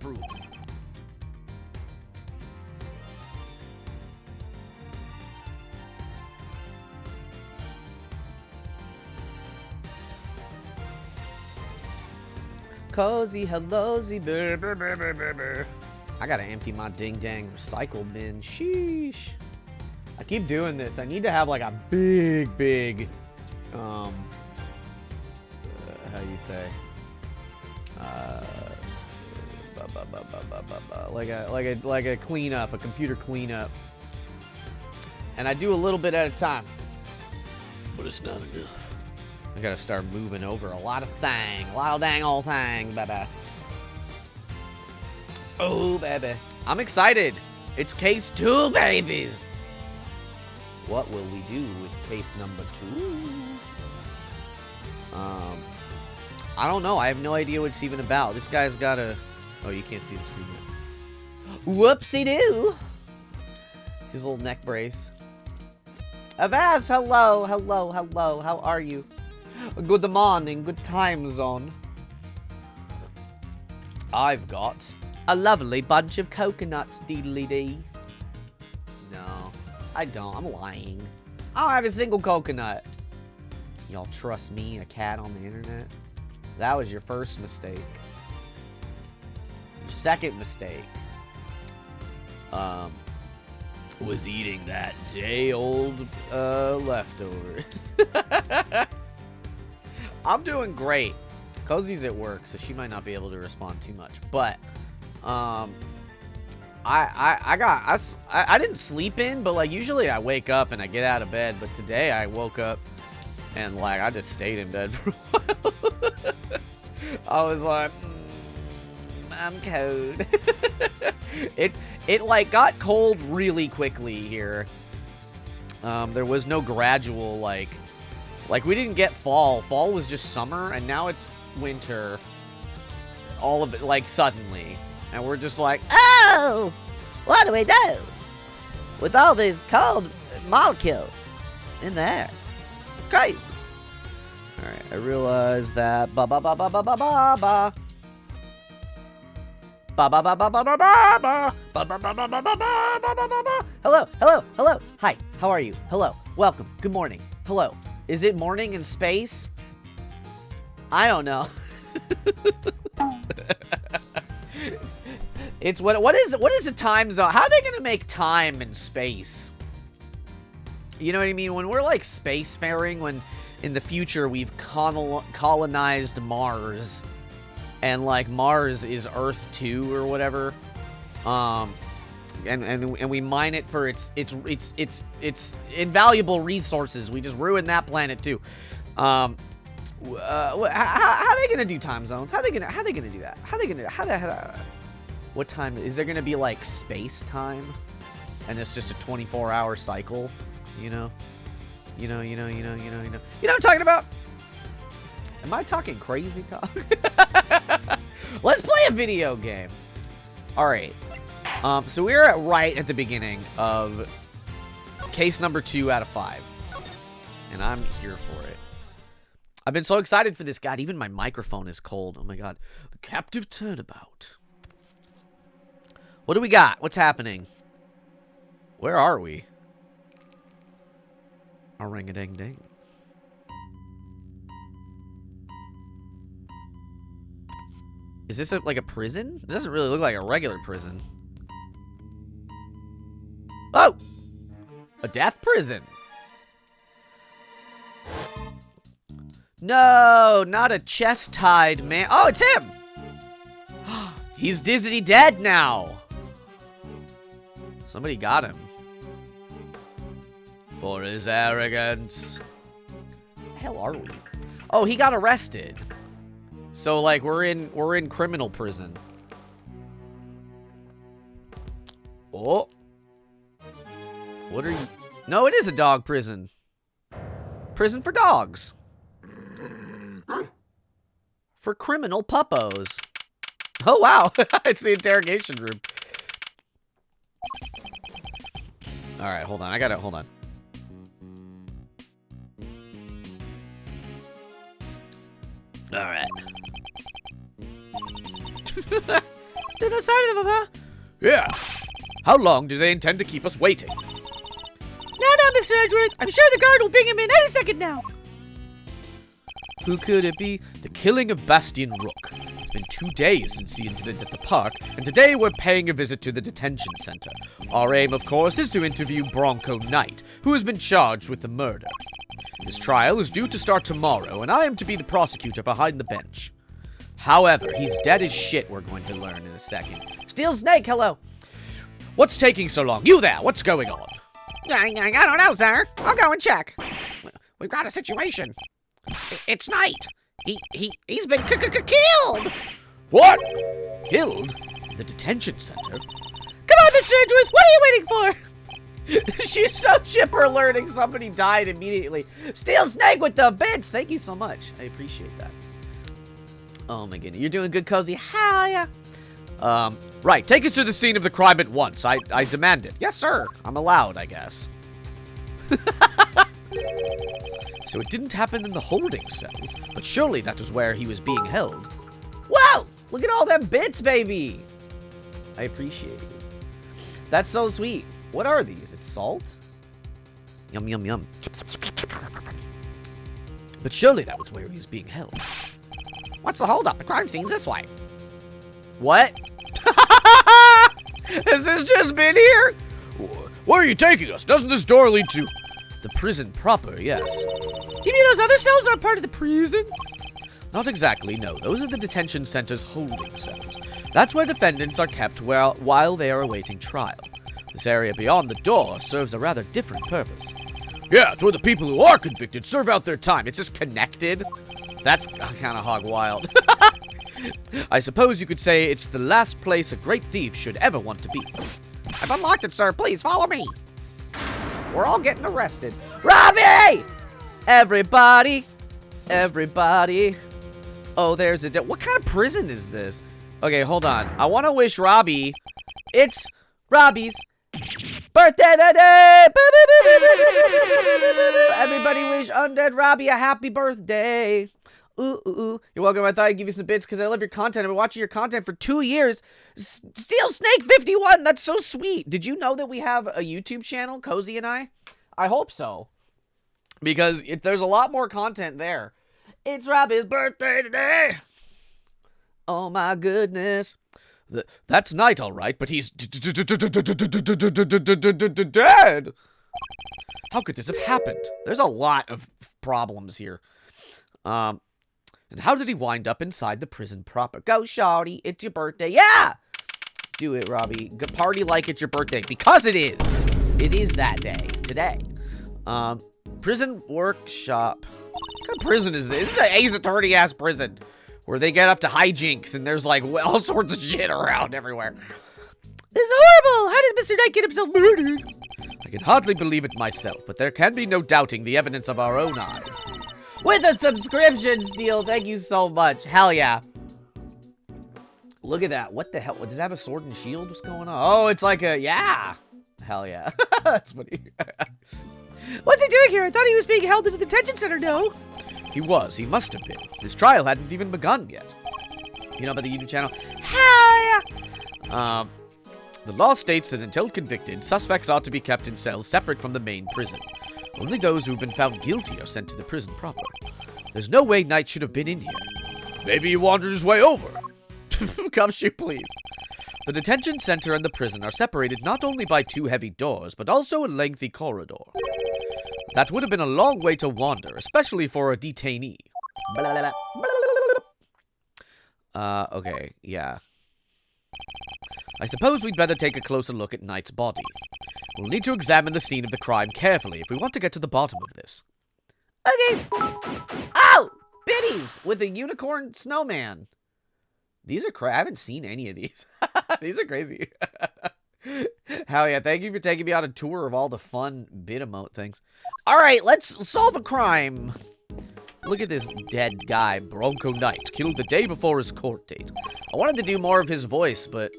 proven. Cozy, hello-zy, I gotta empty my ding-dang recycle bin. Sheesh. I keep doing this. I need to have like a big, how you say? Like a cleanup, a computer cleanup. And I do a little bit at a time. But it's not enough. I gotta start moving over a lot of dang old thing, baby. Oh, baby. I'm excited. It's case 2, babies. What will we do with case number 2? I don't know. I have no idea what it's even about. This guy's got a... Oh, you can't see the screen yet. Whoopsie-doo. His little neck brace. Avaz, hello. How are you? Good morning. Good time zone. I've got a lovely bunch of coconuts, deedly-dee. No, I don't. I'm lying. I don't have a single coconut. Y'all trust me, a cat on the internet? That was your first mistake. Your second mistake was eating that day-old leftover. I'm doing great. Cozy's at work, so she might not be able to respond too much. But I didn't sleep in, but like usually I wake up and I get out of bed. But today I woke up and like I just stayed in bed for a while. I was like, I'm cold. It like got cold really quickly here. There was no gradual like we didn't get fall. Fall was just summer, and now it's winter. All of it like suddenly, and we're just like, oh, what do we do with all these cold molecules in the air? It's crazy. All right, I realize that ba ba ba ba ba ba ba ba. Hello. Hi, how are you? Hello, welcome, good morning. Hello, is it morning in space? I don't know. It's what is the time zone? How are they gonna make time in space? You know what I mean? When we're like spacefaring, when in the future we've colonized Mars, and like Mars is Earth 2 or whatever, and we mine it for its invaluable resources. We just ruined that planet too. How are they gonna do time zones? How are they gonna do that? What time is there gonna be like space time, and it's just a 24-hour cycle? You know what I'm talking about? Am I talking crazy talk? Let's play a video game. All right. So we're right at the beginning of case number 2 out of 5, and I'm here for it. I've been so excited for this. God, even my microphone is cold. Oh my God. The captive turnabout. What do we got? What's happening? Where are we? A ring-a-ding-ding. Is this like a prison? It doesn't really look like a regular prison. Oh! A death prison. No, not a chest-tied man. Oh, it's him! He's dizzily dead now. Somebody got him. For his arrogance. Where the hell are we? Oh, he got arrested. So like we're in criminal prison. Oh. What are you? No, it is a dog prison. Prison for dogs. For criminal puppos. Oh wow, it's the interrogation room. All right, hold on. Hold on. All right. left and a side of them, huh? Yeah. How long do they intend to keep us waiting? Now, Mr. Edgeworth. I'm sure the guard will bring him in any second now. Who could it be? The killing of Bastian Rook. It's been 2 days since the incident at the park, and today we're paying a visit to the detention center. Our aim, of course, is to interview Bronco Knight, who has been charged with the murder. His trial is due to start tomorrow, and I am to be the prosecutor behind the bench. However, he's dead as shit, we're going to learn in a second. Steel Snake, hello. What's taking so long? You there, what's going on? I don't know, sir. I'll go and check. We've got a situation. It's Knight. He's been killed. What? Killed? In the detention center? Come on, Mr. Edgeworth. What are you waiting for? She's so chipper learning somebody died immediately. Steel Snake with the bits. Thank you so much. I appreciate that. Oh my goodness. You're doing good, Cozy. Hell yeah. Right. Take us to the scene of the crime at once. I demand it. Yes, sir. I'm allowed, I guess. So it didn't happen in the holding cells, but surely that was where he was being held. Wow! Look at all them bits, baby! I appreciate it. That's so sweet. What are these? It's salt? Yum, yum, yum. But surely that was where he was being held. What's the holdup? The crime scene's this way. What? Has this just been here? Where are you taking us? Doesn't this door lead to... the prison proper, yes. You mean those other cells aren't part of the prison? Not exactly, no. Those are the detention center's holding cells. That's where defendants are kept while they are awaiting trial. This area beyond the door serves a rather different purpose. Yeah, it's where the people who are convicted serve out their time. It's just connected. That's kind of hog wild. I suppose you could say it's the last place a great thief should ever want to be. I've unlocked it, sir. Please follow me. We're all getting arrested. Robbie! Everybody. Everybody. Oh, there's a... what kind of prison is this? Okay, hold on. I want to wish Robbie... it's Robbie's birthday today! Everybody wish Undead Robbie a happy birthday. Ooh, ooh, ooh. You're welcome. I thought I'd give you some bits because I love your content. I've been watching your content for 2 years. Steel Snake 51. That's so sweet. Did you know that we have a YouTube channel, Cozy and I? I hope so. Because there's a lot more content there. It's Robbie's birthday today. Oh my goodness. That's Knight, all right, but he's dead. How could this have happened? There's a lot of problems here. And how did he wind up inside the prison proper? Go, shawty. It's your birthday. Yeah! Do it, Robbie. Party like it's your birthday. Because it is. It is that day. Today. Prison workshop. What kind of prison is this? This is an Ace Attorney-ass prison. Where they get up to hijinks and there's, like, all sorts of shit around everywhere. This is horrible. How did Mr. Knight get himself murdered? I can hardly believe it myself, but there can be no doubting the evidence of our own eyes. With a subscription, Steel. Thank you so much. Hell yeah. Look at that. What the hell? Does it have a sword and shield? What's going on? Oh, it's like a... yeah. Hell yeah. That's funny. What's he doing here? I thought he was being held in the detention center, no? He was. He must have been. His trial hadn't even begun yet. You know about the YouTube channel? Hell yeah. The law states that until convicted, suspects ought to be kept in cells separate from the main prison. Only those who have been found guilty are sent to the prison proper. There's no way Knight should have been in here. Maybe he wandered his way over. Come shoot, please. The detention center and the prison are separated not only by 2 heavy doors, but also a lengthy corridor. That would have been a long way to wander, especially for a detainee. Okay, yeah. I suppose we'd better take a closer look at Knight's body. We'll need to examine the scene of the crime carefully if we want to get to the bottom of this. Okay. Oh! Biddies! With a unicorn snowman. These are I haven't seen any of these. These are crazy. Hell yeah, thank you for taking me on a tour of all the fun bit emote things. Alright, let's solve a crime. Look at this dead guy, Bronco Knight, killed the day before his court date. I wanted to do more of his voice, but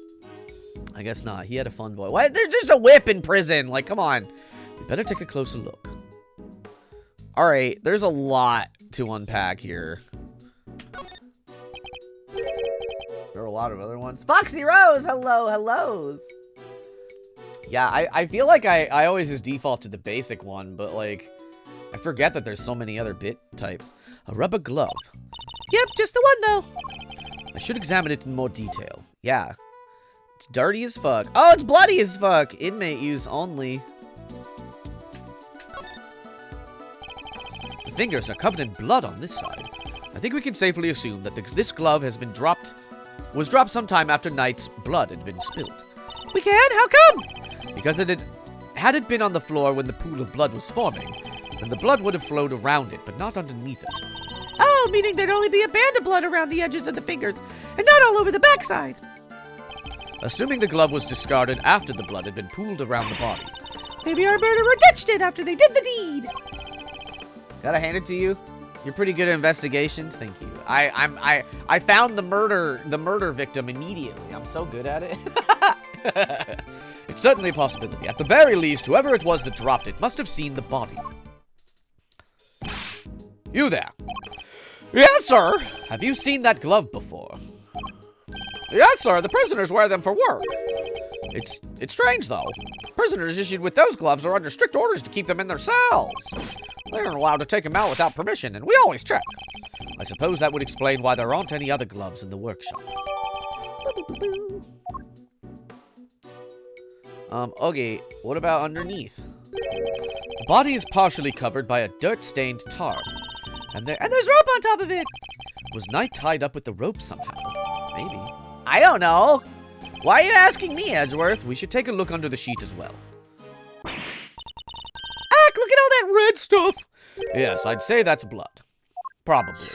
I guess not. He had a fun voice. Why? There's just a whip in prison. Like, come on. We better take a closer look. Alright, there's a lot to unpack here. There are a lot of other ones. Foxy Rose, hello, hellos. Yeah, I feel like I always just default to the basic one, but like, I forget that there's so many other bit types. A rubber glove. Yep, just the one, though. I should examine it in more detail. Yeah. It's dirty as fuck. Oh, it's bloody as fuck. Inmate use only. The fingers are covered in blood on this side. I think we can safely assume that this glove was dropped sometime after Knight's blood had been spilled. We can? How come? Because had it been on the floor when the pool of blood was forming, then the blood would have flowed around it, but not underneath it. Oh, meaning there'd only be a band of blood around the edges of the fingers, and not all over the backside. Assuming the glove was discarded after the blood had been pooled around the body. Maybe our murderer ditched it after they did the deed. Gotta hand it to you. You're pretty good at investigations. Thank you. I found the murder victim immediately. I'm so good at it. It's certainly a possibility. At the very least, whoever it was that dropped it must have seen the body. You there. Yes, sir. Have you seen that glove before? Yes, sir. The prisoners wear them for work. It's strange, though. Prisoners issued with those gloves are under strict orders to keep them in their cells. They aren't allowed to take them out without permission, and we always check. I suppose that would explain why there aren't any other gloves in the workshop. Okay, what about underneath? The body is partially covered by a dirt-stained tarp. And there's rope on top of it! Was Knight tied up with the rope somehow? Maybe. I don't know. Why are you asking me, Edgeworth? We should take a look under the sheet as well. Look at all that red stuff! Yes, I'd say that's blood. Probably.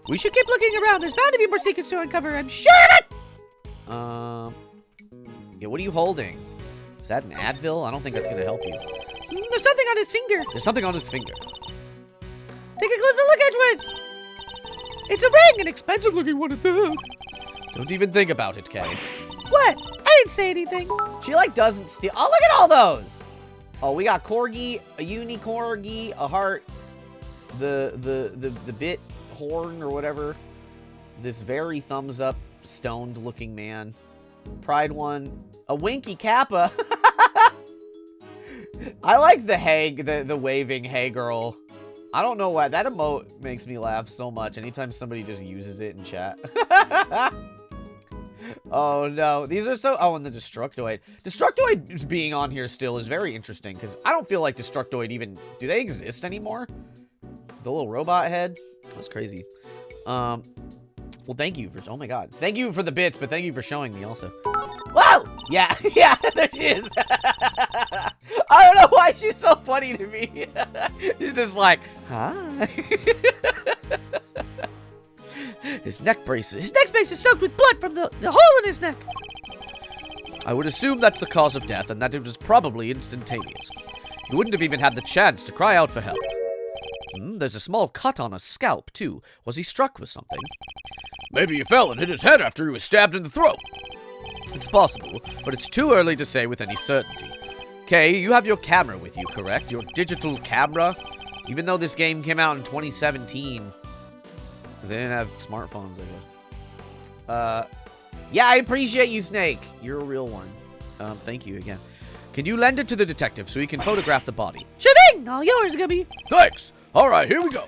We should keep looking around. There's bound to be more secrets to uncover. I'm sure of it! Yeah, what are you holding? Is that an Advil? I don't think that's gonna help you. There's something on his finger. There's something on his finger. Take a closer look, Edgeworth! It's a ring! An expensive looking one at that. Don't even think about it, Kay. What? I didn't say anything. She, like, doesn't steal. Oh, look at all those! Oh, we got Corgi, a Unicorgi, a heart, the bit horn or whatever. This very thumbs up, stoned looking man. Pride one. A Winky Kappa. I like the hey, the waving hey girl. I don't know why. That emote makes me laugh so much anytime somebody just uses it in chat. Oh, no. These are so... Oh, and the Destructoid. Destructoid being on here still is very interesting, because I don't feel like Destructoid even... Do they exist anymore? The little robot head? That's crazy. Well, thank you for... Oh, my God. Thank you for the bits, but thank you for showing me also. Whoa! Yeah, yeah, there she is. I don't know why she's so funny to me. She's just like, hi. His neck braces. His neck brace is soaked with blood from the hole in his neck. I would assume that's the cause of death and that it was probably instantaneous. He wouldn't have even had the chance to cry out for help. There's a small cut on his scalp, too. Was he struck with something? Maybe he fell and hit his head after he was stabbed in the throat. It's possible, but it's too early to say with any certainty. Kay, you have your camera with you, correct? Your digital camera? Even though this game came out in 2017, they didn't have smartphones, I guess. Yeah, I appreciate you, Snake. You're a real one. Thank you again. Can you lend it to the detective so he can photograph the body? Sure thing! All yours, Gubby. Thanks. All right, here we go.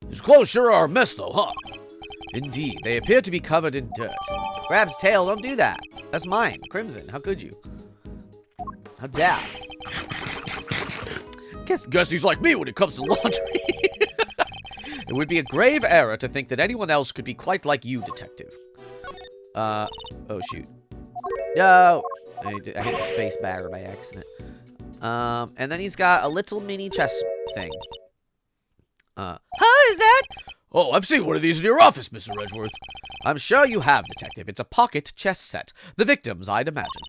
His clothes sure are a mess, though, huh? Indeed, they appear to be covered in dirt. Grab's tail, don't do that. That's mine. Crimson, how could you? How dare. Guess he's like me when it comes to laundry. It would be a grave error to think that anyone else could be quite like you, detective. Oh, shoot. No! I hit the space bar by accident. And then he's got a little mini chess thing. Huh, is that? Oh, I've seen one of these in your office, Mr. Edgeworth. I'm sure you have, detective. It's a pocket chess set. The victims, I'd imagine.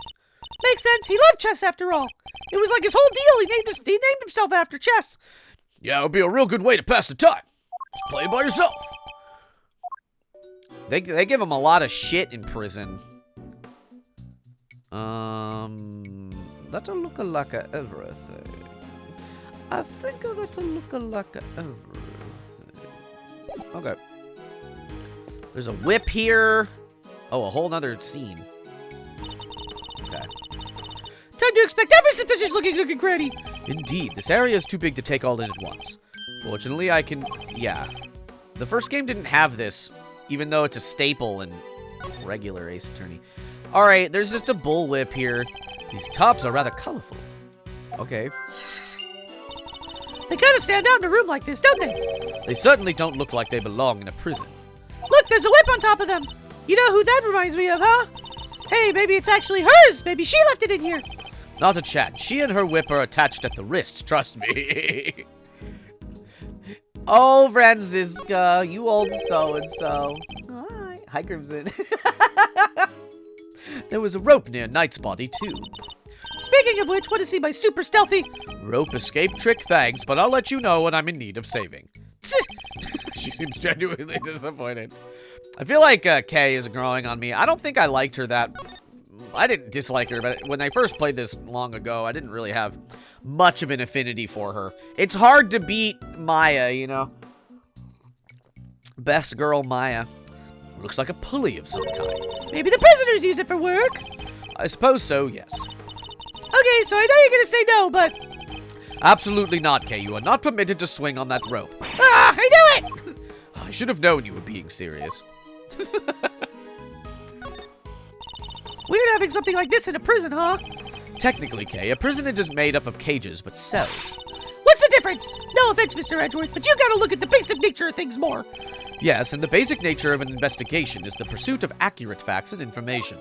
Makes sense. He loved chess after all. It was like his whole deal. He named himself after chess. Yeah, it would be a real good way to pass the time. Just play it by yourself. They give him a lot of shit in prison. That'll look like everything. I think that'll look like everything. Okay. There's a whip here. Oh, a whole nother scene. Okay. Time to expect every suspicious looking granny. Indeed, this area is too big to take all in at once. Fortunately, I can... Yeah. The first game didn't have this, even though it's a staple in regular Ace Attorney. Alright, there's just a bullwhip here. These tops are rather colorful. Okay. They kind of stand out in a room like this, don't they? They certainly don't look like they belong in a prison. Look, there's a whip on top of them. You know who that reminds me of, huh? Hey, maybe it's actually hers. Maybe she left it in here. Not a chance. She and her whip are attached at the wrist, trust me. Oh, Franziska, you old so-and-so. Hi, Crimson. There was a rope near Knight's body, too. Speaking of which, want to see my super stealthy... Rope escape trick, thanks, but I'll let you know when I'm in need of saving. She seems genuinely disappointed. I feel like Kay is growing on me. I don't think I liked her that... I didn't dislike her, but when I first played this long ago, I didn't really have much of an affinity for her. It's hard to beat Maya, you know? Best girl Maya. Looks like a pulley of some kind. Maybe the prisoners use it for work? I suppose so, yes. Okay, so I know you're gonna say no, but... Absolutely not, Kay. You are not permitted to swing on that rope. Ah, I knew it! I should have known you were being serious. Weird having something like this in a prison, huh? Technically, Kay, a prison is made up of cages, but cells. What's the difference? No offense, Mr. Edgeworth, but you gotta look at the basic nature of things more. Yes, and the basic nature of an investigation is the pursuit of accurate facts and information.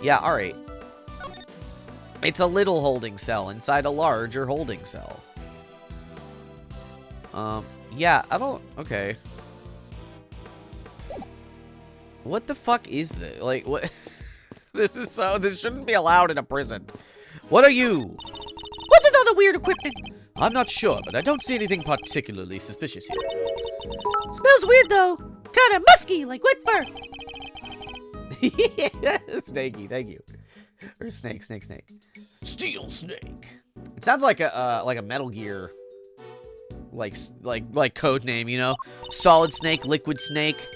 Yeah, alright. It's a little holding cell inside a larger holding cell. Yeah, I don't... Okay. What the fuck is this? Like, what... This is so... This shouldn't be allowed in a prison. What are you? What's with all the weird equipment? I'm not sure, but I don't see anything particularly suspicious here. Smells weird, though. Kinda musky, like wet fur. Yeah, Snakey, thank you. Or snake. Steel snake. It sounds like a Metal Gear, like code name, you know? Solid snake, liquid snake,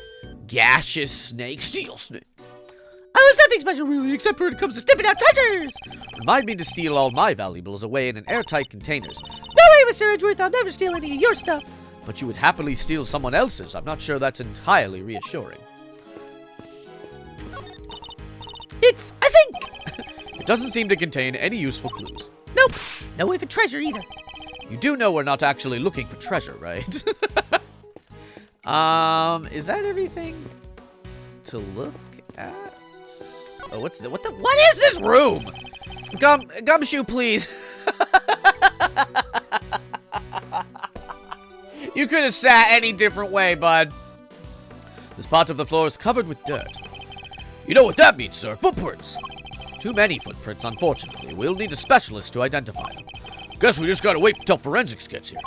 gaseous snake, steel snake. Oh, it's nothing special, really, except for when it comes to sniffing out treasures. Remind me to steal all my valuables away in an airtight containers. No way, Mr. Edgeworth, I'll never steal any of your stuff. But you would happily steal someone else's. I'm not sure that's entirely reassuring. It's a sink. It doesn't seem to contain any useful clues. Nope. No way for treasure, either. You do know we're not actually looking for treasure, right? Is that everything to look at? Oh, what is this room? Gumshoe, please. You could have sat any different way, bud. This part of the floor is covered with dirt. You know what that means, sir. Footprints. Too many footprints, unfortunately. We'll need a specialist to identify them. Guess we just gotta wait until forensics gets here.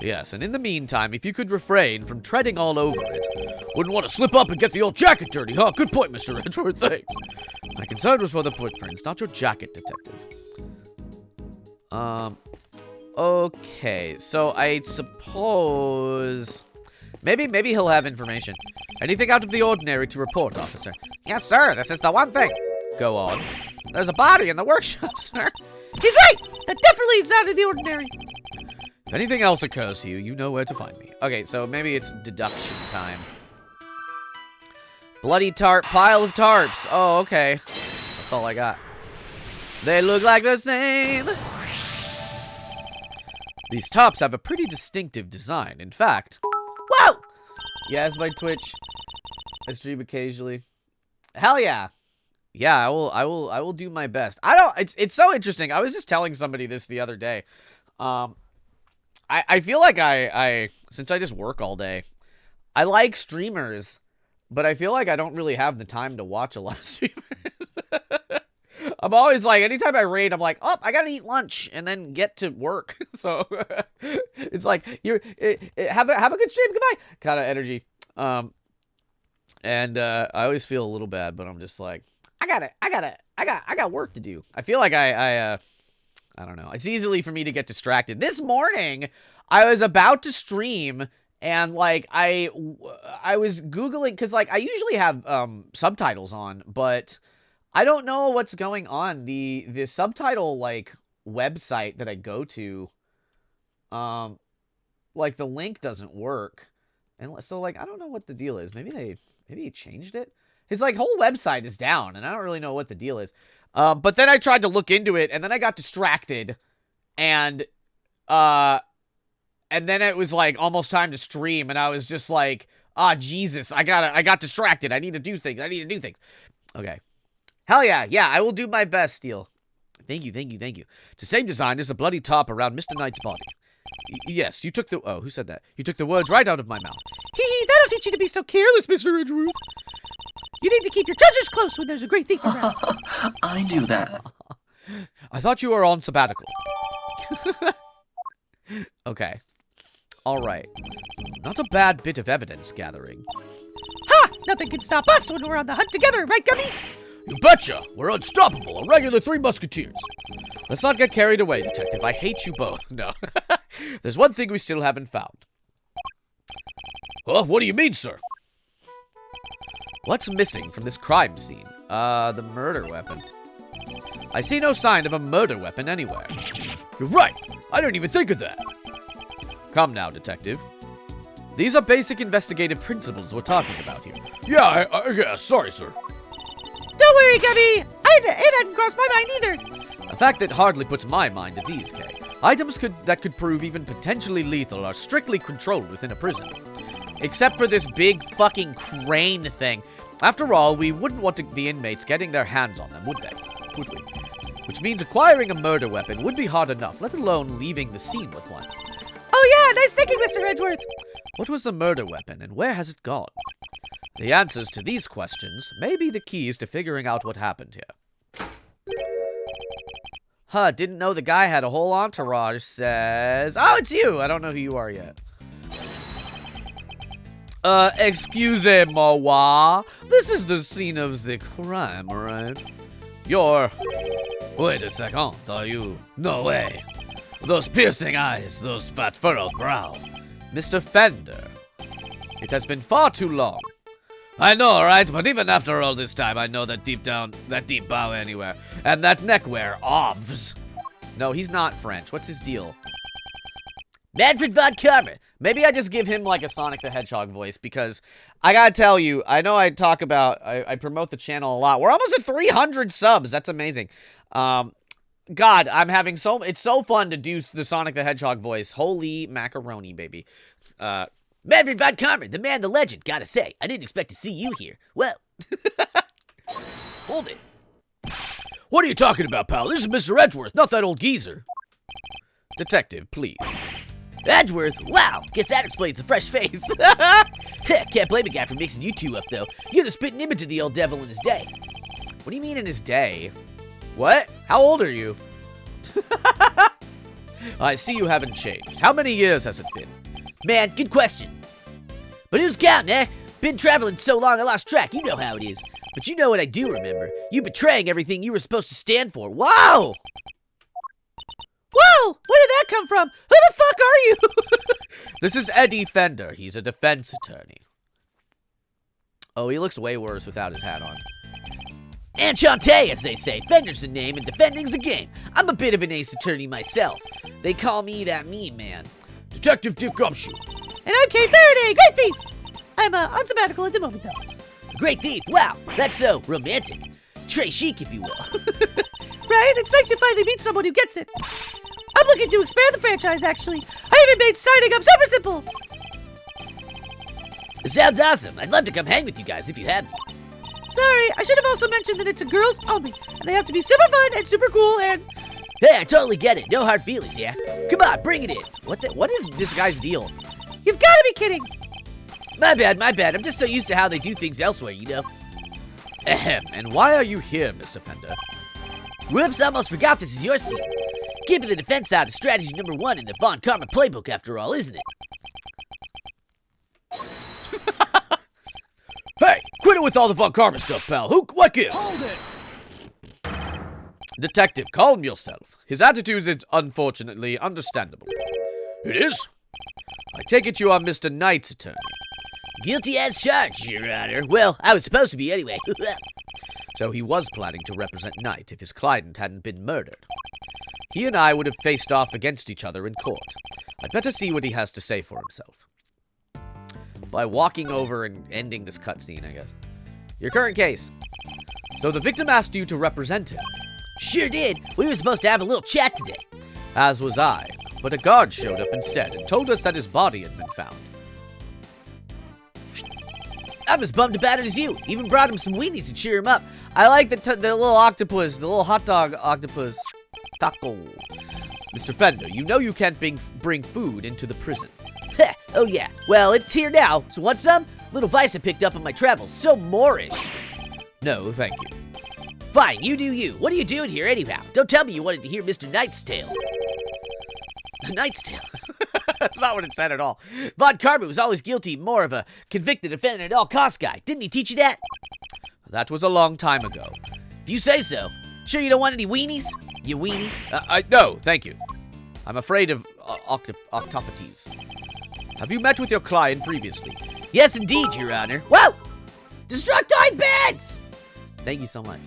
Yes, and in the meantime, if you could refrain from treading all over it. Wouldn't want to slip up and get the old jacket dirty, huh? Good point, Mr. Edgeworth, thanks. My concern was for the footprints, not your jacket, detective. Okay, so I suppose... Maybe he'll have information. Anything out of the ordinary to report, officer? Yes, sir, this is the one thing. Go on. There's a body in the workshop, sir. He's right! That definitely is out of the ordinary. If anything else occurs to you, you know where to find me. Okay, so maybe it's deduction time. Bloody tarp, pile of tarps. Oh, okay. That's all I got. They look like the same. These tops have a pretty distinctive design. In fact... Whoa! Yes, my Twitch. I stream occasionally. Hell yeah. Yeah, I will do my best. It's so interesting. I was just telling somebody this the other day. I feel like since I just work all day, I like streamers, but I feel like I don't really have the time to watch a lot of streamers. I'm always like, anytime I raid, I'm like, oh, I gotta eat lunch and then get to work. So it's like, have a good stream, goodbye, kind of energy. And I always feel a little bad, but I'm just like, I got work to do. I feel like I don't know. It's easily for me to get distracted. This morning, I was about to stream, and like I I was Googling, because, like, I usually have subtitles on, but I don't know what's going on. The subtitle, like, website that I go to, like, the link doesn't work. And so, like, I don't know what the deal is. Maybe he changed it? His, like, whole website is down, and I don't really know what the deal is. But then I tried to look into it, and then I got distracted, and then it was, like, almost time to stream, and I was just like, ah, Jesus, I got distracted. I need to do things. Okay. Hell yeah. Yeah, I will do my best, Steel. Thank you. To same design as the bloody top around Mr. Knight's body. Yes, you took the... Oh, who said that? You took the words right out of my mouth. Hee, that'll teach you to be so careless, Mr. Edgeworth. You need to keep your treasures close when there's a great thief around. I do that. I thought you were on sabbatical. Okay. Alright. Not a bad bit of evidence gathering. Ha! Nothing can stop us when we're on the hunt together, right, Gummy? You betcha! We're unstoppable, a regular Three Musketeers. Let's not get carried away, Detective. I hate you both. No. There's one thing we still haven't found. Oh, what do you mean, sir? What's missing from this crime scene? The murder weapon. I see no sign of a murder weapon anywhere. You're right. I didn't even think of that. Come now, Detective. These are basic investigative principles we're talking about here. Yeah, sorry, sir. Don't worry, Gummy. It hadn't crossed my mind either. A fact that hardly puts my mind at ease, Kay. Items that could prove even potentially lethal are strictly controlled within a prison. Except for this big fucking crane thing. After all, we wouldn't want the inmates getting their hands on them, would they? Would we? Which means acquiring a murder weapon would be hard enough, let alone leaving the scene with one. Oh yeah, nice thinking, Mr. Edgeworth. What was the murder weapon, and where has it gone? The answers to these questions may be the keys to figuring out what happened here. Huh, didn't know the guy had a whole entourage, says... Oh, it's you! I don't know who you are yet. Excusez-moi. This is the scene of the crime, right? You're... Wait a second, are you? No way. Those piercing eyes, those fat furrowed brow. Mr. Fender. It has been far too long. I know, right? But even after all this time, I know that deep down, that deep bow anywhere. And that neckwear, obvs. No, he's not French. What's his deal? Manfred von Karma. Maybe I just give him like a Sonic the Hedgehog voice, because I gotta tell you, I know I talk about, I promote the channel a lot. We're almost at 300 subs. That's amazing. God, I'm having it's so fun to do the Sonic the Hedgehog voice. Holy macaroni, baby. Manfred von Karma, the man, the legend. Gotta say, I didn't expect to see you here. Well, hold it. What are you talking about, pal? This is Mr. Edgeworth, not that old geezer. Detective, please. Edgeworth? Wow, guess that explains the fresh face. Can't blame a guy for mixing you two up, though. You're the spitting image of the old devil in his day. What do you mean in his day? What? How old are you? I see you haven't changed. How many years has it been? Man, good question. But who's counting, eh? Been traveling so long I lost track. You know how it is. But you know what I do remember. You betraying everything you were supposed to stand for. Wow! Whoa! Where did that come from? Who the fuck are you? This is Eddie Fender. He's a defense attorney. Oh, he looks way worse without his hat on. Enchanté, as they say. Fender's the name and defending's the game. I'm a bit of an ace attorney myself. They call me that mean man. Detective Dick Gumshoe. And I'm Kate Faraday, great thief! I'm on sabbatical at the moment, though. Great thief, wow, that's so romantic. Très chic, if you will. Right? It's nice to finally meet someone who gets it. I'm looking to expand the franchise, actually. I even made signing up super simple. Sounds awesome. I'd love to come hang with you guys if you have me. Sorry, I should have also mentioned that it's a girls only. And they have to be super fun and super cool and... Hey, I totally get it. No hard feelings, yeah? Come on, bring it in. What is this guy's deal? You've got to be kidding. My bad. I'm just so used to how they do things elsewhere, you know? Ahem. And why are you here, Mr. Fender? Whoops, almost forgot this is your scene. Keeping the defense out is strategy number 1 in the Von Karma playbook, after all, isn't it? Hey, quit it with all the Von Karma stuff, pal. What gives? Hold it. Detective, calm yourself. His attitude is unfortunately understandable. It is? I take it you are Mr. Knight's attorney. Guilty as charged, Your Honor. Well, I was supposed to be anyway. So he was planning to represent Knight if his client hadn't been murdered. He and I would have faced off against each other in court. I'd better see what he has to say for himself. By walking over and ending this cutscene, I guess. Your current case. So the victim asked you to represent him. Sure did. We were supposed to have a little chat today. As was I. But a guard showed up instead and told us that his body had been found. I'm as bummed about it as you. Even brought him some weenies to cheer him up. I like the little octopus, the little hot dog octopus. Taco. Mr. Fender, you know you can't bring food into the prison. Heh, oh yeah. Well, it's here now. So want some? Little vice I picked up on my travels. So Moorish. No, thank you. Fine, you do you. What are you doing here anyhow? Don't tell me you wanted to hear Mr. Knight's tale. Knight's tale? That's not what it said at all. Von Karma was always guilty, more of a convicted offender at all cost guy. Didn't he teach you that? That was a long time ago. If you say so. Sure you don't want any weenies? You weenie? No, thank you. I'm afraid of octopodes. Have you met with your client previously? Yes, indeed, Your Honor. Whoa! Destructoid beds! Thank you so much.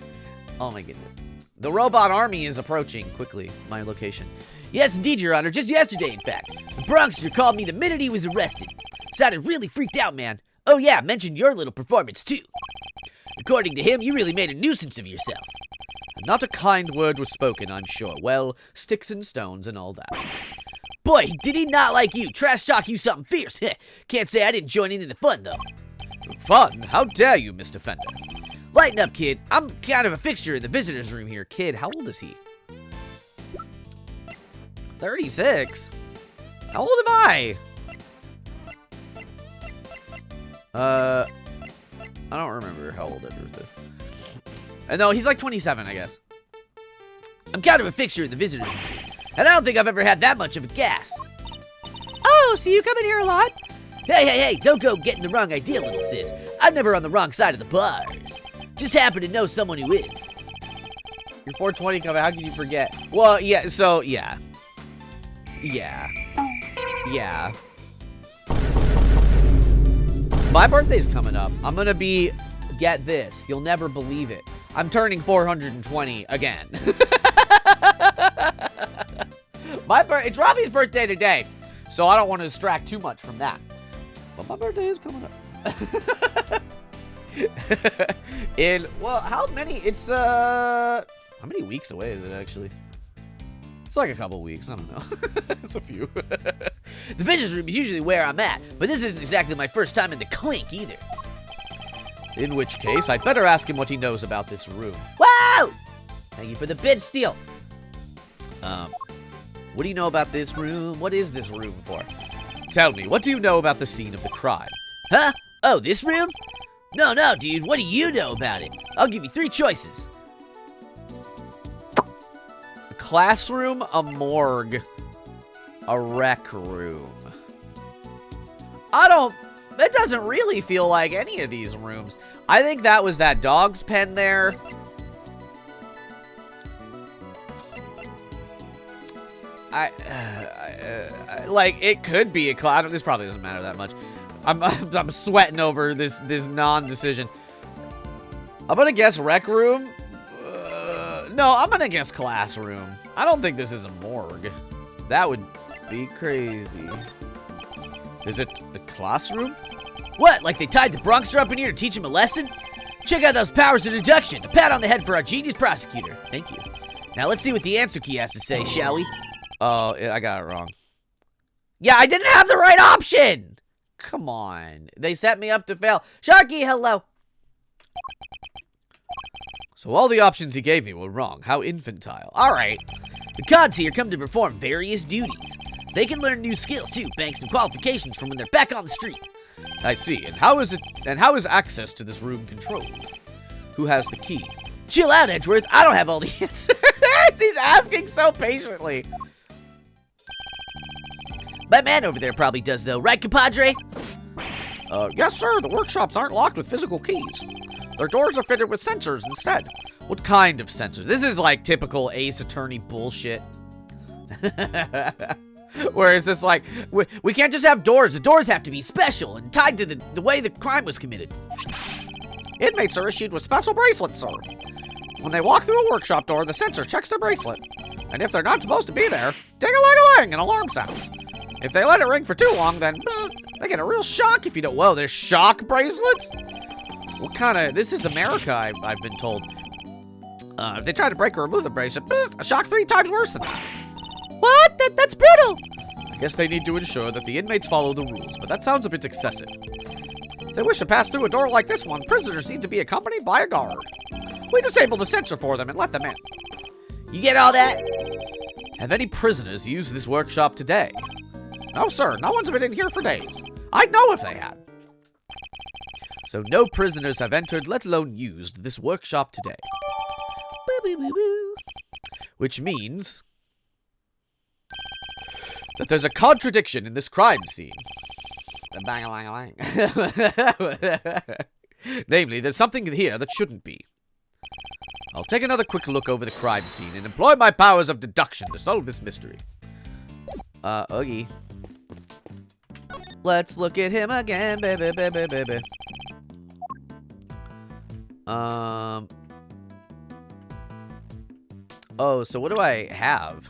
Oh my goodness. The robot army is approaching quickly my location. Yes, indeed, Your Honor. Just yesterday, in fact. The Bronxer called me the minute he was arrested. Sounded really freaked out, man. Oh yeah, mentioned your little performance, too. According to him, you really made a nuisance of yourself. Not a kind word was spoken, I'm sure. Well, sticks and stones and all that. Boy, did he not like you. Trash talk you something fierce. Can't say I didn't join in the fun, though. Fun? How dare you, Mr. Fender? Lighten up, kid. I'm kind of a fixture in the visitor's room here. Kid, how old is he? 36? How old am I? I don't remember how old Edgeworth is. No, he's like 27, I guess. I'm kind of a fixture in the visitor's room, and I don't think I've ever had that much of a gas. Oh, so you come in here a lot? Hey, don't go getting the wrong idea, little sis. I'm never on the wrong side of the bars. Just happen to know someone who is. You're 420 coming, how can you forget? Well, yeah, so, yeah. Yeah. My birthday's coming up. I'm gonna be, get this, you'll never believe it. I'm turning 420 again. It's Robbie's birthday today, so I don't want to distract too much from that. But my birthday is coming up. Well, how many? It's, how many weeks away is it actually? It's like a couple weeks, I don't know. It's a few. The visitor's room is usually where I'm at, but this isn't exactly my first time in the clink either. In which case, I'd better ask him what he knows about this room. Whoa! Thank you for the bid steal. What do you know about this room? What is this room for? Tell me, what do you know about the scene of the crime? Huh? Oh, this room? No, dude, what do you know about it? I'll give you 3 choices. A classroom, a morgue, a rec room. It doesn't really feel like any of these rooms. I think that was that dog's pen there. Like, it could be a cloud. This probably doesn't matter that much. I'm sweating over this non-decision. I'm gonna guess rec room. No, I'm gonna guess classroom. I don't think this is a morgue. That would be crazy. Is it a classroom? What, like they tied the Bronxer up in here to teach him a lesson? Check out those powers of deduction. A pat on the head for our genius prosecutor. Thank you. Now let's see what the answer key has to say, shall we? Oh, I got it wrong. Yeah, I didn't have the right option! Come on. They set me up to fail. Sharky, hello. So all the options he gave me were wrong. How infantile. Alright. The cods here come to perform various duties. They can learn new skills too, bank some qualifications from when they're back on the street. I see. And how is access to this room controlled? Who has the key? Chill out, Edgeworth. I don't have all the answers. He's asking so patiently. My man over there probably does, though. Right, compadre? Yes, sir. The workshops aren't locked with physical keys. Their doors are fitted with sensors instead. What kind of sensors? This is like typical Ace Attorney bullshit. Where it's just like, we can't just have doors. The doors have to be special and tied to the way the crime was committed. Inmates are issued with special bracelets, sir. When they walk through a workshop door, the sensor checks their bracelet. And if they're not supposed to be there, ding-a-ling-a-ling, an alarm sounds. If they let it ring for too long, then they get a real shock if you don't. Whoa, there's shock bracelets? What kind of... This is America, I've been told. If they try to break or remove the bracelet, a shock 3 times worse than that. What? That's brutal. I guess they need to ensure that the inmates follow the rules, but that sounds a bit excessive. If they wish to pass through a door like this one, prisoners need to be accompanied by a guard. We disable the sensor for them and let them in. You get all that? Have any prisoners used this workshop today? No, sir. No one's been in here for days. I'd know if they had. So no prisoners have entered, let alone used, this workshop today. Which means that there's a contradiction in this crime scene. Bang-a-lang-a-lang. Namely, there's something here that shouldn't be. I'll take another quick look over the crime scene and employ my powers of deduction to solve this mystery. Oogie. Let's look at him again, baby, baby, baby. Oh, so what do I have?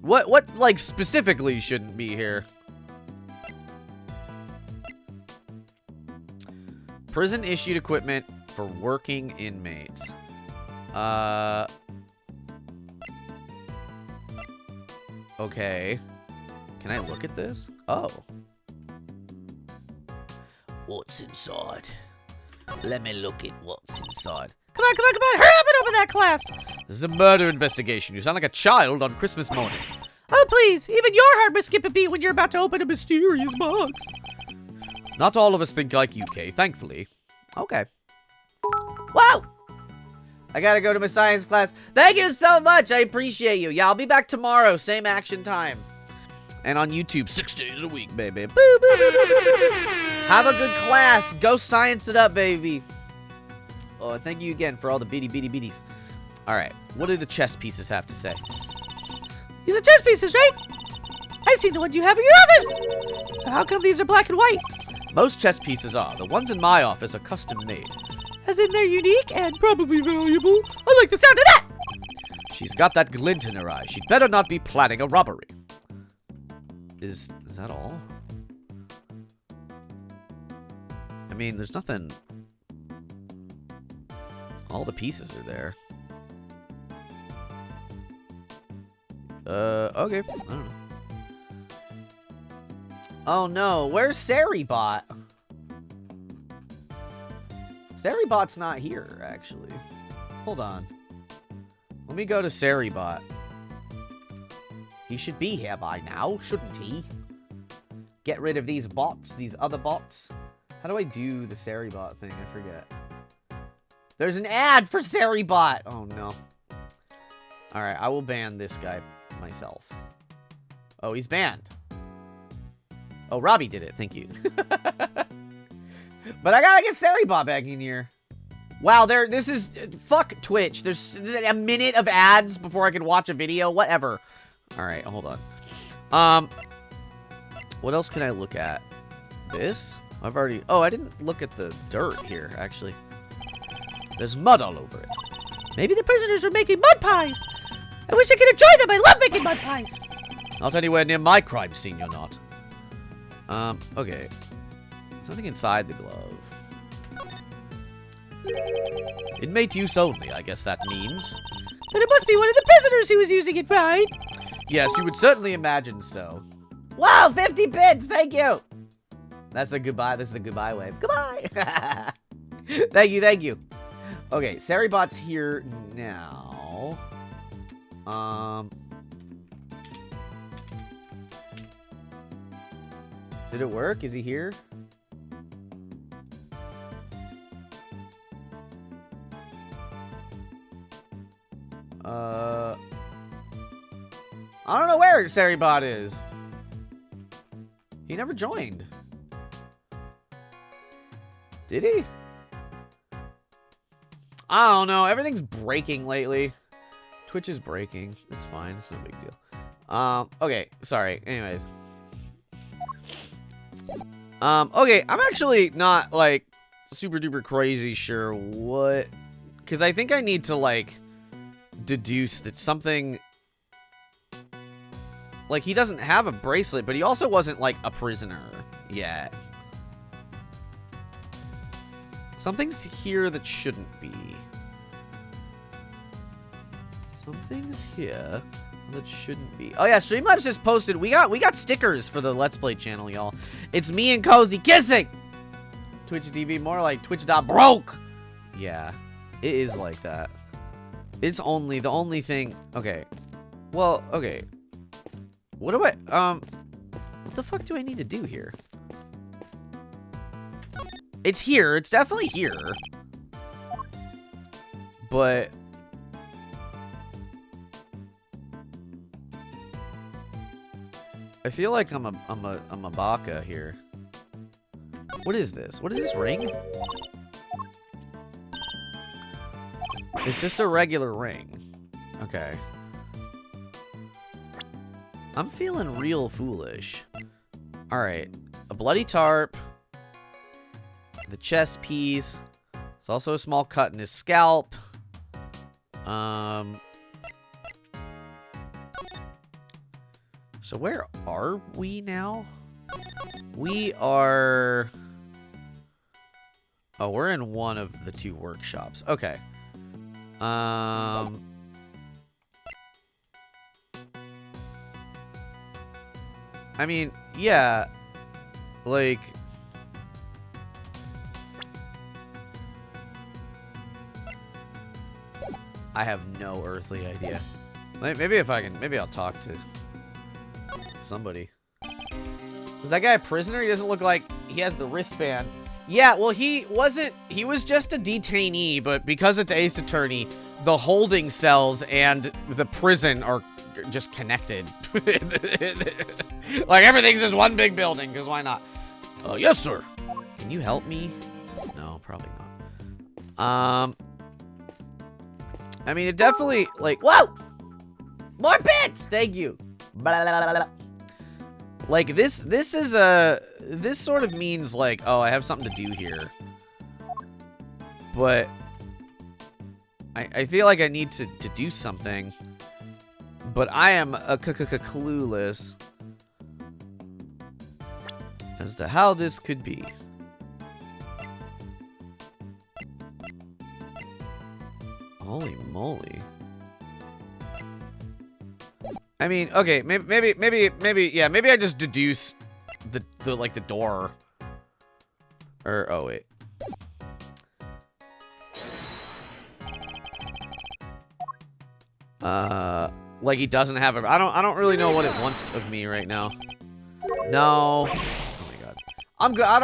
What, like, specifically shouldn't be here? Prison-issued equipment for working inmates. Okay. Can I look at this? Oh. What's inside? Let me look at what's inside. Come on, come on, come on. Hurry up and open that clasp. This is a murder investigation. You sound like a child on Christmas morning. Oh, please. Even your heart must skip a beat when you're about to open a mysterious box. Not all of us think like you, Kay, thankfully. Okay. Whoa! I gotta go to my science class. Thank you so much. I appreciate you. Yeah, I'll be back tomorrow. Same action time. And on YouTube, 6 days a week, baby. Boo, boo, boo, boo, boo, boo. Have a good class. Go science it up, baby. Oh, thank you again for all the bitty bitties. All right. What do the chess pieces have to say? These are chess pieces, right? I've seen the ones you have in your office. So how come these are black and white? Most chess pieces are. The ones in my office are custom made. As in they're unique and probably valuable. I like the sound of that. She's got that glint in her eye. She'd better not be planning a robbery. Is that all? I mean, there's nothing. All the pieces are there. Okay. I don't know. Oh no, where's Saribot? Saribot's not here, actually. Hold on. Let me go to Saribot. He should be here by now, shouldn't he? Get rid of these bots, these other bots. How do I do the Saribot thing? I forget. There's an ad for Saribot! Oh no. Alright, I will ban this guy myself. Oh, he's banned. Oh, Robbie did it. Thank you. But I gotta get Saribot back in here. Wow, this is... Fuck Twitch. There's a minute of ads before I can watch a video. Whatever. Alright, hold on. What else can I look at? This? I've already... Oh, I didn't look at the dirt here, actually. There's mud all over it. Maybe the prisoners are making mud pies. I wish I could enjoy them. I love making mud pies. Not anywhere near my crime scene, you're not. Okay. Something inside the glove. Inmate use only, I guess that means. Then it must be one of the prisoners who was using it, right? Yes, you would certainly imagine so. Wow, 50 bits, thank you. That's a goodbye. This is the goodbye wave. Goodbye. Thank you, thank you. Okay, Saribot's here now. Did it work? Is he here? I don't know where Saribot is. He never joined. Did he? I don't know. Everything's breaking lately. Twitch is breaking. It's fine. It's no big deal. Okay. Sorry. Anyways. Okay. I'm actually not, like, super duper crazy sure what... Because I think I need to, like, deduce that something... Like, he doesn't have a bracelet, but he also wasn't, like, a prisoner yet. Something's here that shouldn't be. Something's here that shouldn't be. Oh yeah, Streamlabs just posted. We got stickers for the Let's Play channel, y'all. It's me and Cozy kissing. Twitch TV, more like Twitch.broke. Yeah, it is like that. It's only the only thing. Okay. Well, okay. What do I what the fuck do I need to do here? It's here. It's definitely here. But I feel like I'm a baka here. What is this? What is this ring? It's just a regular ring. Okay. I'm feeling real foolish. All right. A bloody tarp. The chest piece. It's also a small cut in his scalp. So where are we now? We are... Oh, we're in one of the two workshops. Okay. I mean, yeah. Like... I have no earthly idea. Maybe if I can... Maybe I'll talk to somebody. Was that guy a prisoner? He doesn't look like he has the wristband. Yeah, well, he wasn't... He was just a detainee, but because it's Ace Attorney, the holding cells and the prison are just connected. Like, everything's just one big building, because why not? Yes, sir. Can you help me? No, probably not. I mean, it definitely, like... Whoa! More bits! Thank you. Blah, blah, blah, blah. Like, this is a... This sort of means, like, oh, I have something to do here. But... I feel like I need to do something. But I am clueless as to how this could be. Holy moly. I mean, okay, maybe, yeah, maybe I just deduce the door. Or, oh, wait. Like he doesn't have a, I don't really know what it wants of me right now. No. Oh my god. I'm good. I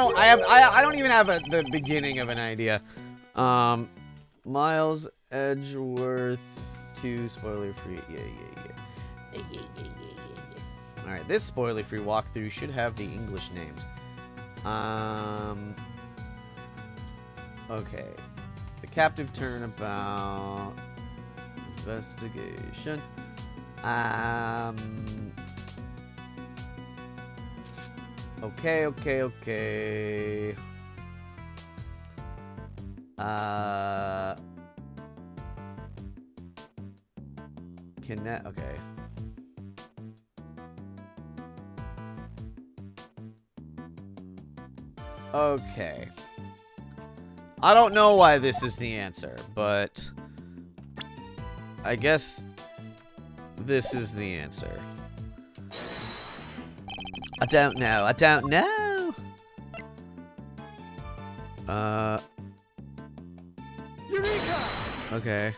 don't even have the beginning of an idea. Miles Edgeworth 2 spoiler free. Yeah. Alright, this spoiler free walkthrough should have the English names. Okay. The captive turnabout. Investigation. Okay. Connect, okay. Okay. I don't know why this is the answer, but I guess this is the answer. I don't know. Eureka! Okay.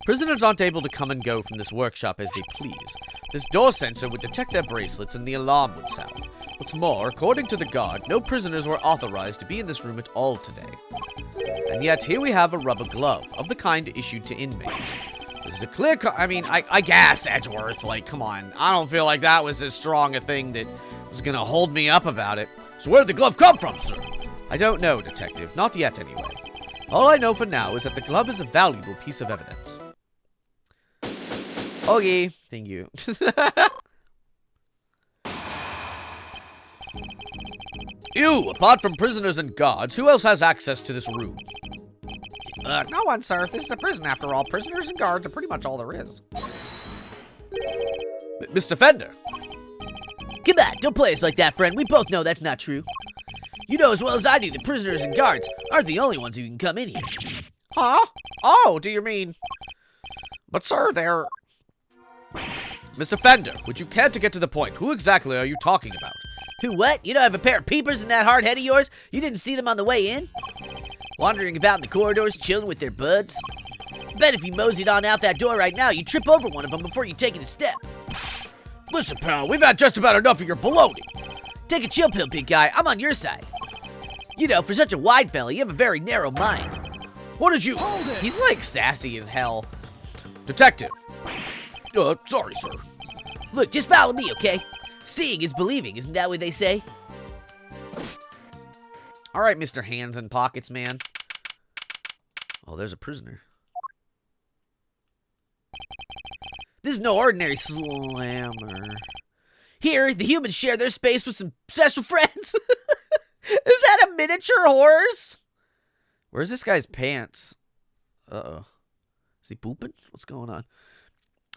Prisoners aren't able to come and go from this workshop as they please. This door sensor would detect their bracelets and the alarm would sound. What's more, according to the guard, no prisoners were authorized to be in this room at all today. And yet, here we have a rubber glove, of the kind issued to inmates. This is a clear I mean, I guess, Edgeworth, like, come on. I don't feel like that was as strong a thing that was gonna hold me up about it. So where'd the glove come from, sir? I don't know, detective. Not yet, anyway. All I know for now is that the glove is a valuable piece of evidence. Okay, thank you. You, apart from prisoners and guards, who else has access to this room? No one, sir. This is a prison after all. Prisoners and guards are pretty much all there is. Mr. Fender. Come on, don't play us like that, friend. We both know that's not true. You know as well as I do that prisoners and guards aren't the only ones who can come in here. Huh? Oh, do you mean... But, sir, they're... Mr. Fender, would you care to get to the point? Who exactly are you talking about? Who, what? You don't have a pair of peepers in that hard head of yours? You didn't see them on the way in? Wandering about in the corridors, chilling with their buds? Bet if you moseyed on out that door right now, you'd trip over one of them before you take it a step. Listen, pal, we've had just about enough of your baloney. Take a chill pill, big guy. I'm on your side. You know, for such a wide fella, you have a very narrow mind. What did you... He's, like, sassy as hell. Detective. Sorry, sir. Look, just follow me, okay? Seeing is believing, isn't that what they say? All right, Mr. Hands in Pockets, man. Oh, there's a prisoner. This is no ordinary slammer. Here, the humans share their space with some special friends. Is that a miniature horse? Where's this guy's pants? Uh-oh. Is he pooping? What's going on?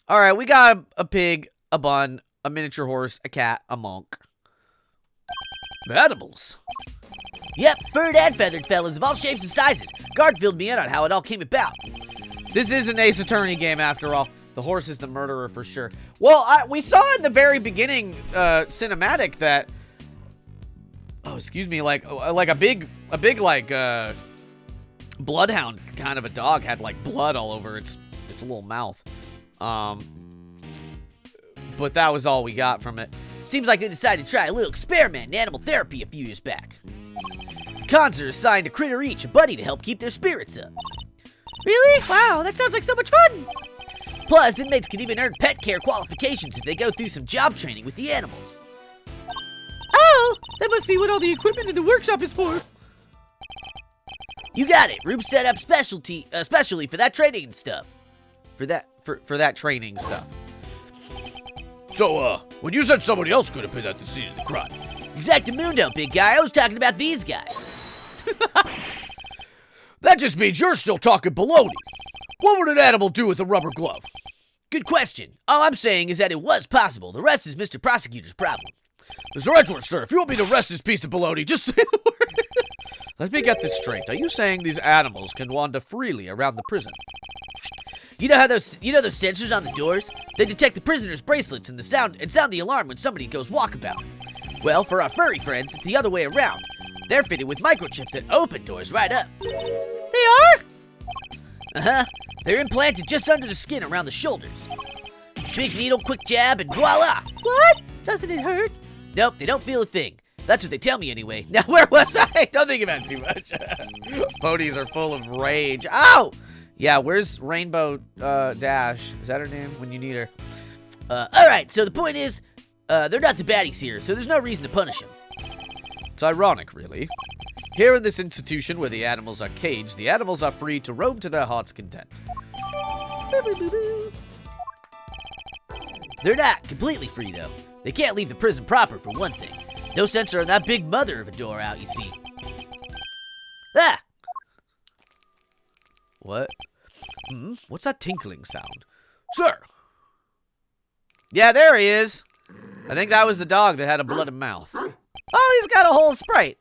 All right, we got a pig, a bun, a miniature horse, a cat, a monk. Edibles. Yep, furred and feathered fellas of all shapes and sizes. Guard filled me in on how it all came about. This is an Ace Attorney game, after all. The horse is the murderer for sure. Well, we saw in the very beginning cinematic that... Oh, excuse me, like a big like bloodhound kind of a dog had like blood all over its little mouth. But that was all we got from it. Seems like they decided to try a little experiment in animal therapy a few years back. The cons are assigned a critter each, a buddy to help keep their spirits up. Really? Wow, that sounds like so much fun! Plus, inmates can even earn pet care qualifications if they go through some job training with the animals. Oh, that must be what all the equipment in the workshop is for. You got it. Room set up specially for that training and stuff. For that training stuff. So, when you said somebody else could have been at the scene of the crime. Exactamundo, big guy. I was talking about these guys. That just means you're still talking baloney. What would an animal do with a rubber glove? Good question. All I'm saying is that it was possible. The rest is Mr. Prosecutor's problem. Mr. Edgeworth, sir, if you want me to arrest this piece of baloney, just say the word. Let me get this straight. Are you saying these animals can wander freely around the prison? You know those sensors on the doors? They detect the prisoner's bracelets and sound the alarm when somebody goes walkabout. Well, for our furry friends, it's the other way around. They're fitted with microchips that open doors right up. They are? Uh-huh. They're implanted just under the skin around the shoulders. Big needle, quick jab, and voila! What? Doesn't it hurt? Nope, they don't feel a thing. That's what they tell me anyway. Now, where was I? Don't think about it too much. Ponies are full of rage. Ow! Yeah, where's Rainbow Dash? Is that her name when you need her? Alright, so the point is, they're not the baddies here, so there's no reason to punish them. It's ironic, really. Here in this institution where the animals are caged, the animals are free to roam to their heart's content. They're not completely free, though. They can't leave the prison proper, for one thing. No sensor on that big mother of a door out, you see. Ah! What? What's that tinkling sound? Sir! Yeah, there he is. I think that was the dog that had a bloody mouth. Oh, he's got a whole sprite.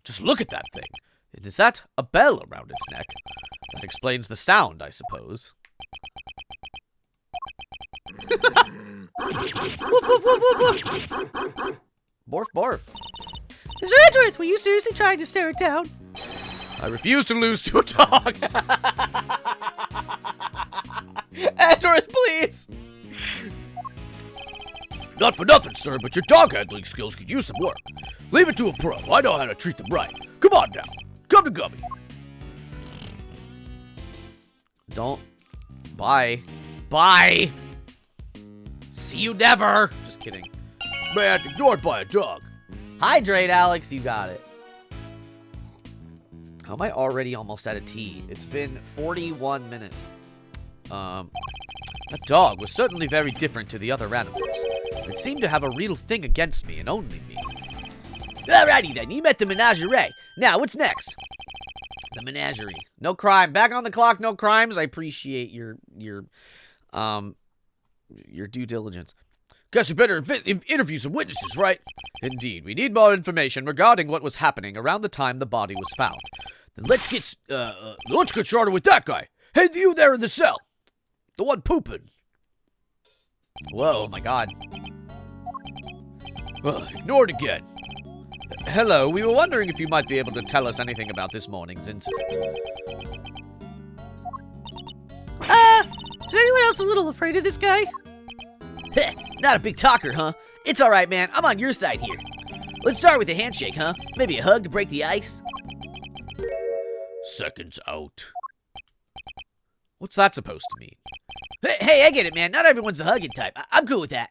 Just look at that thing. Is that a bell around its neck? That explains the sound, I suppose. Woof, woof, woof, woof, woof. Borf, borf. Mr. Edgeworth, were you seriously trying to stare it down? I refuse to lose to a dog. Edgeworth, please. Not for nothing, sir, but your dog handling skills could use some work. Leave it to a pro. I know how to treat them right. Come on now. Come to Gummy. Don't. Bye. Bye. See you never. Just kidding. Man, ignored by a dog. Hydrate, Alex. You got it. How am I already almost out of tea? It's been 41 minutes. That dog was certainly very different to the other animals. It seemed to have a real thing against me and only me. Alrighty then, you met the menagerie. Now, what's next? The menagerie. No crime. Back on the clock, no crimes. I appreciate your due diligence. Guess we better interview some witnesses, right? Indeed, we need more information regarding what was happening around the time the body was found. Then let's get started with that guy. Hey, you there in the cell. The one pooping. Whoa, oh my god. Ignored again. Hello, we were wondering if you might be able to tell us anything about this morning's incident. Is anyone else a little afraid of this guy? Heh, not a big talker, huh? It's alright, man. I'm on your side here. Let's start with a handshake, huh? Maybe a hug to break the ice? Seconds out. What's that supposed to mean? Hey, I get it, man. Not everyone's the hugging type. I'm cool with that.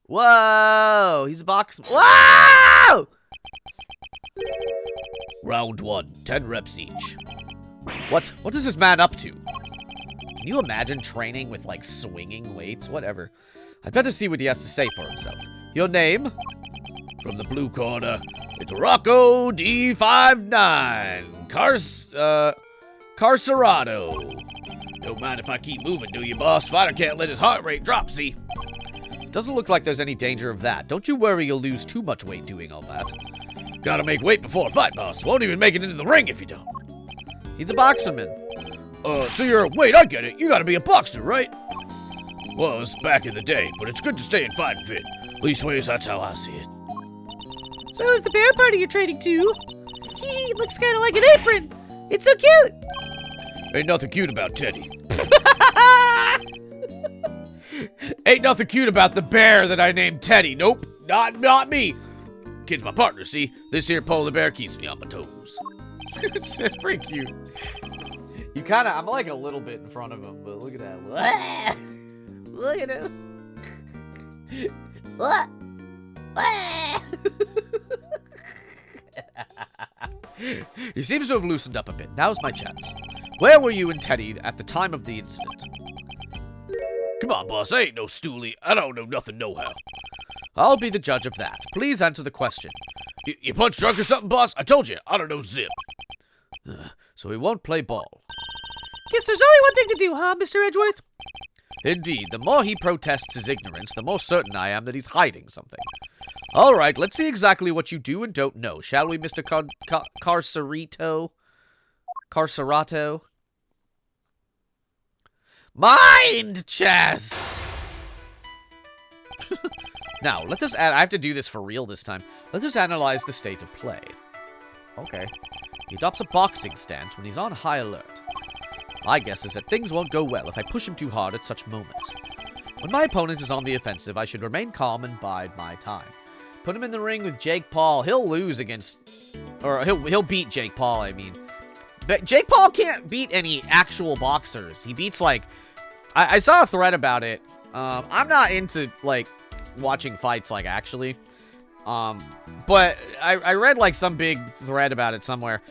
Whoa! He's a box. Whoa! Round 1, 10 reps each. What is this man up to? Can you imagine training with, like, swinging weights? Whatever. I'd better see what he has to say for himself. Your name? From the blue corner, it's Rocco D59. Carcerado. Don't mind if I keep moving, do you, boss? Fighter can't let his heart rate drop, see? Doesn't look like there's any danger of that. Don't you worry you'll lose too much weight doing all that. Gotta make weight before a fight, boss. Won't even make it into the ring if you don't. He's a boxerman. Wait, I get it. You gotta be a boxer, right? Well, it's back in the day, but it's good to stay in fighting fit. Leastways, that's how I see it. So is the bear party you're training to? He looks kind of like an apron. It's so cute. Ain't nothing cute about Teddy. Ain't nothing cute about the bear that I named Teddy. Nope, not me. Kid's my partner, see? This here polar bear keeps me on my toes. It's pretty cute. You kind of, I'm like a little bit in front of him, but look at that. Look at him. What? He seems to have loosened up a bit. Now's my chance. Where were you and Teddy at the time of the incident? Come on, boss, I ain't no stoolie. I don't know nothing no-how. I'll be the judge of that. Please answer the question. You punch drunk or something, boss? I told you, I don't know zip. So he won't play ball. Guess there's only one thing to do, huh, Mr. Edgeworth? Indeed, the more he protests his ignorance, the more certain I am that he's hiding something. All right, let's see exactly what you do and don't know, shall we, Mr. Carcerato? Mind chess! Now, let us I have to do this for real this time. Let us analyze the state of play. Okay. He adopts a boxing stance when he's on high alert. My guess is that things won't go well if I push him too hard at such moments. When my opponent is on the offensive, I should remain calm and bide my time. Put him in the ring with Jake Paul. He'll lose against... Or he'll beat Jake Paul, I mean. But Jake Paul can't beat any actual boxers. He beats, like... I saw a thread about it. I'm not into, like, watching fights, like, actually. But I read, like, some big thread about it somewhere.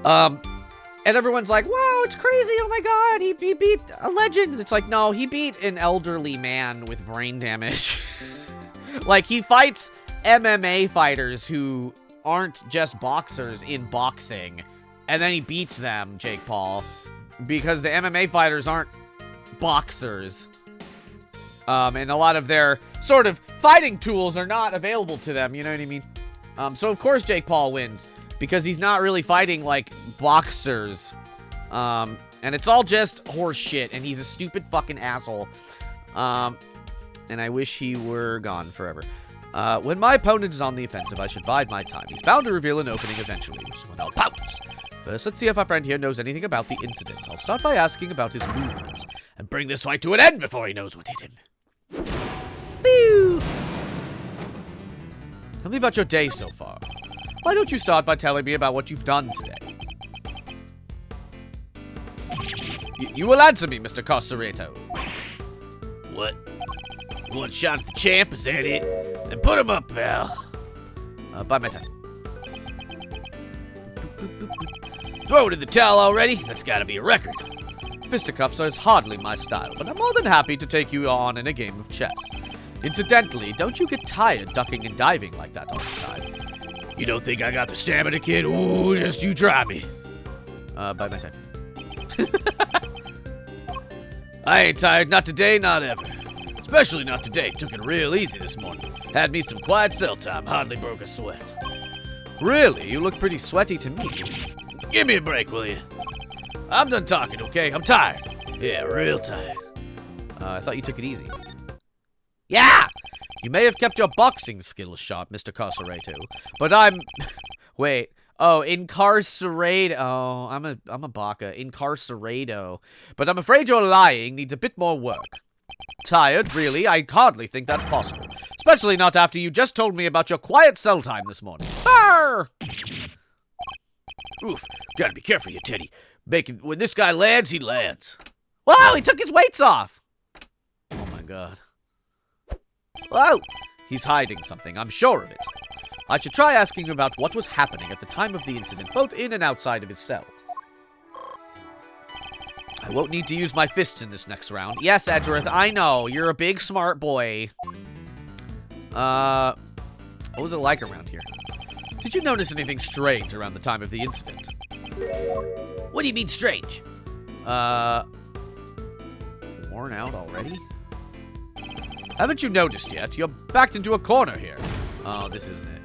And everyone's like, wow, it's crazy. Oh, my God. He beat a legend. And it's like, no, he beat an elderly man with brain damage. Like, he fights MMA fighters who aren't just boxers in boxing. And then he beats them, Jake Paul. Because the MMA fighters aren't boxers. And a lot of their sort of fighting tools are not available to them. You know what I mean? So, of course, Jake Paul wins. Because he's not really fighting, like, boxers. And it's all just horse shit. And he's a stupid fucking asshole. And I wish he were gone forever. When my opponent is on the offensive, I should bide my time. He's bound to reveal an opening eventually, which is when I'll pounce. First, let's see if our friend here knows anything about the incident. I'll start by asking about his movements. And bring this fight to an end before he knows what hit him. Boo! Tell me about your day so far. Why don't you start by telling me about what you've done today? You will answer me, Mr. Carcerato. What? One shot at the champ, is that it? Then put him up, pal. Bye my time. Throw it in the towel already? That's gotta be a record. Fisticuffs is hardly my style, but I'm more than happy to take you on in a game of chess. Incidentally, don't you get tired ducking and diving like that all the time? You don't think I got the stamina, kid? Ooh, just you try me. Bye my time. I ain't tired, not today, not ever. Especially not today. Took it real easy this morning. Had me some quiet cell time, hardly broke a sweat. Really? You look pretty sweaty to me. Give me a break, will you? I'm done talking, okay? I'm tired. Yeah, real tired. I thought you took it easy. Yeah! You may have kept your boxing skills sharp, Mr. Carcerato, but I'm... Wait. Oh, incarcerate. Oh, I'm a baka. Incarcerado. But I'm afraid your lying needs a bit more work. Tired, really? I hardly think that's possible. Especially not after you just told me about your quiet cell time this morning. Arr! Oof, gotta be careful here, Teddy. When this guy lands, he lands. Whoa, he took his weights off! Oh my god. Whoa! He's hiding something, I'm sure of it. I should try asking him about what was happening at the time of the incident, both in and outside of his cell. I won't need to use my fists in this next round. Yes, Edgeworth, I know. You're a big, smart boy. What was it like around here? Did you notice anything strange around the time of the incident? What do you mean strange? Worn out already? Haven't you noticed yet? You're backed into a corner here. Oh, this isn't it.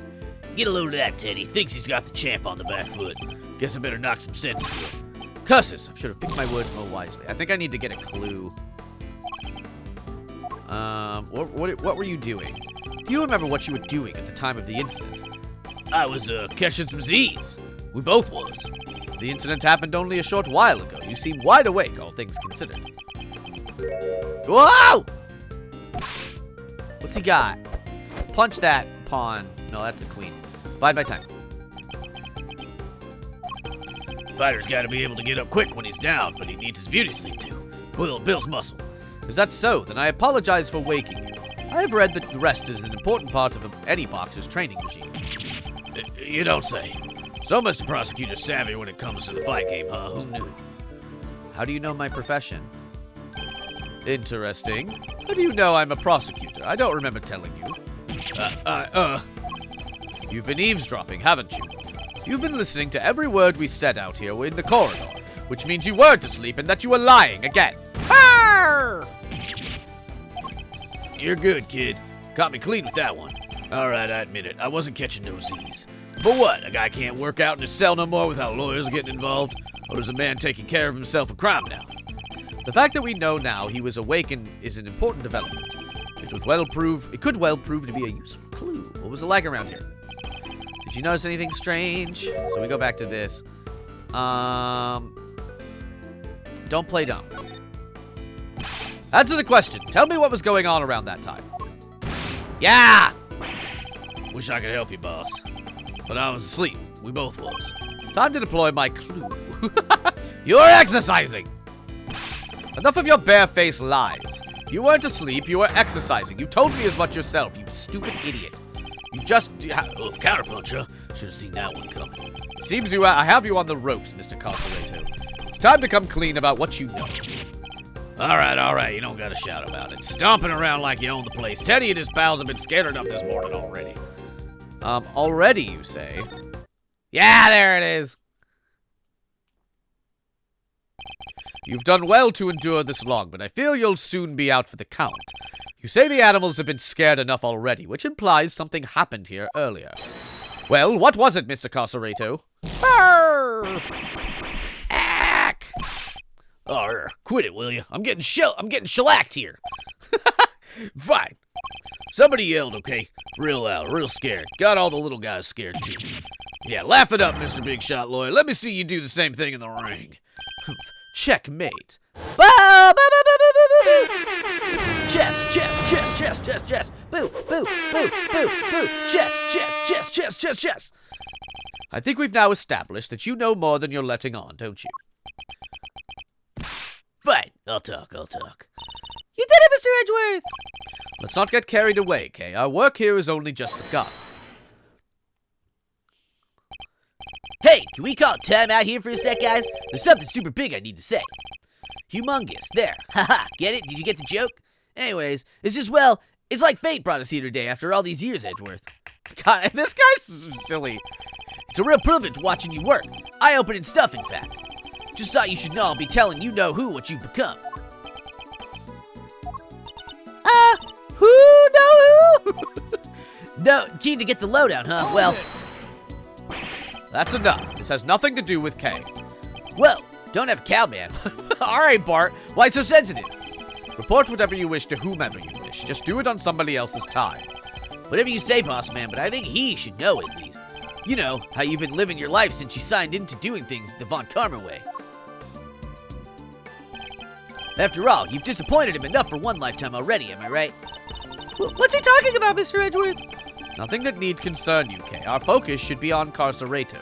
Get a load of that, Teddy. Thinks he's got the champ on the back foot. Guess I better knock some sense into him. Cusses! I should have picked my words more wisely. I think I need to get a clue. What were you doing? Do you remember what you were doing at the time of the incident? I was, catching some Z's. We both was. The incident happened only a short while ago. You seem wide awake, all things considered. Whoa! What's he got? Punch that pawn. No, that's the queen. Bide my time. Fighter's gotta be able to get up quick when he's down, but he needs his beauty sleep too. Builds muscle. Is that so? Then I apologize for waking you. I have read that rest is an important part of any boxer's training regime. You don't say. So much the prosecutor's savvy when it comes to the fight game, huh? Who knew? How do you know my profession? Interesting. How do you know I'm a prosecutor? I don't remember telling you. You've been eavesdropping, haven't you? You've been listening to every word we said out here in the corridor, which means you weren't asleep and that you were lying again. Arr! You're good, kid. Caught me clean with that one. Alright, I admit it. I wasn't catching no Z's. But what? A guy can't work out in his cell no more without lawyers getting involved? Or is a man taking care of himself a crime now? The fact that we know now he was awakened is an important development. It could well prove to be a useful clue. What was it like around here? Did you notice anything strange? So we go back to this. Don't play dumb. Answer the question. Tell me what was going on around that time. Yeah! Wish I could help you, boss. But I was asleep. We both was. Time to deploy my clue. You're exercising! Enough of your barefaced lies. You weren't asleep, you were exercising. You told me as much yourself, you stupid idiot. You just... counterpunch, huh? Should have seen that one coming. It seems I have you on the ropes, Mr. Carcerato. It's time to come clean about what you know. Alright, you don't gotta shout about it. Stomping around like you own the place. Teddy and his pals have been scared enough this morning already. Already, you say? Yeah, there it is. You've done well to endure this long, but I fear you'll soon be out for the count. You say the animals have been scared enough already, which implies something happened here earlier. Well, what was it, Mr. Carcerato? Arr! Ack! Oh, quit it, will you? I'm getting shellacked here. Fine. Somebody yelled, okay? Real loud, real scared. Got all the little guys scared, too. Yeah, laugh it up, Mr. Big Shot Lawyer. Let me see you do the same thing in the ring. Checkmate. Chess, chess, chess, chess, chess, chess. Boo, boo, boo, boo, boo. Chess, chess, chess, chess, chess, chess. I think we've now established that you know more than you're letting on, don't you? Fine. I'll talk. You did it, Mr. Edgeworth! Let's not get carried away, Kay. Our work here is only just begun. Can we call time out here for a sec, guys? There's something super big I need to say. Humongous. There. Haha. Get it? Did you get the joke? Anyways, it's just, well, it's like fate brought us here today after all these years, Edgeworth. God, this guy's silly. It's a real privilege watching you work. Eye-opening stuff, in fact. Just thought you should know I'll be telling you know who what you've become. Who know who? No, keen to get the lowdown, huh? Well, That's enough. This has nothing to do with Kay. well, don't have a cow, man. All right, Bart. Why so sensitive? Report whatever you wish to whomever you wish. Just do it on somebody else's time. Whatever you say, boss man, but I think he should know at least. You know, how you've been living your life since you signed into doing things the Von Karma way. After all, you've disappointed him enough for one lifetime already, am I right? What's he talking about, Mr. Edgeworth? Nothing that need concern you, Kay. Our focus should be on Carcerato.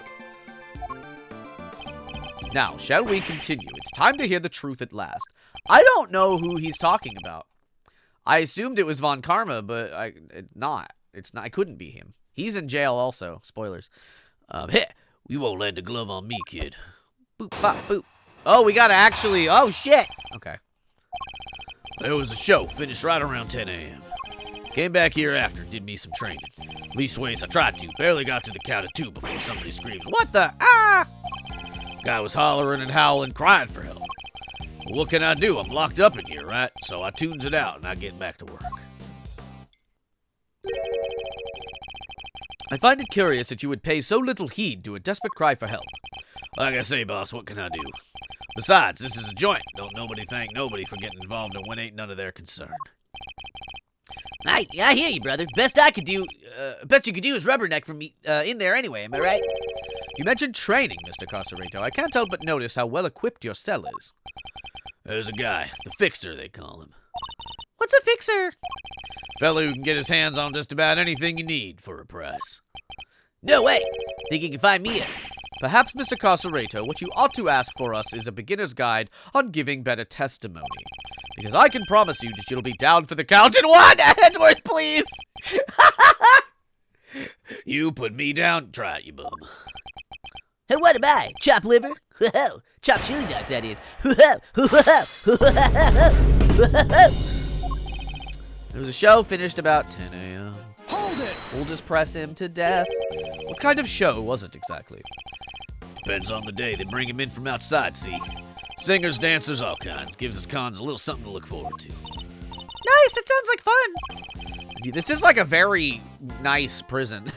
Now, shall we continue? It's time to hear the truth at last. I don't know who he's talking about. I assumed it was Von Karma, but it's not. It couldn't be him. He's in jail also. Spoilers. Hey, you won't land a glove on me, kid. Boop, bop, boop. Oh, we gotta actually... Oh, shit. Okay. There was a show, finished right around 10 a.m. Came back here after, did me some training. Leastways, I tried to. Barely got to the count of 2 before somebody screams, "What the? Ah!" Guy was hollering and howling, crying for help. Well, what can I do? I'm locked up in here, right? So I tunes it out and I get back to work. I find it curious that you would pay so little heed to a desperate cry for help. Like I say, boss, what can I do? Besides, this is a joint. Don't nobody thank nobody for getting involved in what ain't none of their concern. I hear you, brother. Best you could do is rubberneck from me in there anyway, am I right? You mentioned training, Mr. Carcerato. I can't help but notice how well equipped your cell is. There's a guy, the fixer they call him. What's a fixer? Fella who can get his hands on just about anything you need for a price. No way. Think you can find me a... Perhaps, Mr. Carcerato, what you ought to ask for us is a beginner's guide on giving better testimony. Because I can promise you that you'll be down for the count in one! Edgeworth, please! You put me down, try it, you bum. And what am I? Chop liver? Chop chili dogs, that is. There was a show finished about 10 a.m. Hold it! We'll just press him to death. What kind of show was it exactly? Depends on the day. They bring him in from outside, see? Singers, dancers, all kinds. Gives us cons a little something to look forward to. Nice, that sounds like fun. This is like a very nice prison.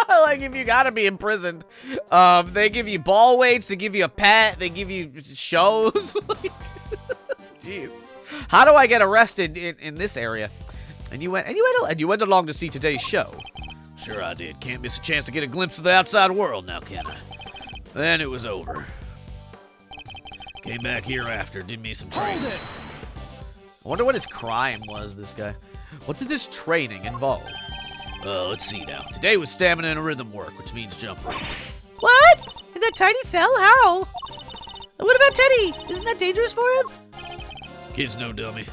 Like, if you gotta be imprisoned, they give you ball weights, they give you a pet, they give you shows. Jeez. How do I get arrested in this area? And you went along to see today's show. Sure I did. Can't miss a chance to get a glimpse of the outside world now, can I? Then it was over. Came back here after, did me some training. I wonder what his crime was, this guy. What did this training involve? Let's see now. Today was stamina and rhythm work, which means jump rope. What? In that tiny cell? How? What about Teddy? Isn't that dangerous for him? Kid's no dummy.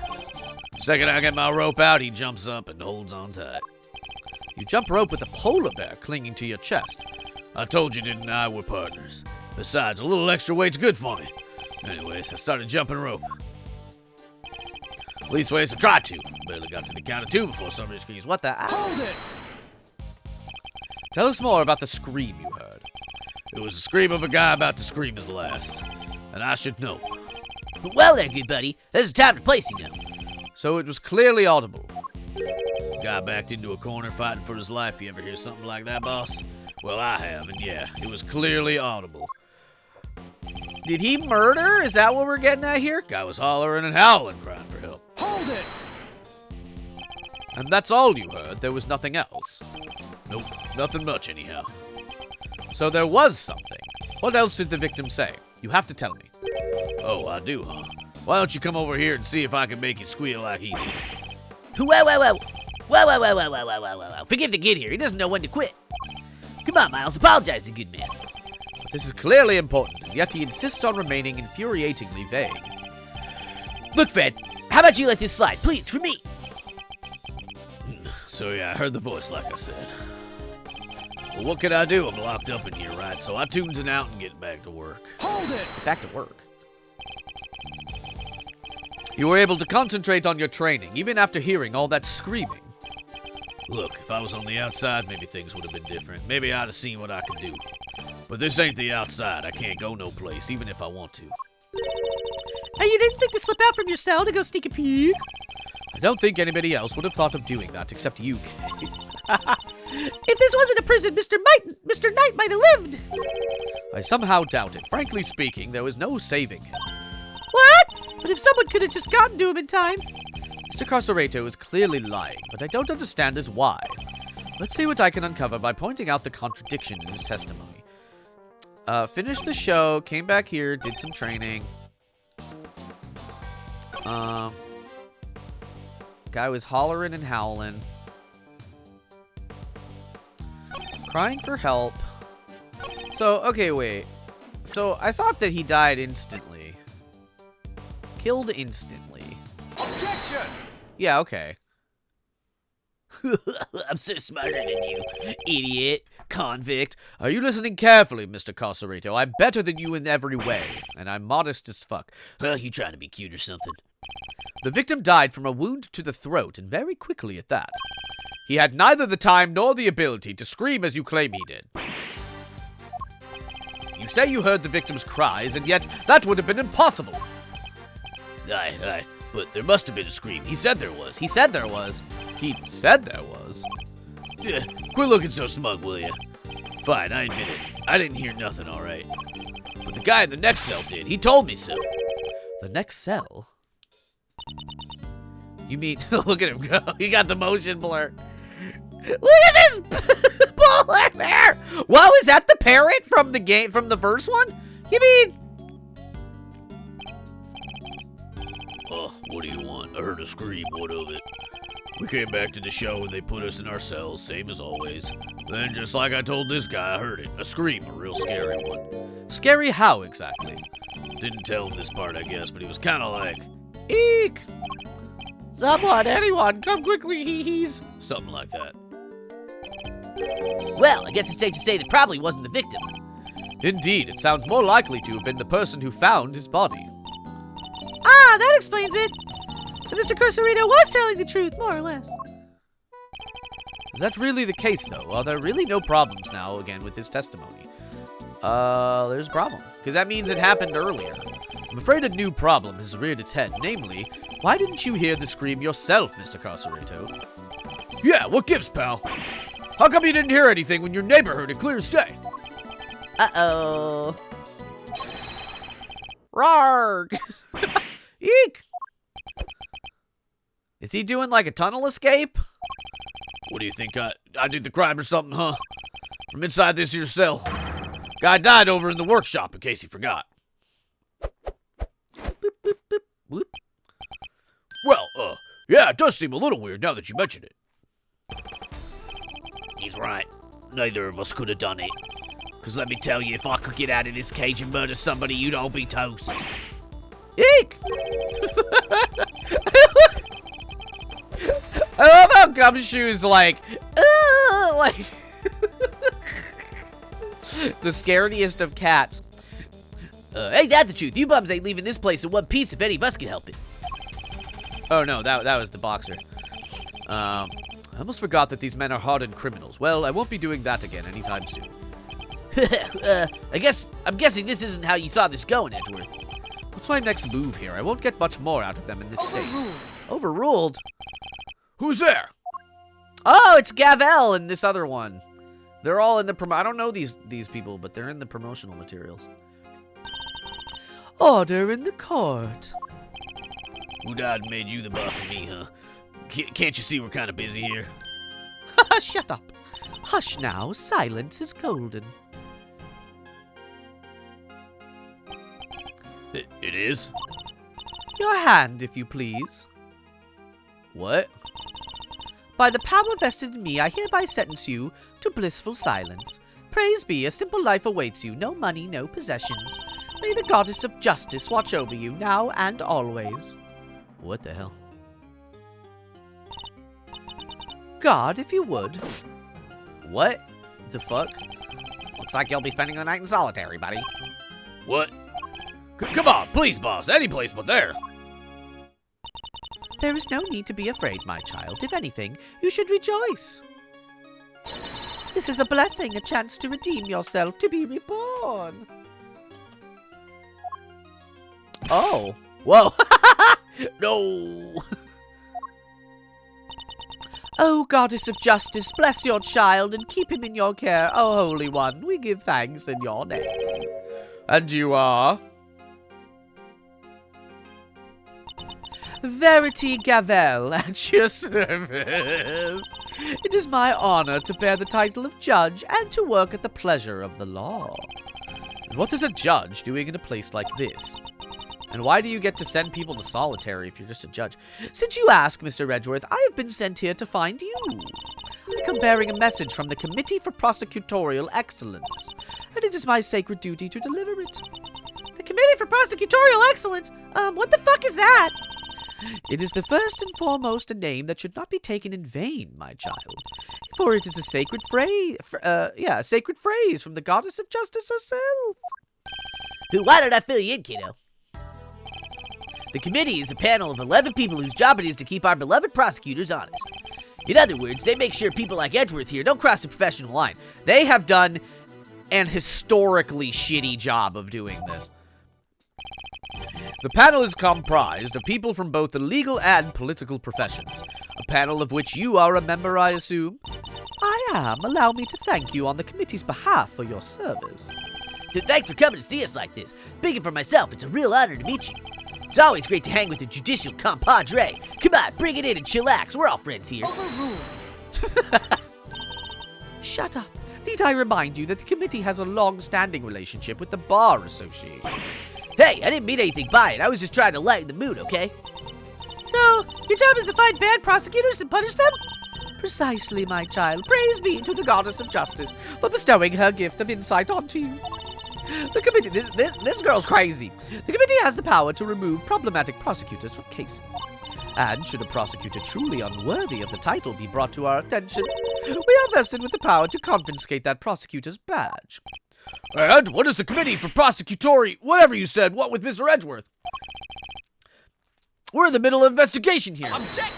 Second I get my rope out, he jumps up and holds on tight. You jump rope with a polar bear clinging to your chest. I told you, didn't I? We're partners. Besides, a little extra weight's good for me. Anyways, I started jumping rope. Leastways, I tried to. Barely got to the count of 2 before somebody screams, "What the?" Hold it! Tell us more about the scream you heard. It was the scream of a guy about to scream his last. And I should know. Well then, good buddy. There's a time to place you now. So it was clearly audible. Guy backed into a corner fighting for his life. You ever hear something like that, boss? Well, I have, and yeah, it was clearly audible. Did he murder? Is that what we're getting at here? Guy was hollering and howling, crying for help. Hold it! And that's all you heard? There was nothing else? Nope, nothing much anyhow. So there was something. What else did the victim say? You have to tell me. Oh, I do, huh? Why don't you come over here and see if I can make you squeal like he did? Whoa. Forgive the kid here. He doesn't know when to quit. Come on, Miles. Apologize to the good man. But this is clearly important, and yet he insists on remaining infuriatingly vague. Look, Fred. How about you let this slide, please, for me? So yeah, I heard the voice like I said. Well, what can I do? I'm locked up in here, right? So I tunes it out and get back to work. Hold it! Back to work. You were able to concentrate on your training, even after hearing all that screaming. Look, if I was on the outside, maybe things would have been different. Maybe I'd have seen what I could do. But this ain't the outside. I can't go no place, even if I want to. And you didn't think to slip out from your cell to go sneak a peek? I don't think anybody else would have thought of doing that except you, Kay. If this wasn't a prison, Mr. Knight might have lived. I somehow doubt it. Frankly speaking, there was no saving him. What? But if someone could have just gotten to him in time. Mr. Carcereto is clearly lying, but I don't understand his why. Let's see what I can uncover by pointing out the contradiction in his testimony. Finished the show, came back here, did some training. Guy was hollering and howling. Crying for help. So, okay, wait. So, I thought that he died instantly. Killed instantly. Objection! Yeah, okay. I'm so smarter than you, idiot, convict. Are you listening carefully, Mr. Carcereto? I'm better than you in every way, and I'm modest as fuck. Well, you trying to be cute or something? The victim died from a wound to the throat, and very quickly at that. He had neither the time nor the ability to scream as you claim he did. You say you heard the victim's cries, and yet that would have been impossible. Aye, but there must have been a scream. He said there was. He said there was. He said there was. Yeah, quit looking so smug, will ya? Fine, I admit it. I didn't hear nothing, all right. But the guy in the next cell did. He told me so. The next cell? You mean, look at him go. He got the motion blur. Look at this polar bear. Whoa, is that the parrot from the game, from the first one? You mean? Oh, what do you want? I heard a scream. What of it? We came back to the show and they put us in our cells, same as always. Then, just like I told this guy, I heard it. A scream, a real scary one. Scary how exactly? Didn't tell him this part, I guess, but he was kind of like, Eek! Someone, anyone, come quickly, hee-hees. something like that. Well, I guess it's safe to say that probably wasn't the victim. Indeed, it sounds more likely to have been the person who found his body. Ah, that explains it. So Mr. Carcereto was telling the truth, more or less. Is that really the case, though? Are there really no problems now, again, with his testimony? There's a problem. Because that means it happened earlier. I'm afraid a new problem has reared its head. Namely, why didn't you hear the scream yourself, Mr. Carcereto? Yeah, what gives, pal? How come you didn't hear anything when your neighbor heard it clear as day? Uh-oh. Rarg! Eek! Is he doing like a tunnel escape? What do you think? I did the crime or something, huh? From inside this here cell. Guy died over in the workshop, in case you forgot. Boop, boop, boop, whoop. Well, yeah, it does seem a little weird now that you mention it. He's right. Neither of us could have done it. Because let me tell you, if I could get out of this cage and murder somebody, you'd all be toast. Eek! I love how Gumshoe's like, like the scariest of cats. Ain't that the truth? You bums ain't leaving this place in one piece if any of us can help it. Oh no, that was the boxer. I almost forgot that these men are hardened criminals. Well, I won't be doing that again anytime soon. I'm guessing this isn't how you saw this going, Edgeworth. What's my next move here? I won't get much more out of them in this state. Overruled? Who's there? Oh, it's Gavel and this other one. They're all in the I don't know these people, but they're in the promotional materials. Order in the court. Who died and made you the boss of me, huh? Can't you see we're kind of busy here? Shut up. Hush now. Silence is golden. It is? Your hand, if you please. What? By the power vested in me, I hereby sentence you to blissful silence. Praise be, a simple life awaits you. No money, no possessions. May the goddess of justice watch over you, now and always. What the hell? God, if you would. What the fuck? Looks like you'll be spending the night in solitary, buddy. What? Come on, please, boss. Any place but there. There is no need to be afraid, my child. If anything, you should rejoice. This is a blessing, a chance to redeem yourself, to be reborn. Oh. Whoa. No. O Goddess of Justice, bless your child and keep him in your care. O Holy One, we give thanks in your name. And you are? Verity Gavel, at your service. It is my honor to bear the title of judge and to work at the pleasure of the law. And what is a judge doing in a place like this? And why do you get to send people to solitary if you're just a judge? Since you ask, Mr. Edgeworth, I have been sent here to find you. I come bearing a message from the Committee for Prosecutorial Excellence, and it is my sacred duty to deliver it. The Committee for Prosecutorial Excellence? What the fuck is that? It is the first and foremost a name that should not be taken in vain, my child, for it is a sacred phrase, a sacred phrase from the Goddess of Justice herself. Why did I fill you in, kiddo? The committee is a panel of 11 people whose job it is to keep our beloved prosecutors honest. In other words, they make sure people like Edgeworth here don't cross the professional line. They have done an historically shitty job of doing this. The panel is comprised of people from both the legal and political professions. A panel of which you are a member, I assume? I am. Allow me to thank you on the committee's behalf for your service. Thanks for coming to see us like this. Speaking for myself, it's a real honor to meet you. It's always great to hang with the judicial compadre. Come on, bring it in and chillax. We're all friends here. Shut up. Need I remind you that the committee has a long-standing relationship with the Bar Association? Hey, I didn't mean anything by it. I was just trying to lighten the mood, okay? So, your job is to find bad prosecutors and punish them? Precisely, my child. Praise be to the Goddess of Justice for bestowing her gift of insight onto you. The committee, this girl's crazy. The committee has the power to remove problematic prosecutors from cases. And should a prosecutor truly unworthy of the title be brought to our attention, we are vested with the power to confiscate that prosecutor's badge. And what is the Committee for Prosecutory, whatever you said, what with Mr. Edgeworth? We're in the middle of investigation here.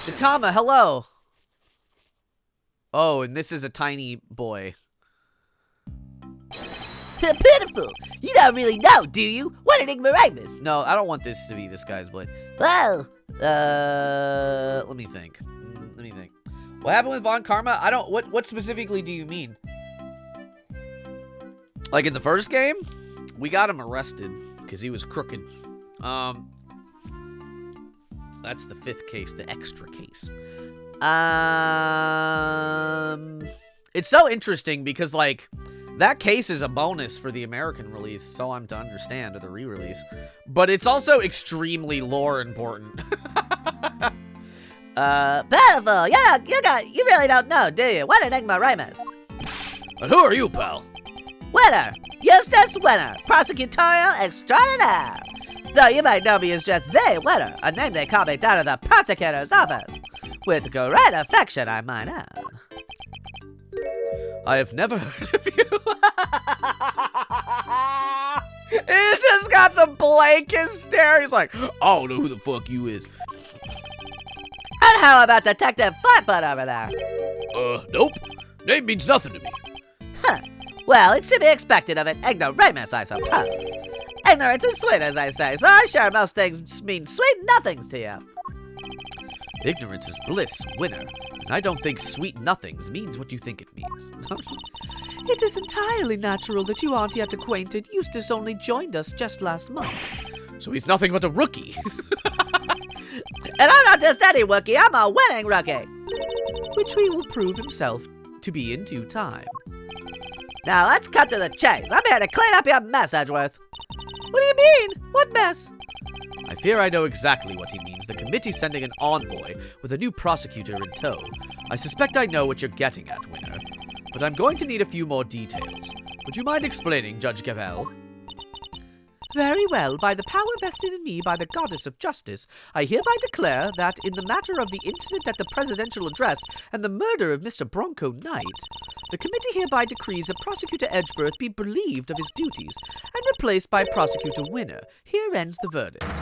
The comma, hello. Oh, and this is a tiny boy. Pitiful! You don't really know, do you? What an ignoramus! No, I don't want this to be this guy's voice. Well, let me think. What happened with Von Karma? I don't, what specifically do you mean? Like in the first game, we got him arrested because he was crooked. That's the 5th case, the extra case. It's so interesting because, like, that case is a bonus for the American release, so I'm to understand, or the re-release. But it's also extremely lore important. Pitiful! You really don't know, do you? What an ignoramus! And who are you, pal? Winner! Eustace Winner, prosecutorial extraordinaire! Though you might know me as just the Winner, a name they call me down in the prosecutor's office. With great affection, I might add. I have never heard of you. He's just got the blankest stare. He's like, I don't know who the fuck you is. And how about Detective Flatfoot over there? Nope. Name means nothing to me. Huh. Well, it's to be expected of an ignoramus, I suppose. Ignorance is sweet, as I say, so I'm sure most things mean sweet nothings to you. Ignorance is bliss, Winner. And I don't think sweet nothings means what you think it means. It is entirely natural that you aren't yet acquainted. Eustace only joined us just last month. So he's nothing but a rookie. And I'm not just any rookie, I'm a winning rookie. Which we will prove himself to be in due time. Now let's cut to the chase. I'm here to clean up your mess, Edgeworth. What do you mean? What mess? I fear I know exactly what he means. The committee's sending an envoy with a new prosecutor in tow. I suspect I know what you're getting at, Winner. But I'm going to need a few more details. Would you mind explaining, Judge Gavel? Very well. By the power vested in me by the Goddess of Justice, I hereby declare that in the matter of the incident at the presidential address and the murder of Mr. Bronco Knight, the committee hereby decrees that Prosecutor Edgeworth be relieved of his duties and replaced by Prosecutor Winner. Here ends the verdict.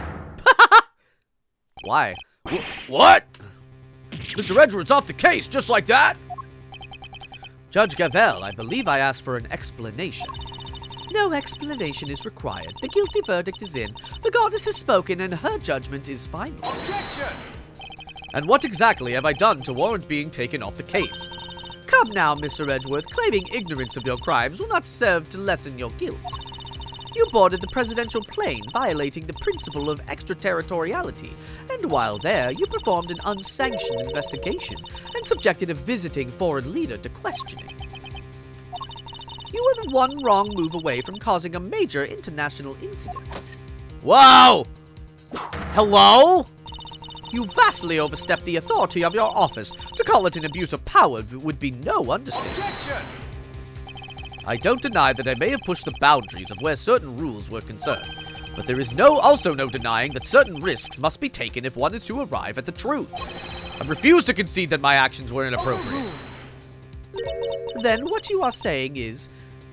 Why? What? Mr. Edgeworth's off the case, just like that? Judge Gavel, I believe I asked for an explanation. No explanation is required. The guilty verdict is in. The goddess has spoken and her judgment is final. Objection! And what exactly have I done to warrant being taken off the case? Come now, Mr. Edgeworth, claiming ignorance of your crimes will not serve to lessen your guilt. You boarded the presidential plane, violating the principle of extraterritoriality, and while there, you performed an unsanctioned investigation and subjected a visiting foreign leader to questioning. You were the one wrong move away from causing a major international incident. Whoa! Hello? You vastly overstepped the authority of your office. To call it an abuse of power would be no understatement. Objection! I don't deny that I may have pushed the boundaries of where certain rules were concerned, but there is also no denying that certain risks must be taken if one is to arrive at the truth. I refuse to concede that my actions were inappropriate. Then what you are saying is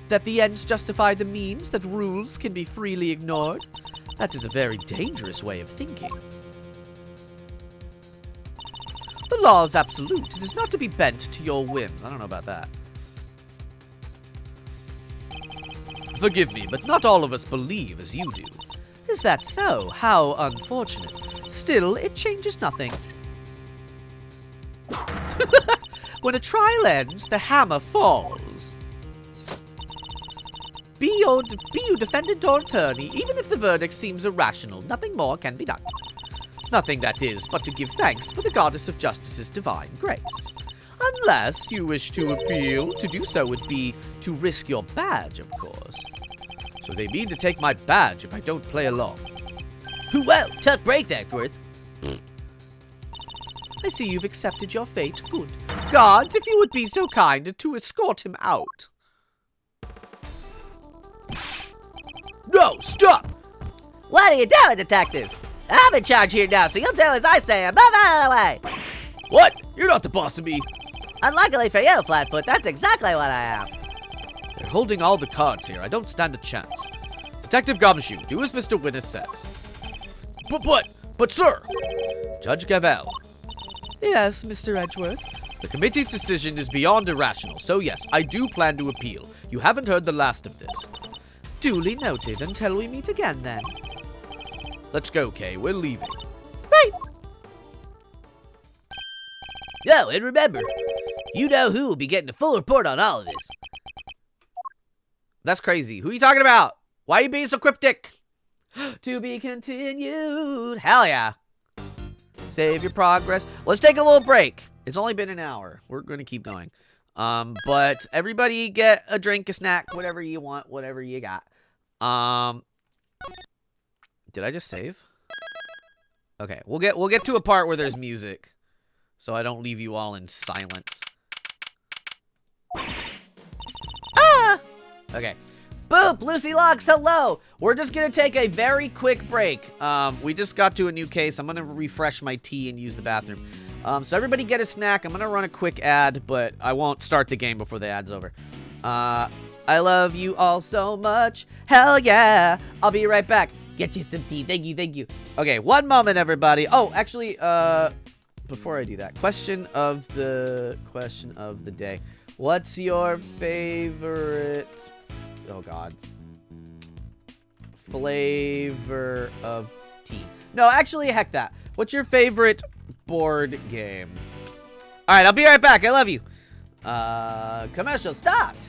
that the ends justify the means, that rules can be freely ignored? That is a very dangerous way of thinking. The law is absolute. It is not to be bent to your whims. I don't know about that. Forgive me, but not all of us believe as you do. Is that so? How unfortunate. Still, it changes nothing. When a trial ends, the hammer falls. Be you defendant or attorney, even if the verdict seems irrational, nothing more can be done. Nothing, that is, but to give thanks for the Goddess of Justice's divine grace. Unless you wish to appeal, to do so would be to risk your badge, of course. So they mean to take my badge if I don't play along. Well, tough break, Edgeworth. I see you've accepted your fate. Good. Guards, if you would be so kind to escort him out. No, stop! What are you doing, detective? I'm in charge here now, so you'll do as I say and move out of the way. What? You're not the boss of me. Unluckily for you, Flatfoot, that's exactly what I am. They're holding all the cards here. I don't stand a chance. Detective Gumshoe, do as Mr. Winner says. But, sir! Judge Gavel, Yes, Mr. Edgeworth. the committee's decision is beyond irrational, so yes, I do plan to appeal. You haven't heard the last of this. Duly noted. Until we meet again, then. Let's go, Kay. We're leaving. Right! Oh, and remember, you know who will be getting a full report on all of this. That's crazy. Who are you talking about? Why are you being so cryptic? To be continued. Hell yeah. Save your progress. Let's take a little break. It's only been an hour. We're going to keep going. But everybody get a drink, a snack, whatever you want, whatever you got. Did I just save? Okay, we'll get to a part where there's music, so I don't leave you all in silence. Ah! Okay. Boop, Lucy Locks, hello. We're just gonna take a very quick break. We just got to a new case. I'm gonna refresh my tea and use the bathroom. So everybody get a snack. I'm gonna run a quick ad, but I won't start the game before the ad's over. I love you all so much. Hell yeah. I'll be right back. Get you some tea. Thank you. Okay, one moment, everybody. Oh, actually, before I do that, question of the day. What's your favorite? Oh God. Flavor of tea? No, actually, heck that. What's your favorite board game? All right, I'll be right back. I love you. Commercial stopped.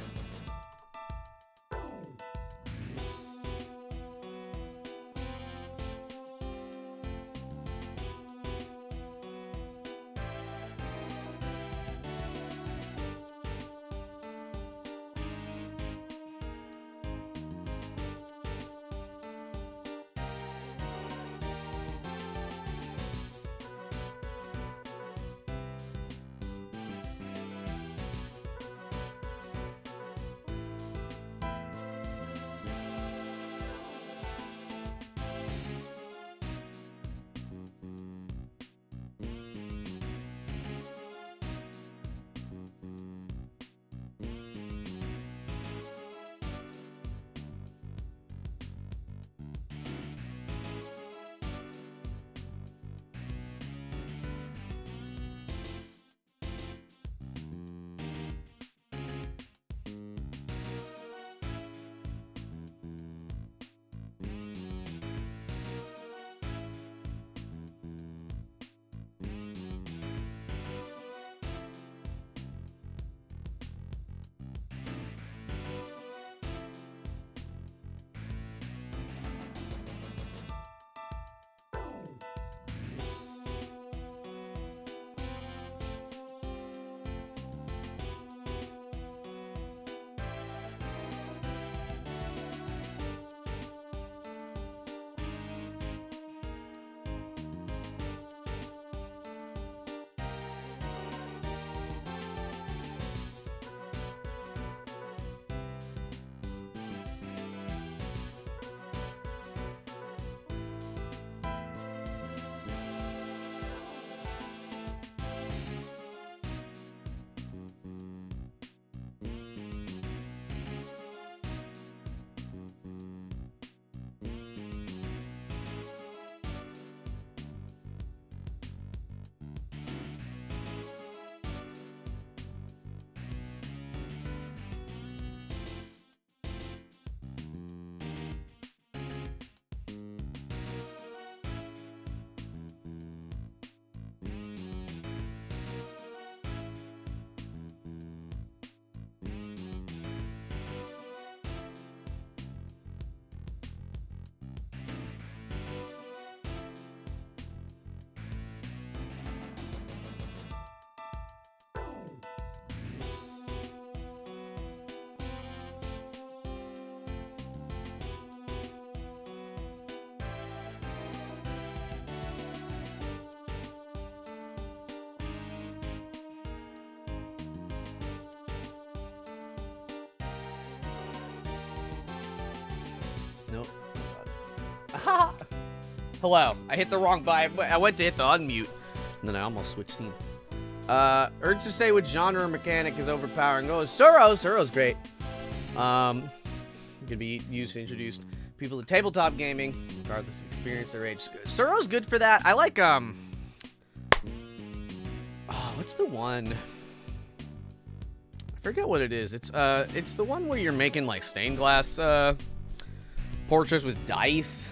Nope. Hello. I hit the wrong button. I went to hit the unmute, and then I almost switched scenes. Urge to say which genre or mechanic is overpowering. Oh, Suros. Suro's great. Could be used to introduce people to tabletop gaming, regardless of experience or age. Suro's good for that. I like, oh, what's the one? I forget what it is. It's the one where you're making, like, stained glass, portraits with dice.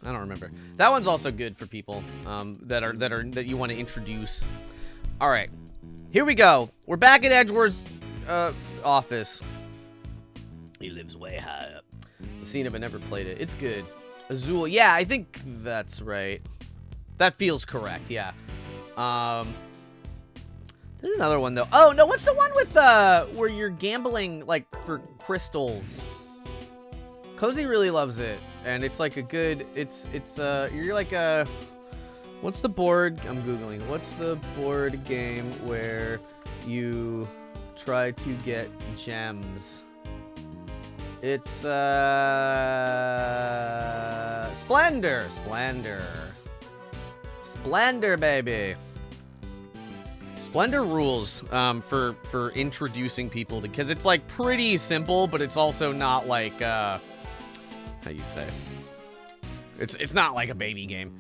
I don't remember. That one's also good for people that you want to introduce. All right, here we go. We're back at Edgeworth's office. He lives way high up. I've seen it but never played it. It's good. Azul. Yeah, I think that's right. That feels correct. Yeah. There's another one though. Oh no, what's the one with where you're gambling like for crystals? Cozy really loves it, and it's like a good. You're like a. What's the board? I'm googling. What's the board game where you try to get gems? It's Splendor. Splendor, baby. Splendor rules for introducing people to, because it's like pretty simple, but it's also not like how you say it? It's not like a baby game.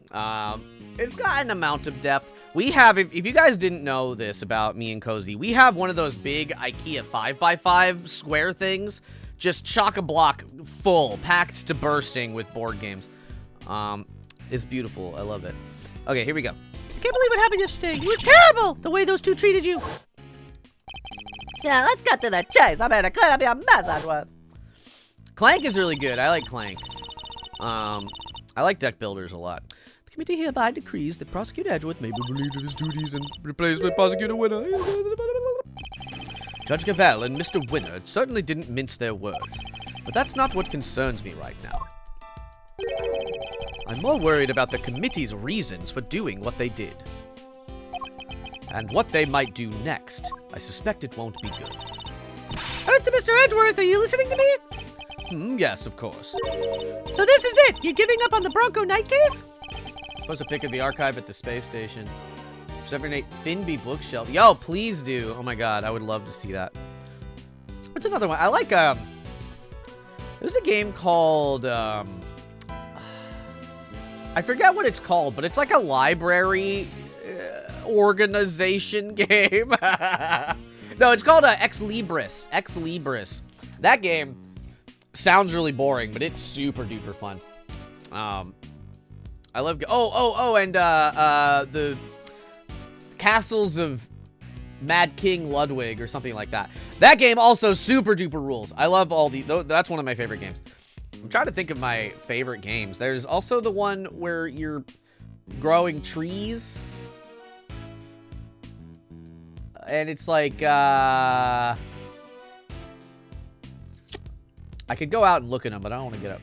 It's got an amount of depth. We have, if you guys didn't know this about me and Cozy, we have one of those big IKEA 5x5 square things, just chock-a-block full, packed to bursting with board games. It's beautiful. I love it. Okay, here we go. I can't believe what happened yesterday. It was terrible, the way those two treated you. Yeah, let's get to the chase. I mean, it could be a mess, Edgeworth. Clank is really good. I like Clank. I like deck builders a lot. The committee hereby decrees that Prosecutor Edgeworth may be relieved of his duties and replaced with Prosecutor Winner. Judge Cavell and Mr. Winner certainly didn't mince their words, but that's not what concerns me right now. I'm more worried about the committee's reasons for doing what they did. And what they might do next. I suspect it won't be good. Earth to Mr. Edgeworth, are you listening to me? Yes, of course. So this is it? You're giving up on the Bronco Knight case? Post a pic of the archive at the space station. 78 Finby bookshelf. Yo, please do. Oh my god, I would love to see that. What's another one? I like, there's a game called, I forget what it's called, but it's like a library organization game. No, it's called Ex Libris. Ex Libris. That game sounds really boring, but it's super duper fun. I love. And the Castles of Mad King Ludwig or something like that. That game also super duper rules. I love all the. That's one of my favorite games. I'm trying to think of my favorite games. There's also the one where you're growing trees. And it's like, I could go out and look at them, but I don't want to get up.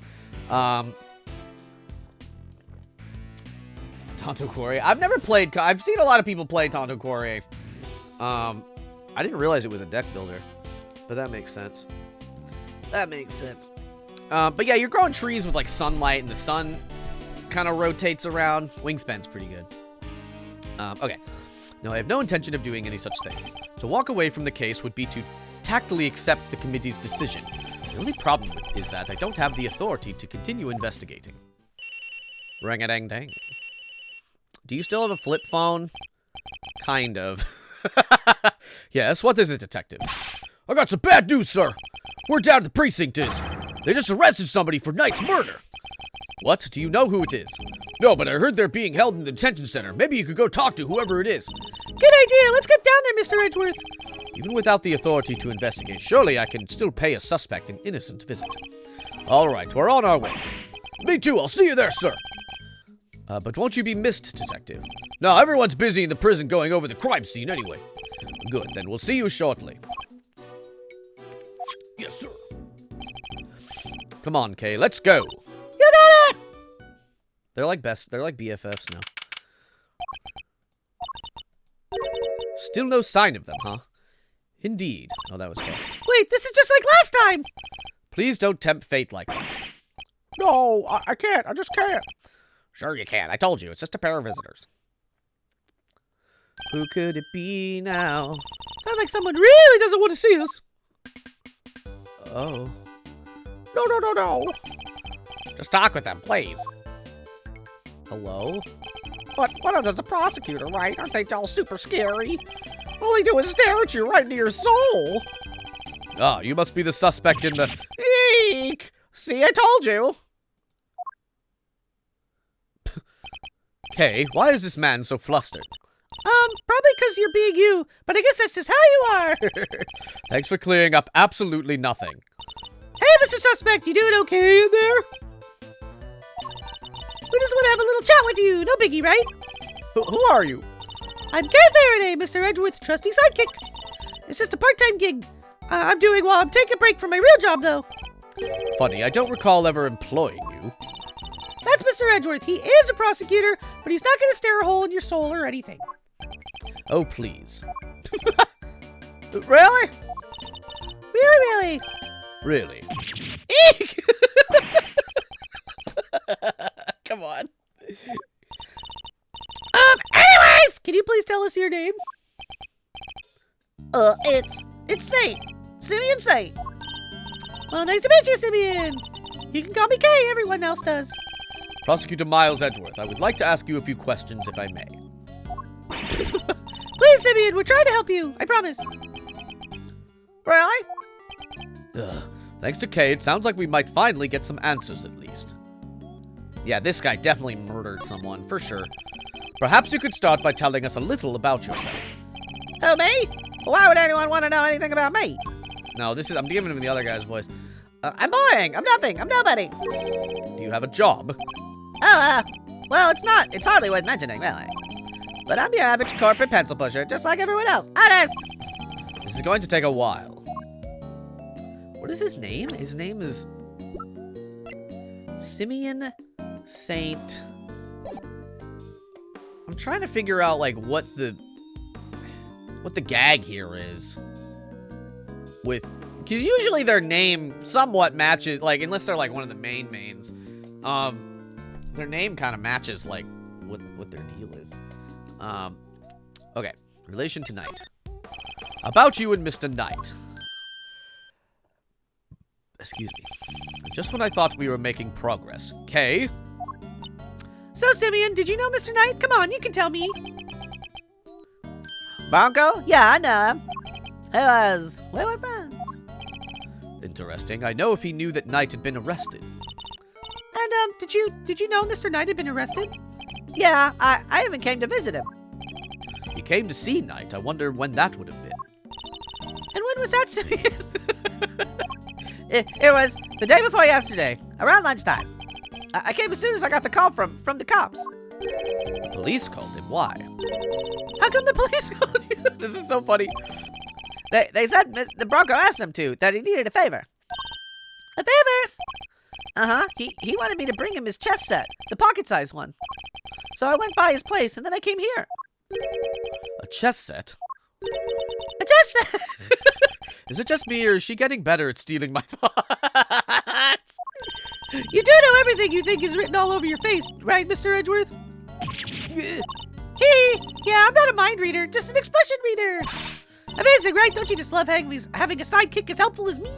Tonto Quarry. I've never played, I've seen a lot of people play Tonto Quarry. I didn't realize it was a deck builder, but that makes sense. That makes sense. But yeah, you're growing trees with like sunlight and the sun kind of rotates around. Wingspan's pretty good. Okay. No, I have no intention of doing any such thing. To walk away from the case would be to tactfully accept the committee's decision. The only problem is that I don't have the authority to continue investigating. Ring-a-dang-dang. Do you still have a flip phone? Kind of. Yes, what is it, detective? I got some bad news, sir. Word down at the precinct is they just arrested somebody for Knight's murder. What? Do you know who it is? No, but I heard they're being held in the detention center. Maybe you could go talk to whoever it is. Good idea. Let's get down there, Mr. Edgeworth. Even without the authority to investigate, surely I can still pay a suspect an innocent visit. All right, we're on our way. Me too. I'll see you there, sir. But won't you be missed, detective? No, everyone's busy in the prison going over the crime scene anyway. Good, then we'll see you shortly. Yes, sir. Come on, Kay, let's go. You got it! They're like BFFs now. Still no sign of them, huh? Indeed. Oh, that was Kay. Wait, this is just like last time! Please don't tempt fate like that. No, I can't. I just can't. Sure you can. I told you. It's just a pair of visitors. Who could it be now? Sounds like someone really doesn't want to see us. Oh. No. Just talk with them, please. Hello? But one of them's a prosecutor, right? Aren't they all super scary? All they do is stare at you right into your soul. Ah, you must be the suspect in the... Eek! See, I told you. Kay, why is this man so flustered? Probably because you're being you, but I guess that's just how you are. Thanks for clearing up absolutely nothing. Hey, Mr. Suspect, you doing okay in there? We just want to have a little chat with you. No biggie, right? Who are you? I'm Kay Faraday, Mr. Edgeworth's trusty sidekick. It's just a part-time gig I'm doing while I'm taking a break from my real job, though. Funny, I don't recall ever employing you. That's Mr. Edgeworth. He is a prosecutor, but he's not going to stare a hole in your soul or anything. Oh, please. Really? Really? Really? Eek! Come on. Anyways, can you please tell us your name? It's Saint. Simeon Saint. Well, nice to meet you, Simeon. You can call me Kay. Everyone else does. Prosecutor Miles Edgeworth, I would like to ask you a few questions, if I may. Please, Simeon, we're trying to help you. I promise. Really? Ugh. Thanks to Kay, it sounds like we might finally get some answers at least. Yeah, this guy definitely murdered someone, for sure. Perhaps you could start by telling us a little about yourself. Who, me? Why would anyone want to know anything about me? No, I'm giving him the other guy's voice. I'm boring. I'm nothing. I'm nobody. Do you have a job? Oh, well, it's not. It's hardly worth mentioning, really. But I'm your average corporate pencil pusher, just like everyone else. Honest! This is going to take a while. What is his name? His name is... Simeon Saint... I'm trying to figure out, like, what the gag here is. Because usually their name somewhat matches, like, unless they're, like, one of the mains. Their name kind of matches, like, what their deal is. Okay. Relation to Knight. About you and Mr. Knight. Excuse me. Just when I thought we were making progress. Kay? So, Simeon, did you know Mr. Knight? Come on, you can tell me. Bronco? Yeah, I know him. We were friends. Interesting. I know if he knew that Knight had been arrested. And, did you know Mr. Knight had been arrested? Yeah, I even came to visit him. He came to see Knight. I wonder when that would have been. And when was that, Simeon? It was the day before yesterday, around lunchtime. I came as soon as I got the call from the cops. The police called him. Why? How come the police called you? This is so funny. They said the Bronco asked him that he needed a favor. A favor? Uh-huh. He wanted me to bring him his chess set, the pocket-sized one. So I went by his place, and then I came here. A chess set? A chess set? Is it just me, or is she getting better at stealing my thoughts? You do know everything you think is written all over your face, right, Mr. Edgeworth? Yeah, I'm not a mind reader, just an expression reader. Amazing, right? Don't you just love having a sidekick as helpful as me?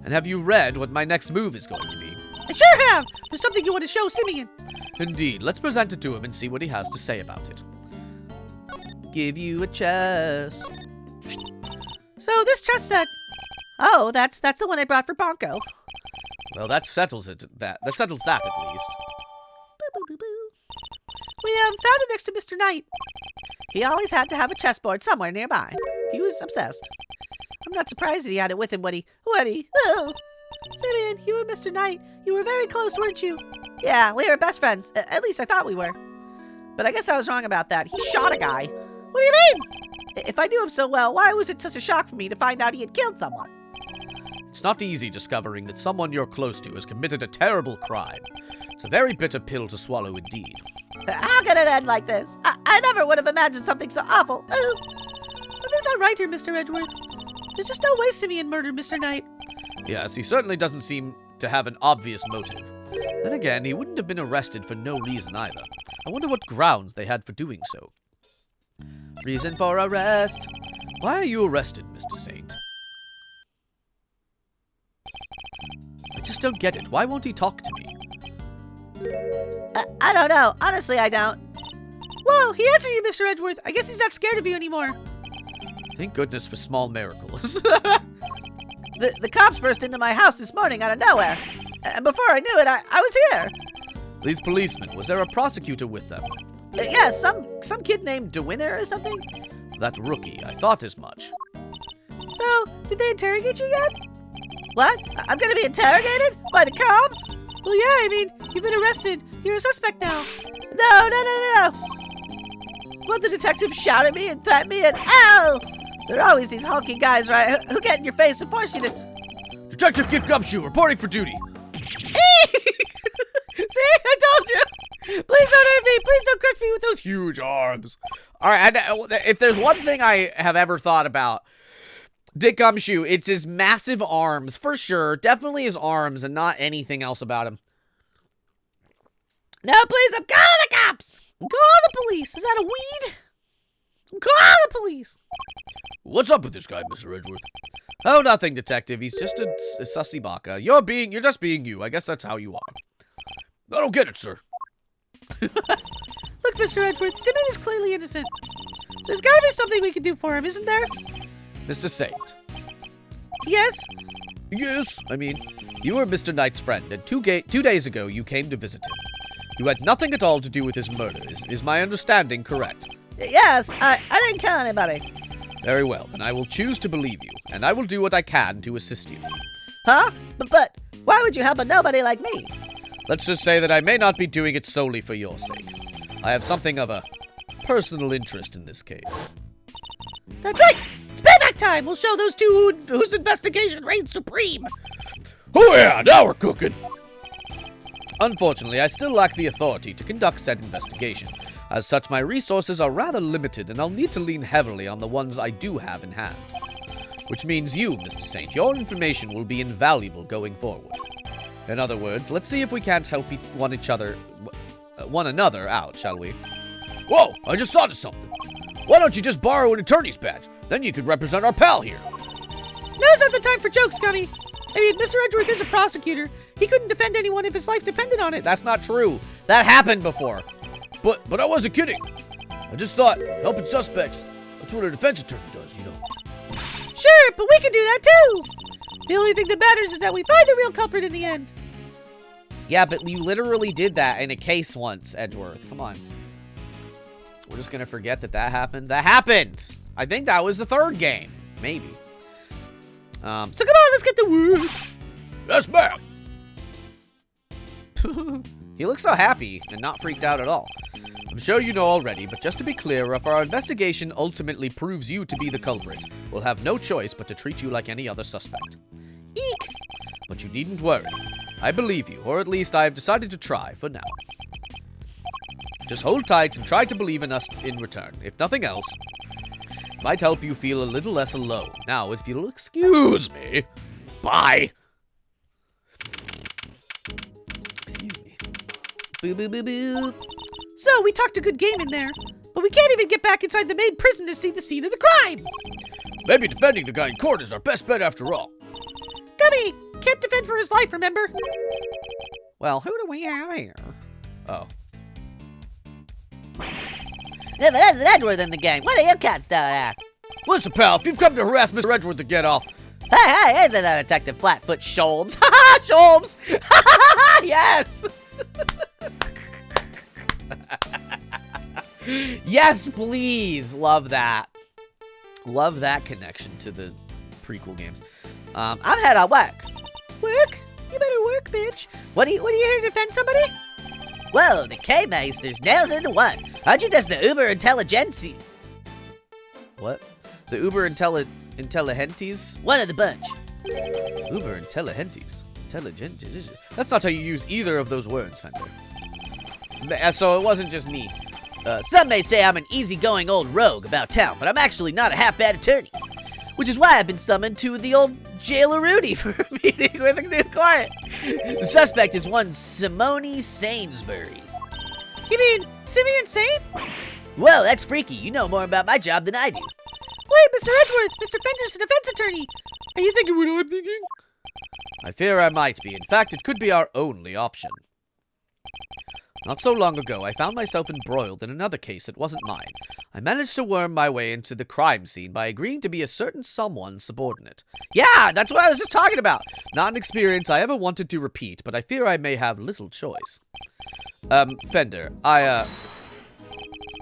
And have you read what my next move is going to be? I sure have. There's something you want to show Simeon. Indeed. Let's present it to him and see what he has to say about it. Give you a chess. So this chess set. Oh, that's the one I brought for Bronco. Well, that settles it. That settles that at least. We found it next to Mr. Knight. He always had to have a chessboard somewhere nearby. He was obsessed. I'm not surprised that he had it with him when he... Oh. Simeon, you and Mr. Knight, you were very close, weren't you? Yeah, we were best friends. At least I thought we were. But I guess I was wrong about that. He shot a guy. What do you mean? If I knew him so well, why was it such a shock for me to find out he had killed someone? It's not easy discovering that someone you're close to has committed a terrible crime. It's a very bitter pill to swallow indeed. How could it end like this? I never would have imagined something so awful. Something's not right here, Mr. Edgeworth. There's just no way Simeon murdered Mr. Knight. Yes, he certainly doesn't seem to have an obvious motive. Then again, he wouldn't have been arrested for no reason either. I wonder what grounds they had for doing so. Reason for arrest. Why are you arrested, Mr. Saint? I just don't get it. Why won't he talk to me? I don't know. Honestly, I don't. Whoa, he answered you, Mr. Edgeworth. I guess he's not scared of you anymore. Thank goodness for small miracles. The cops burst into my house this morning out of nowhere. And before I knew it, I was here. These policemen, was there a prosecutor with them? Yeah, some kid named DeWinner or something. That rookie, I thought as much. So, did they interrogate you yet? What? I'm gonna be interrogated? By the cops? Well, yeah, I mean, you've been arrested. You're a suspect now. No. Well, the detectives shout at me and threaten me and ow! There are always these hulky guys, right, who get in your face and force you to... Detective Kid Gumshoe, reporting for duty. See? I told you! Please don't hurt me! Please don't crush me with those Huge arms. All right, if there's one thing I have ever thought about Dick Gumshoe, it's his massive arms, for sure. Definitely his arms and not anything else about him. No, please, I'm calling the cops! I'm calling the police! Is that a weed? I'm calling the police! What's up with this guy, Mr. Edgeworth? Oh, nothing, detective. He's just a sussy baka. You're just being you. I guess that's how you are. I don't get it, sir. Look, Mr. Edgeworth, Simon is clearly innocent. There's gotta be something we can do for him, isn't there? Mr. Saint. Yes? Yes. I mean, you were Mr. Knight's friend, and 2 days ago you came to visit him. You had nothing at all to do with his murder. Is my understanding correct? Yes, I didn't kill anybody. Very well, then I will choose to believe you, and I will do what I can to assist you. Huh? But why would you help a nobody like me? Let's just say that I may not be doing it solely for your sake. I have something of a personal interest in this case. That's right! It's payback time! We'll show those two whose investigation reigns supreme! Oh yeah, now we're cooking. Unfortunately, I still lack the authority to conduct said investigation. As such, my resources are rather limited, and I'll need to lean heavily on the ones I do have in hand. Which means you, Mr. Saint, your information will be invaluable going forward. In other words, let's see if we can't help one another out, shall we? Whoa, I just thought of something. Why don't you just borrow an attorney's badge? Then you could represent our pal here. Now's not the time for jokes, Gummy! I mean, Mr. Edgeworth is a prosecutor. He couldn't defend anyone if his life depended on it. That's not true. That happened before. But I wasn't kidding. I just thought, helping suspects, that's what a defense attorney does, you know. Sure, but we can do that too! The only thing that matters is that we find the real culprit in the end. Yeah, but you literally did that in a case once, Edgeworth. Come on. We're just gonna forget that happened. That happened! I think that was the third game. Maybe. So come on, let's get to work! Yes, ma'am. He looks so happy and not freaked out at all. I'm sure you know already, but just to be clear, if our investigation ultimately proves you to be the culprit, we'll have no choice but to treat you like any other suspect. Eek! But you needn't worry. I believe you, or at least I have decided to try for now. Just hold tight and try to believe in us in return. If nothing else, it might help you feel a little less alone. Now, if you'll excuse me. Bye! Excuse me. Boo boo boo boo. So, we talked a good game in there, but we can't even get back inside the main prison to see the scene of the crime! Maybe defending the guy in court is our best bet after all. Gummy! Can't defend for his life, remember? Well, who do we have here? Oh. Yeah, but there's an Edgeworth in the gang. What are you cats down at? Listen, pal, if you've come to harass Mr. Edgeworth again, I'll... Hey, isn't that Detective Flatfoot Sholmes? Ha ha, Sholmes! Ha ha ha, yes! Yes, please! Love that. Love that connection to the prequel games. I've had a work. Work? You better work, bitch. What are you here to defend somebody? Whoa, the K-Meisters nails into one. Aren't you just the uber intelligency? What? The Uber Intelligentes? One of the bunch. Uber Intelligentes. Intelligentes. That's not how you use either of those words, Fender. So it wasn't just me. Some may say I'm an easygoing old rogue about town, but I'm actually not a half-bad attorney. Which is why I've been summoned to the old Jailer Rudy for a meeting with a new client. The suspect is one Simone Sainsbury. You mean Simeon Saint? Well, that's freaky. You know more about my job than I do. Wait, Mr. Edgeworth, Mr. Fender's a defense attorney. Are you thinking what I'm thinking? I fear I might be. In fact, it could be our only option. Not so long ago, I found myself embroiled in another case that wasn't mine. I managed to worm my way into the crime scene by agreeing to be a certain someone's subordinate. Yeah, that's what I was just talking about. Not an experience I ever wanted to repeat, but I fear I may have little choice. Fender,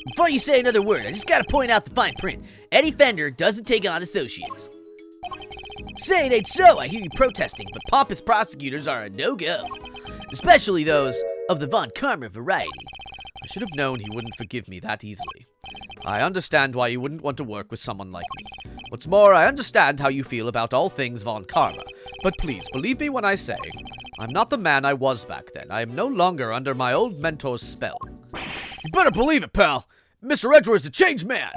Before you say another word, I just gotta point out the fine print. Eddie Fender doesn't take on associates. Say it ain't so, I hear you protesting, but pompous prosecutors are a no-go. Especially those of the Von Karma variety. I should have known he wouldn't forgive me that easily. I understand why you wouldn't want to work with someone like me. What's more, I understand how you feel about all things Von Karma. But please, believe me when I say, I'm not the man I was back then. I am no longer under my old mentor's spell. You better believe it, pal. Mr. Edgeworth's a changed man.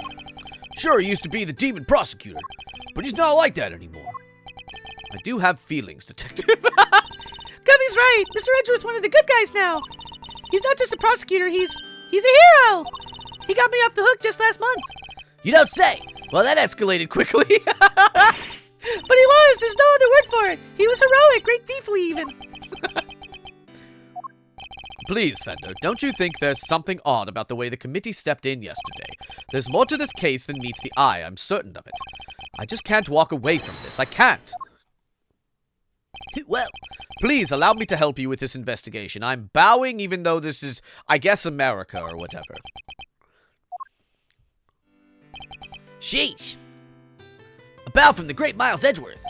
Sure, he used to be the demon prosecutor, but he's not like that anymore. I do have feelings, Detective. Gubby's right. Mr. Edgeworth's one of the good guys now. He's not just a prosecutor, he's a hero. He got me off the hook just last month. You don't say. Well, that escalated quickly. But he was. There's no other word for it. He was heroic, great thiefly even. Please, Fender, don't you think there's something odd about the way the committee stepped in yesterday? There's more to this case than meets the eye, I'm certain of it. I just can't walk away from this. I can't. Well, please allow me to help you with this investigation. I'm bowing even though this is, I guess, America or whatever. Sheesh. A bow from the great Miles Edgeworth.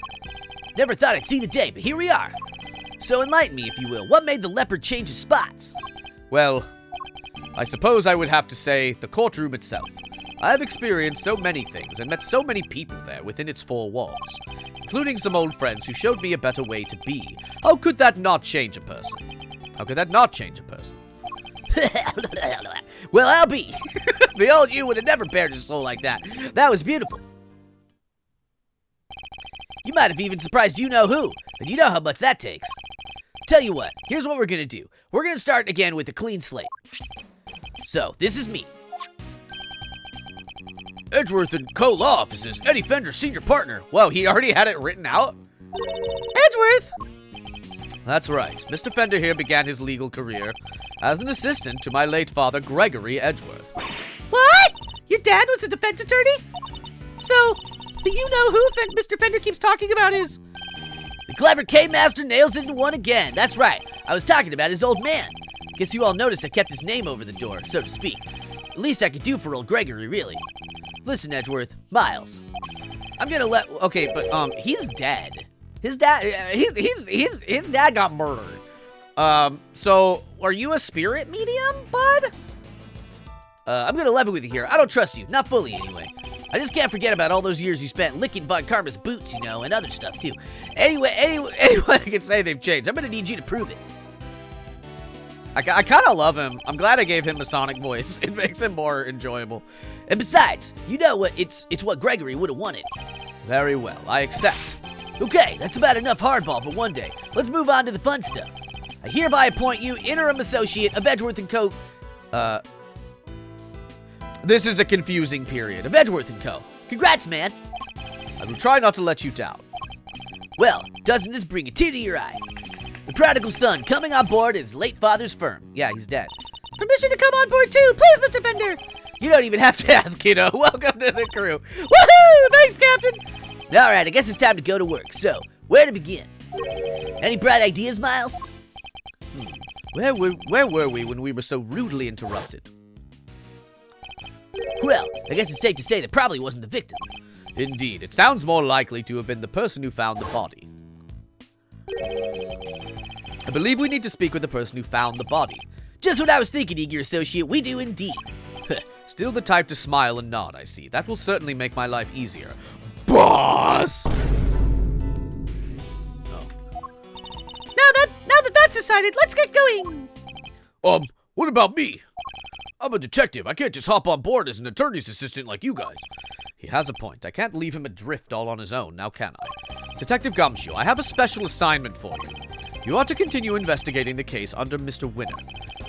Never thought I'd see the day, but here we are. So enlighten me, if you will. What made the leopard change his spots? Well, I suppose I would have to say the courtroom itself. I have experienced so many things and met so many people there within its four walls, including some old friends who showed me a better way to be. How could that not change a person? How could that not change a person? Well, I'll be. The old you would have never bared his soul like that. That was beautiful. You might have even surprised you-know-who, and you know how much that takes. Tell you what, here's what we're gonna do. We're gonna start again with a clean slate. So, this is me. Edgeworth & Co. Law Offices, Eddie Fender, senior partner. Whoa, he already had it written out? Edgeworth! That's right. Mr. Fender here began his legal career as an assistant to my late father, Gregory Edgeworth. What? Your dad was a defense attorney? So, the you-know-who Mr. Fender keeps talking about is... The clever K-Master nails it in one again. That's right. I was talking about his old man. Guess you all noticed I kept his name over the door, so to speak. At least I could do for old Gregory, really. Listen, Edgeworth, Miles. I'm gonna let... Okay, but, he's dead. His dad... His dad got murdered. So, are you a spirit medium, bud? I'm gonna level with you here. I don't trust you. Not fully, anyway. I just can't forget about all those years you spent licking Von Karma's boots, you know, and other stuff, too. Anyone I can say they've changed. I'm gonna need you to prove it. I kind of love him. I'm glad I gave him a sonic voice. It makes him more enjoyable. And besides, you know what? It's what Gregory would have wanted. Very well. I accept. Okay, that's about enough hardball for one day. Let's move on to the fun stuff. I hereby appoint you interim associate of Edgeworth & Co. This is a confusing period. Of Edgeworth & Co. Congrats, man. I will try not to let you down. Well, doesn't this bring a tear to your eye? The prodigal son coming on board his late father's firm. Yeah, he's dead. Permission to come on board too, please, Mr. Fender. You don't even have to ask, kiddo. Welcome to the crew. Woohoo! Thanks, Captain. All right, I guess it's time to go to work. So, where to begin? Any bright ideas, Miles? Where were we when we were so rudely interrupted? Well, I guess it's safe to say that probably wasn't the victim. Indeed, it sounds more likely to have been the person who found the body. I believe we need to speak with the person who found the body. Just what I was thinking, eager associate. We do indeed. Still the type to smile and nod, I see. That will certainly make my life easier. Boss! Now that that's decided, let's get going. What about me? I'm a detective. I can't just hop on board as an attorney's assistant like you guys. He has a point. I can't leave him adrift all on his own, now can I? Detective Gumshoe, I have a special assignment for you. You are to continue investigating the case under Mr. Winner.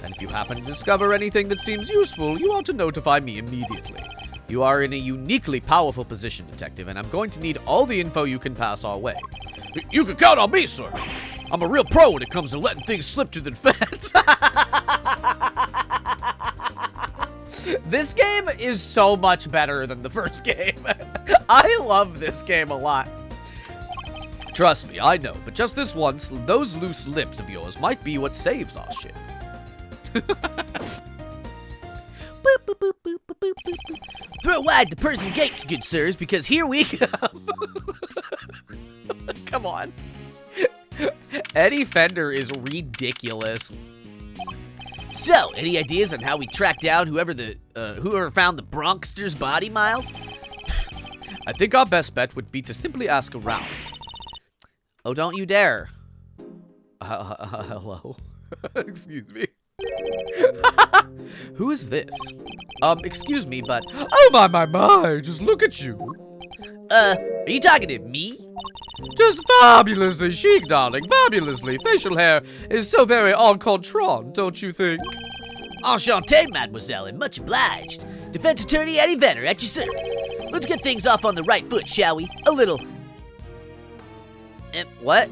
And if you happen to discover anything that seems useful, you are to notify me immediately. You are in a uniquely powerful position, Detective, and I'm going to need all the info you can pass our way. You can count on me, sir. I'm a real pro when it comes to letting things slip through the defense. This game is so much better than the first game. I love this game a lot. Trust me, I know, but just this once, those loose lips of yours might be what saves our ship. Throw wide the prison gates, good sirs, because here we go. Come on. Eddie Fender is ridiculous. So, any ideas on how we track down whoever found the Bronxster's body, Miles? I think our best bet would be to simply ask around. Oh, don't you dare. Hello. Excuse me. Who is this? Excuse me, but... Oh, my, just look at you. Are you talking to me? Just fabulously chic, darling, fabulously. Facial hair is so very en contrant, don't you think? Enchanté, mademoiselle, and much obliged. Defense attorney Eddie Venner at your service. Let's get things off on the right foot, shall we? A little... What?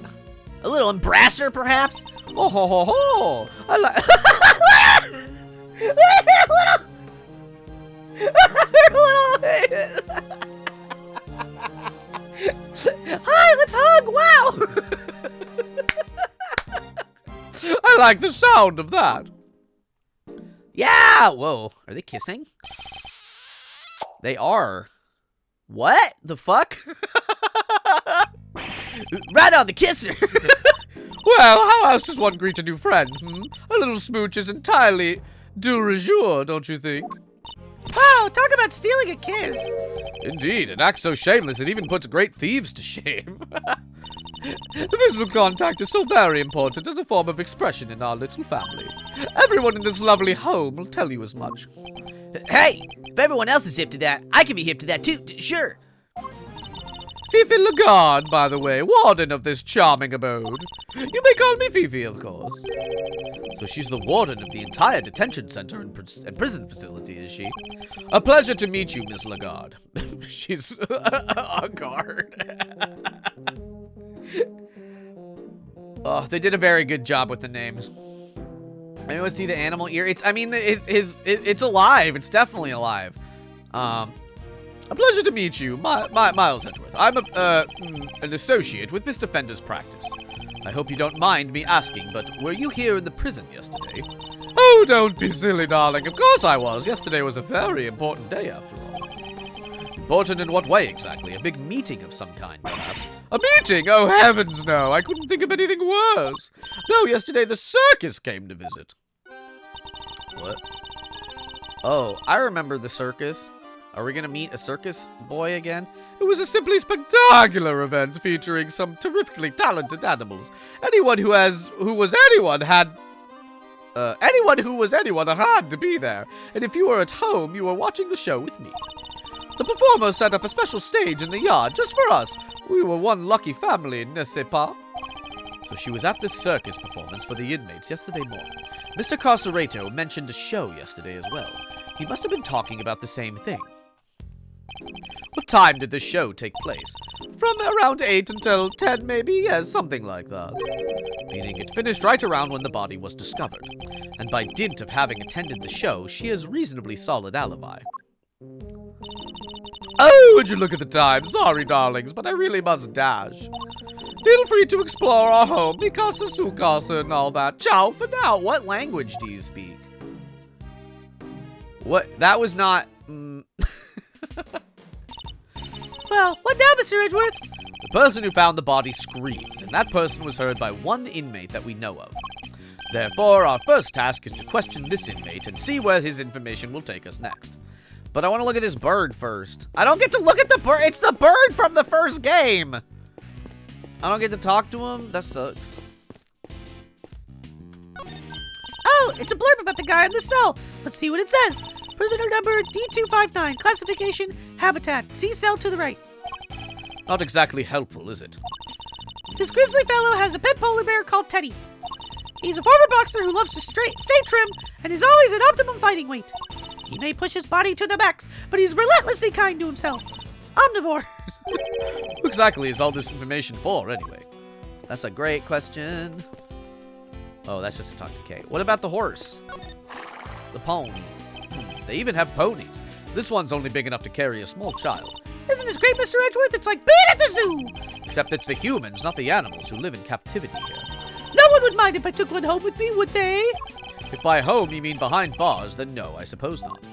A little embrasser, perhaps? Oh, ho, ho, ho. I like... Hi, let's hug! Wow! I like the sound of that. Yeah! Whoa. Are they kissing? They are. What the fuck? Right on the kisser. Well, how else does one greet a new friend? A little smooch is entirely du rjour, don't you think? Wow, talk about stealing a kiss. Indeed, an act so shameless it even puts great thieves to shame. Physical contact is so very important as a form of expression in our little family. Everyone in this lovely home will tell you as much. Hey, if everyone else is hip to that, I can be hip to that too, sure. Fifi Lagarde, by the way, warden of this charming abode. You may call me Fifi, of course. So she's the warden of the entire detention center and prison facility, is she? A pleasure to meet you, Miss Lagarde. She's a guard. Oh, they did a very good job with the names. Anyone see the animal ear? It's alive. It's definitely alive. A pleasure to meet you, Miles Edgeworth. I'm an associate with Mr. Fender's practice. I hope you don't mind me asking, but were you here in the prison yesterday? Oh, don't be silly, darling. Of course I was. Yesterday was a very important day, after all. Important in what way, exactly? A big meeting of some kind, perhaps? A meeting? Oh, heavens, no. I couldn't think of anything worse. No, yesterday the circus came to visit. What? Oh, I remember the circus. Are we gonna meet a circus boy again? It was a simply spectacular event featuring some terrifically talented animals. Anyone who was anyone had to be there. And if you were at home, you were watching the show with me. The performers set up a special stage in the yard just for us. We were one lucky family, n'est-ce pas? So she was at this circus performance for the inmates yesterday morning. Mr. Carcerato mentioned a show yesterday as well. He must have been talking about the same thing. What time did the show take place? From around 8 until 10, maybe? Yes, something like that. Meaning it finished right around when the body was discovered. And by dint of having attended the show, she has reasonably solid alibi. Oh, would you look at the time? Sorry, darlings, but I really must dash. Feel free to explore our home, mi casa, su casa, and all that. Ciao for now. What language do you speak? What? That was not... Well, what now, Mr. Edgeworth? The person who found the body screamed, and that person was heard by one inmate that we know of. Therefore, our first task is to question this inmate and see where his information will take us next. But I want to look at this bird first. I don't get to look at the bird. It's the bird from the first game. I don't get to talk to him. That sucks. Oh, it's a blurb about the guy in the cell. Let's see what it says. Prisoner number D259. Classification, habitat. C cell to the right. Not exactly helpful, is it? This grizzly fellow has a pet polar bear called Teddy. He's a former boxer who loves to stay trim and is always at optimum fighting weight. He may push his body to the max, but he's relentlessly kind to himself. Omnivore. Who exactly is all this information for, anyway? That's a great question. Oh, that's just to talk to Kay. What about the horse? The pony. They even have ponies. This one's only big enough to carry a small child. Isn't this great, Mr. Edgeworth? It's like being at the zoo. Except it's the humans, not the animals, who live in captivity here. No one would mind if I took one home with me, would they? If by home you mean behind bars, then no, I suppose not.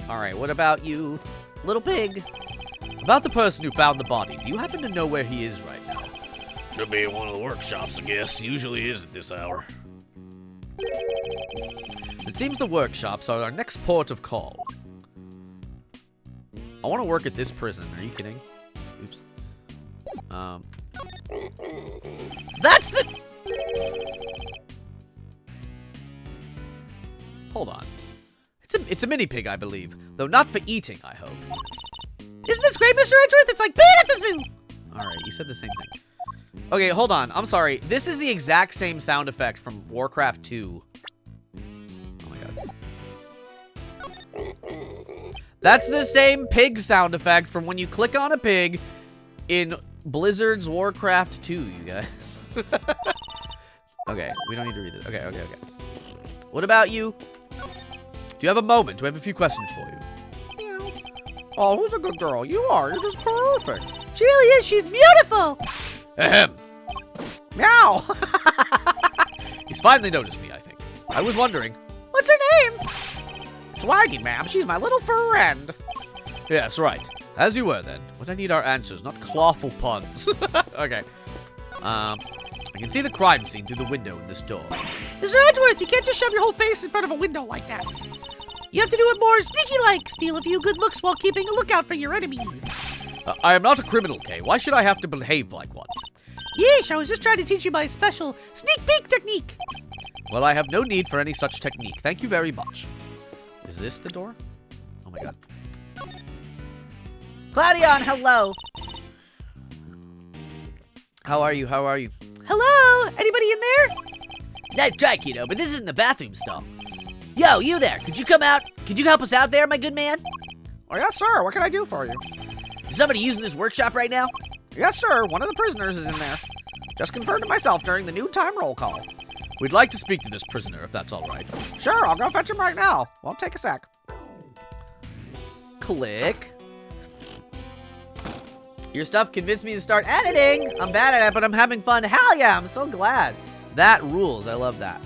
Alright, what about you, little pig? About the person who found the body, do you happen to know where he is right now? Should be in one of the workshops, I guess. Usually is at this hour. It seems the workshops are our next port of call. I want to work at this prison. Are you kidding? Oops. That's the... Hold on. It's a mini pig, I believe. Though not for eating, I hope. Isn't this great, Mr. Edgeworth? It's like being at the zoo. Alright, you said the same thing. Okay, hold on. I'm sorry. This is the exact same sound effect from Warcraft 2. Oh my god. That's the same pig sound effect from when you click on a pig in Blizzard's Warcraft 2, you guys. Okay, we don't need to read this. Okay. What about you? Do you have a moment? Do I have a few questions for you? Meow. Oh, who's a good girl? You are. You're just perfect. She really is. She's beautiful. Ahem. Meow. He's finally noticed me, I think. I was wondering. What's her name? Swaggy, ma'am. She's my little friend. Yes, right. As you were then. What I need are answers, not clawful puns. Okay. I can see the crime scene through the window in this door. Mr. Edgeworth, you can't just shove your whole face in front of a window like that. You have to do it more sneaky-like. Steal a few good looks while keeping a lookout for your enemies. I am not a criminal, Kay. Why should I have to behave like one? Yeesh, I was just trying to teach you my special sneak peek technique. Well, I have no need for any such technique. Thank you very much. Is this the door? Oh my god. Claudion, hello. How are you? Hello? Anybody in there? Nice try, kiddo, but this isn't the bathroom stall. Yo, you there. Could you come out? Could you help us out there, my good man? Oh, yes, sir. What can I do for you? Is somebody using this workshop right now? Yes, sir. One of the prisoners is in there. Just confirmed to myself during the noontime roll call. We'd like to speak to this prisoner, if that's all right. Sure, I'll go fetch him right now. Won't take a sec. Click. Your stuff convinced me to start editing. I'm bad at it, but I'm having fun. Hell yeah, I'm so glad. That rules. I love that.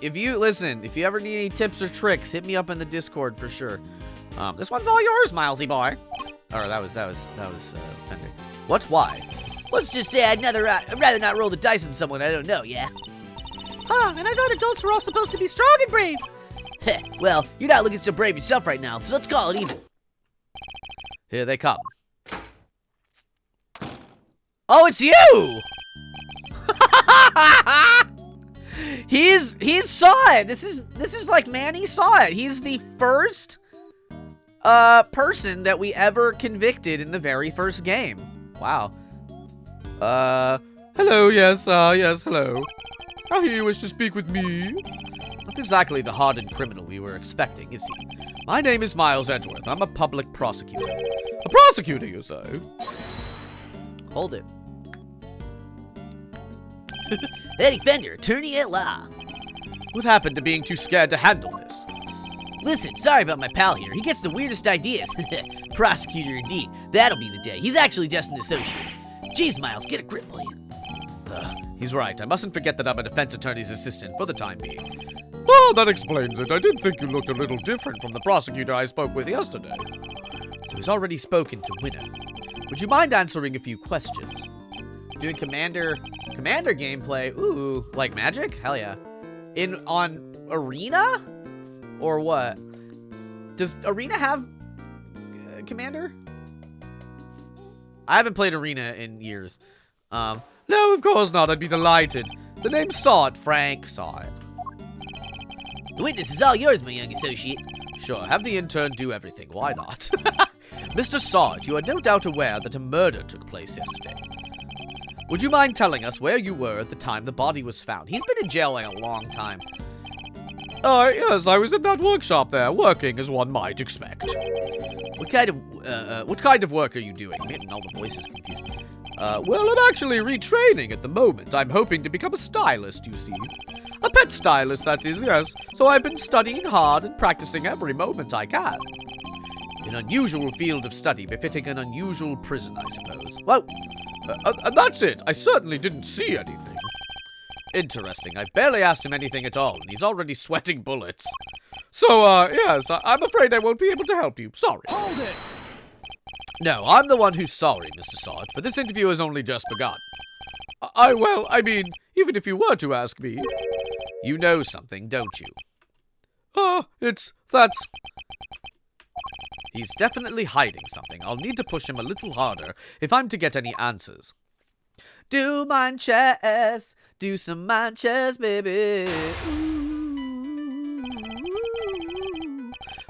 If you ever need any tips or tricks, hit me up in the Discord for sure. This one's all yours, Milesy boy. Or that was Fender. What? Why? Let's just say I'd rather not roll the dice on someone I don't know, yeah? Huh, and I thought adults were all supposed to be strong and brave. Heh, well, you're not looking so brave yourself right now, so let's call it even. Here they come. Oh, it's you! He saw it. This is like Manny saw it. He's the first person that we ever convicted in the very first game. Wow. Hello, yes, hello. I hear you wish to speak with me. Not exactly the hardened criminal we were expecting, is he? My name is Miles Edgeworth. I'm a public prosecutor. A prosecutor, you say? Hold it. Eddie Fender, attorney at law. What happened to being too scared to handle this? Listen, sorry about my pal here. He gets the weirdest ideas. Prosecutor indeed. That'll be the day. He's actually just an associate. Jeez, Miles, get a grip, will you? He's right. I mustn't forget that I'm a defense attorney's assistant for the time being. Oh, that explains it. I did think you looked a little different from the prosecutor I spoke with yesterday. So he's already spoken to Winner. Would you mind answering a few questions? Doing Commander gameplay? Ooh, like Magic? Hell yeah. On Arena? Or what? Does Arena have Commander? I haven't played Arena in years. No, of course not. I'd be delighted. The name saw it. Frank saw it. The witness is all yours, my young associate. Sure, have the intern do everything. Why not? Mr. Sard, you are no doubt aware that a murder took place yesterday. Would you mind telling us where you were at the time the body was found? He's been in jail like a long time. Yes, I was in that workshop there, working as one might expect. What kind of work are you doing? I'm getting all the voices confused. Well, I'm actually retraining at the moment. I'm hoping to become a stylist, you see. A pet stylist, that is, yes. So I've been studying hard and practicing every moment I can. An unusual field of study, befitting an unusual prison, I suppose. Well, that's it. I certainly didn't see anything. Interesting. I barely asked him anything at all, and he's already sweating bullets. So, yes, I'm afraid I won't be able to help you. Sorry. Hold it! No, I'm the one who's sorry, Mr. Sod, for this interview has only just begun. Well, I mean, even if you were to ask me... You know something, don't you? That's... He's definitely hiding something. I'll need to push him a little harder if I'm to get any answers. Do mind chess. Do some mind chess, baby. Ooh.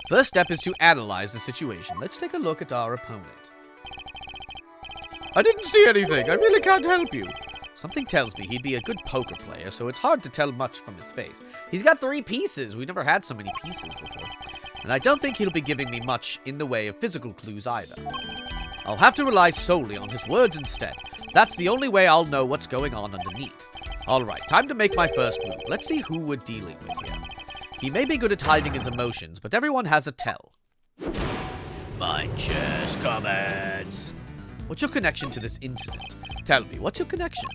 First step is to analyze the situation. Let's take a look at our opponent. I didn't see anything. I really can't help you. Something tells me he'd be a good poker player, so it's hard to tell much from his face. He's got 3 pieces. We never had so many pieces before. And I don't think he'll be giving me much in the way of physical clues either. I'll have to rely solely on his words instead. That's the only way I'll know what's going on underneath. Alright, time to make my first move. Let's see who we're dealing with here. He may be good at hiding his emotions, but everyone has a tell. Mind chess comments. What's your connection to this incident? Tell me, what's your connection?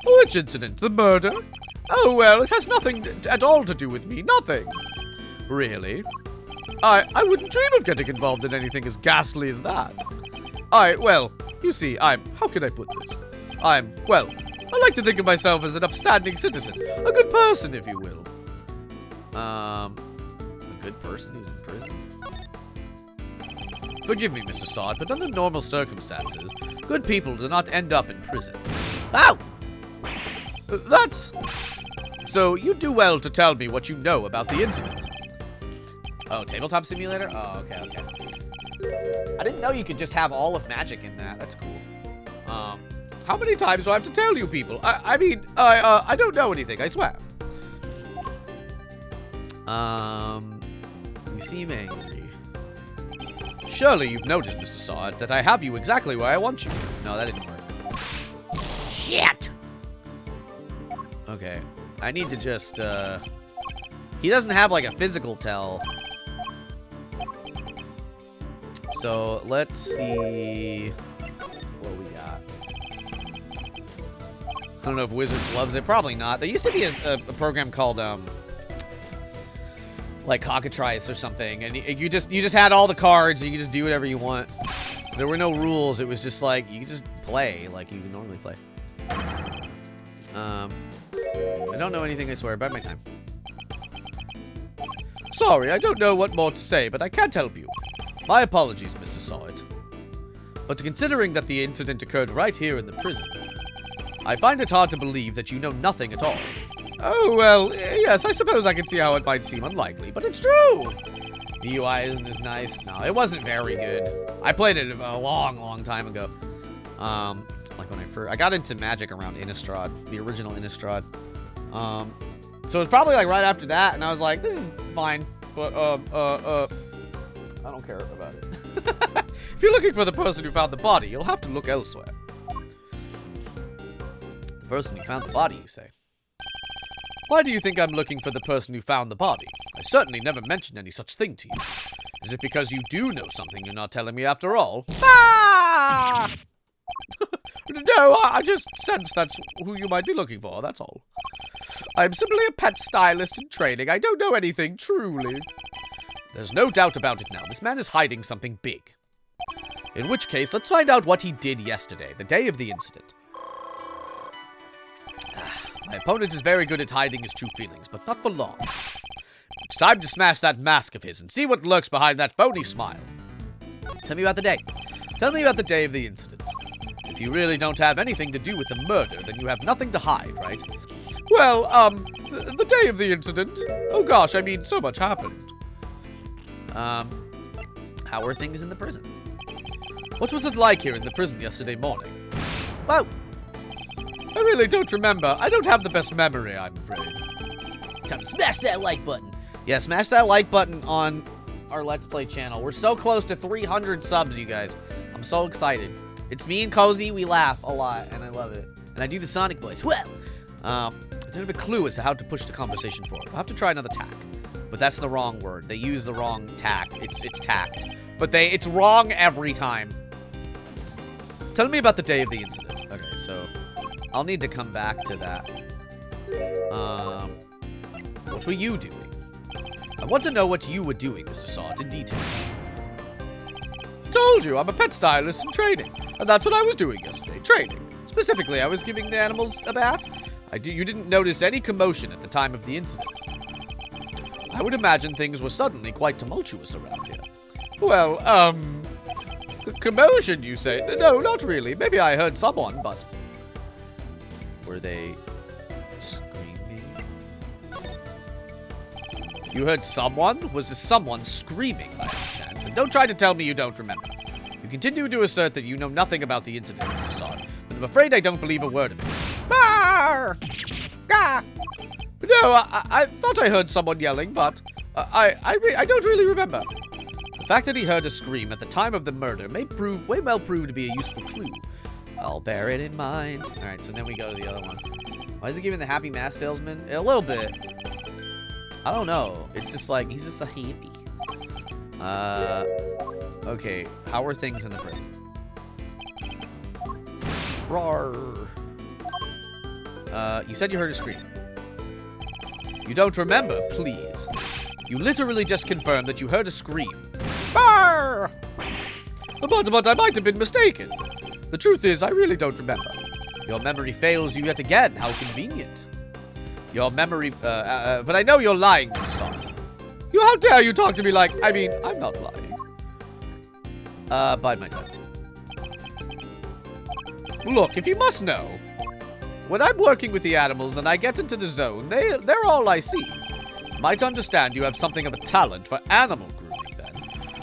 Which incident? The murder? Oh, well, it has nothing at all to do with me. Nothing. Really? I wouldn't dream of getting involved in anything as ghastly as that. Well, you see, how can I put this? Well, I like to think of myself as an upstanding citizen. A good person, if you will. A good person who's in prison? Forgive me, Mr. Sod, but under normal circumstances, good people do not end up in prison. Ow! That's... So, you do well to tell me what you know about the incident. Oh, Tabletop Simulator? Oh, okay. I didn't know you could just have all of magic in that. That's cool. How many times do I have to tell you people? I don't know anything, I swear. You seem angry. Surely you've noticed, Mr. Sod, that I have you exactly where I want you. No, that didn't work. Shit! Okay. I need to just, He doesn't have, like, a physical tell. So, let's see what we got. I don't know if Wizards loves it. Probably not. There used to be a program called, like Cockatrice or something, and you just had all the cards, and you could just do whatever you want. There were no rules. It was just like, you could just play like you normally play. I don't know anything, I swear. Bye my time. Sorry, I don't know what more to say, but I can't help you. My apologies, Mr. Sod. But considering that the incident occurred right here in the prison, I find it hard to believe that you know nothing at all. Oh, well, yes, I suppose I can see how it might seem unlikely, but it's true. The UI isn't as nice. No, it wasn't very good. I played it a long time ago. Like when I got into Magic around Innistrad, the original Innistrad. So it was probably like right after that, and I was like, this is fine, but I don't care about it. If you're looking for the person who found the body, you'll have to look elsewhere. The person who found the body, you say? Why do you think I'm looking for the person who found the body? I certainly never mentioned any such thing to you. Is it because you do know something you're not telling me after all? Ah! No, I just sense that's who you might be looking for, that's all. I'm simply a pet stylist in training. I don't know anything, truly. There's no doubt about it now. This man is hiding something big. In which case, let's find out what he did yesterday, the day of the incident. My opponent is very good at hiding his true feelings, but not for long. It's time to smash that mask of his and see what lurks behind that phony smile. Tell me about the day. Tell me about the day of the incident. If you really don't have anything to do with the murder, then you have nothing to hide, right? Well, the day of the incident? Oh gosh, I mean, so much happened. How were things in the prison? What was it like here in the prison yesterday morning? Whoa! I really don't remember. I don't have the best memory, I'm afraid. Time to smash that like button. Yeah, smash that like button on our Let's Play channel. We're so close to 300 subs, you guys. I'm so excited. It's me and Cozy. We laugh a lot, and I love it. And I do the Sonic voice. Well, I don't have a clue as to how to push the conversation forward. I'll have to try another tack. But that's the wrong word. They use the wrong tack. It's tact. But it's wrong every time. Tell me about the day of the incident. Okay, so I'll need to come back to that. What were you doing? I want to know what you were doing, Mr. Salt, in detail. I told you, I'm a pet stylist in training. And that's what I was doing yesterday, training. Specifically, I was giving the animals a bath. You didn't notice any commotion at the time of the incident. I would imagine things were suddenly quite tumultuous around here. Well, commotion, you say? No, not really. Maybe I heard someone, but... Were they screaming? You heard someone? Was this someone screaming by any chance? And don't try to tell me you don't remember. You continue to assert that you know nothing about the incident, Mr. Sod, but I'm afraid I don't believe a word of it. Barr! Gah! No, I thought I heard someone yelling, but I don't really remember. The fact that he heard a scream at the time of the murder may well prove to be a useful clue. I'll bear it in mind. All right, so then we go to the other one. Why is he giving the happy mask salesman? A little bit. I don't know. It's just like, he's just a hippie. Okay, how are things in the prison? Roar. You said you heard a scream. You don't remember, please. You literally just confirmed that you heard a scream. Barr! But I might have been mistaken. The truth is, I really don't remember. Your memory fails you yet again. How convenient. Your memory, but I know you're lying, Mr. Salt. How dare you talk to me like, I mean, I'm not lying. Bide my time. Look, if you must know, when I'm working with the animals and I get into the zone, they're all I see. Might understand you have something of a talent for animal grooming, then.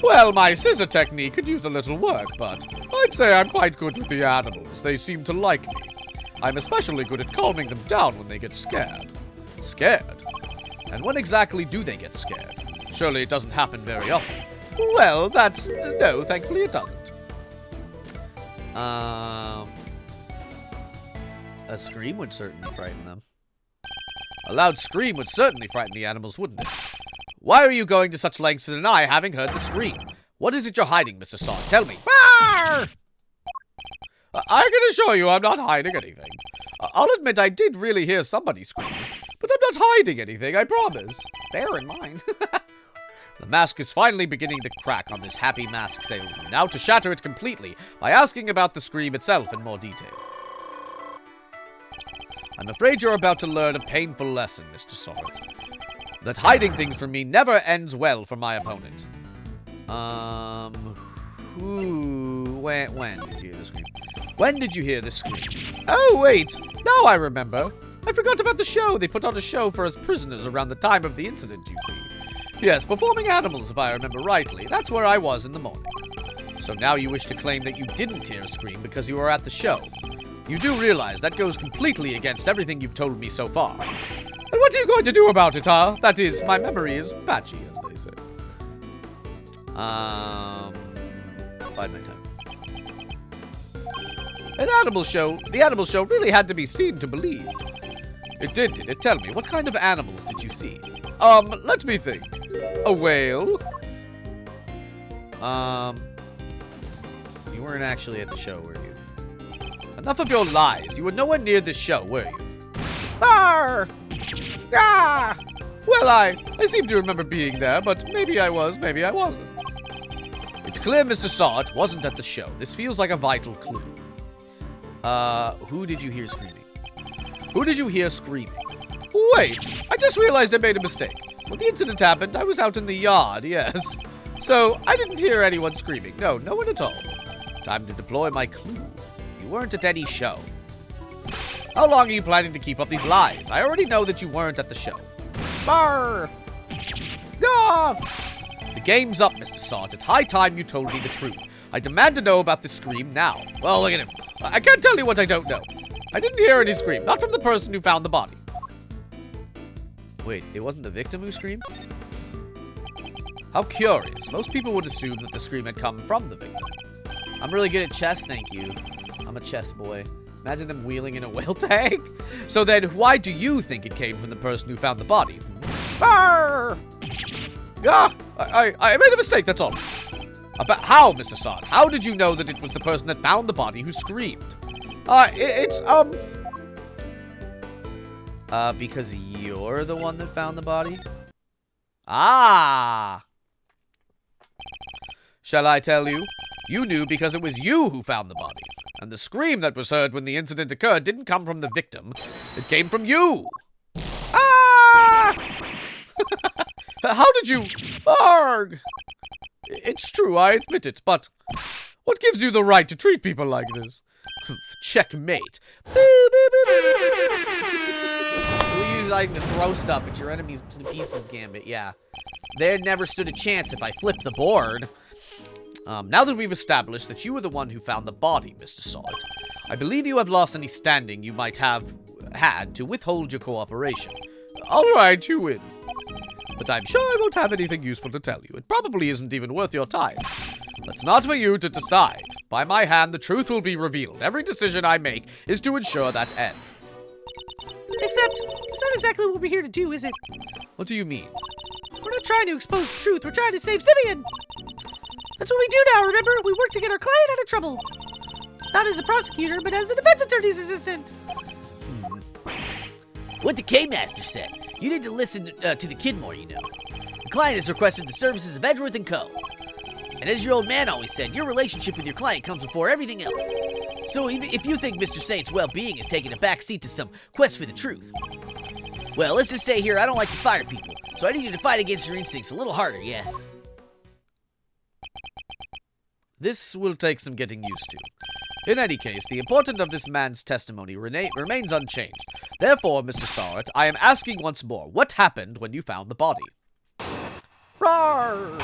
Well, my scissor technique could use a little work, but I'd say I'm quite good with the animals. They seem to like me. I'm especially good at calming them down when they get scared. Scared? And when exactly do they get scared? Surely it doesn't happen very often. Well, no, thankfully it doesn't. A scream would certainly frighten them. A loud scream would certainly frighten the animals, wouldn't it? Why are you going to such lengths to deny having heard the scream? What is it you're hiding, Mr. Song? Tell me. Barr! I can assure you I'm not hiding anything. I'll admit I did really hear somebody scream, but I'm not hiding anything, I promise. Bear in mind. The mask is finally beginning to crack on this happy mask salesman. Now to shatter it completely by asking about the scream itself in more detail. I'm afraid you're about to learn a painful lesson, Mr. Sort. That hiding things from me never ends well for my opponent. When did you hear the scream? When did you hear the scream? Oh, wait. Now I remember. I forgot about the show. They put on a show for us prisoners around the time of the incident, you see. Yes, performing animals, if I remember rightly. That's where I was in the morning. So now you wish to claim that you didn't hear a scream because you were at the show. You do realize that goes completely against everything you've told me so far. And what are you going to do about it, huh? That is, my memory is patchy, as they say. Bide my time. The animal show really had to be seen to believe. It did it? Tell me, what kind of animals did you see? Let me think. A whale? You weren't actually at the show, were you? Enough of your lies. You were nowhere near this show, were you? Arr! Ah! Well, I seem to remember being there, but maybe I was, maybe I wasn't. It's clear Mr. Salt wasn't at the show. This feels like a vital clue. Who did you hear screaming? Who did you hear screaming? Wait, I just realized I made a mistake. When the incident happened, I was out in the yard, yes. So, I didn't hear anyone screaming. No one at all. Time to deploy my clue. You weren't at any show. How long are you planning to keep up these lies? I already know that you weren't at the show. Barr! Ah! The game's up, Mr. Salt. It's high time you told me the truth. I demand to know about the scream now. Well, look at him. I can't tell you what I don't know. I didn't hear any scream, not from the person who found the body. Wait, it wasn't the victim who screamed? How curious. Most people would assume that the scream had come from the victim. I'm really good at chess, thank you. I'm a chess boy. Imagine them wheeling in a whale tank. So then, why do you think it came from the person who found the body? Arr! Yeah, I made a mistake, that's all. About how, Mr. Sod? How did you know that it was the person that found the body who screamed? Because you're the one that found the body? Ah! Shall I tell you? You knew because it was you who found the body. And the scream that was heard when the incident occurred didn't come from the victim. It came from you. Ah! How did you... Arg! It's true, I admit it, but... What gives you the right to treat people like this? Checkmate. We use like to throw stuff at your enemy's pieces, Gambit, yeah. They never stood a chance if I flipped the board. Now that we've established that you were the one who found the body, Mr. Sod, I believe you have lost any standing you might have had to withhold your cooperation. All right, you win. But I'm sure I won't have anything useful to tell you. It probably isn't even worth your time. That's not for you to decide. By my hand, the truth will be revealed. Every decision I make is to ensure that end. Except, it's not exactly what we're here to do, is it? What do you mean? We're not trying to expose the truth. We're trying to save Simeon. That's what we do now, remember? We work to get our client out of trouble. Not as a prosecutor, but as the defense attorney's assistant. What the K-Master said. You need to listen to the kid more, you know. The client has requested the services of Edgeworth & Co. And as your old man always said, your relationship with your client comes before everything else. So if you think Mr. Saint's well-being is taking a back seat to some quest for the truth, well, let's just say here, I don't like to fire people, so I need you to fight against your instincts a little harder, yeah? This will take some getting used to. In any case, the importance of this man's testimony remains unchanged. Therefore, Mr. Sarrett, I am asking once more, what happened when you found the body? Roar!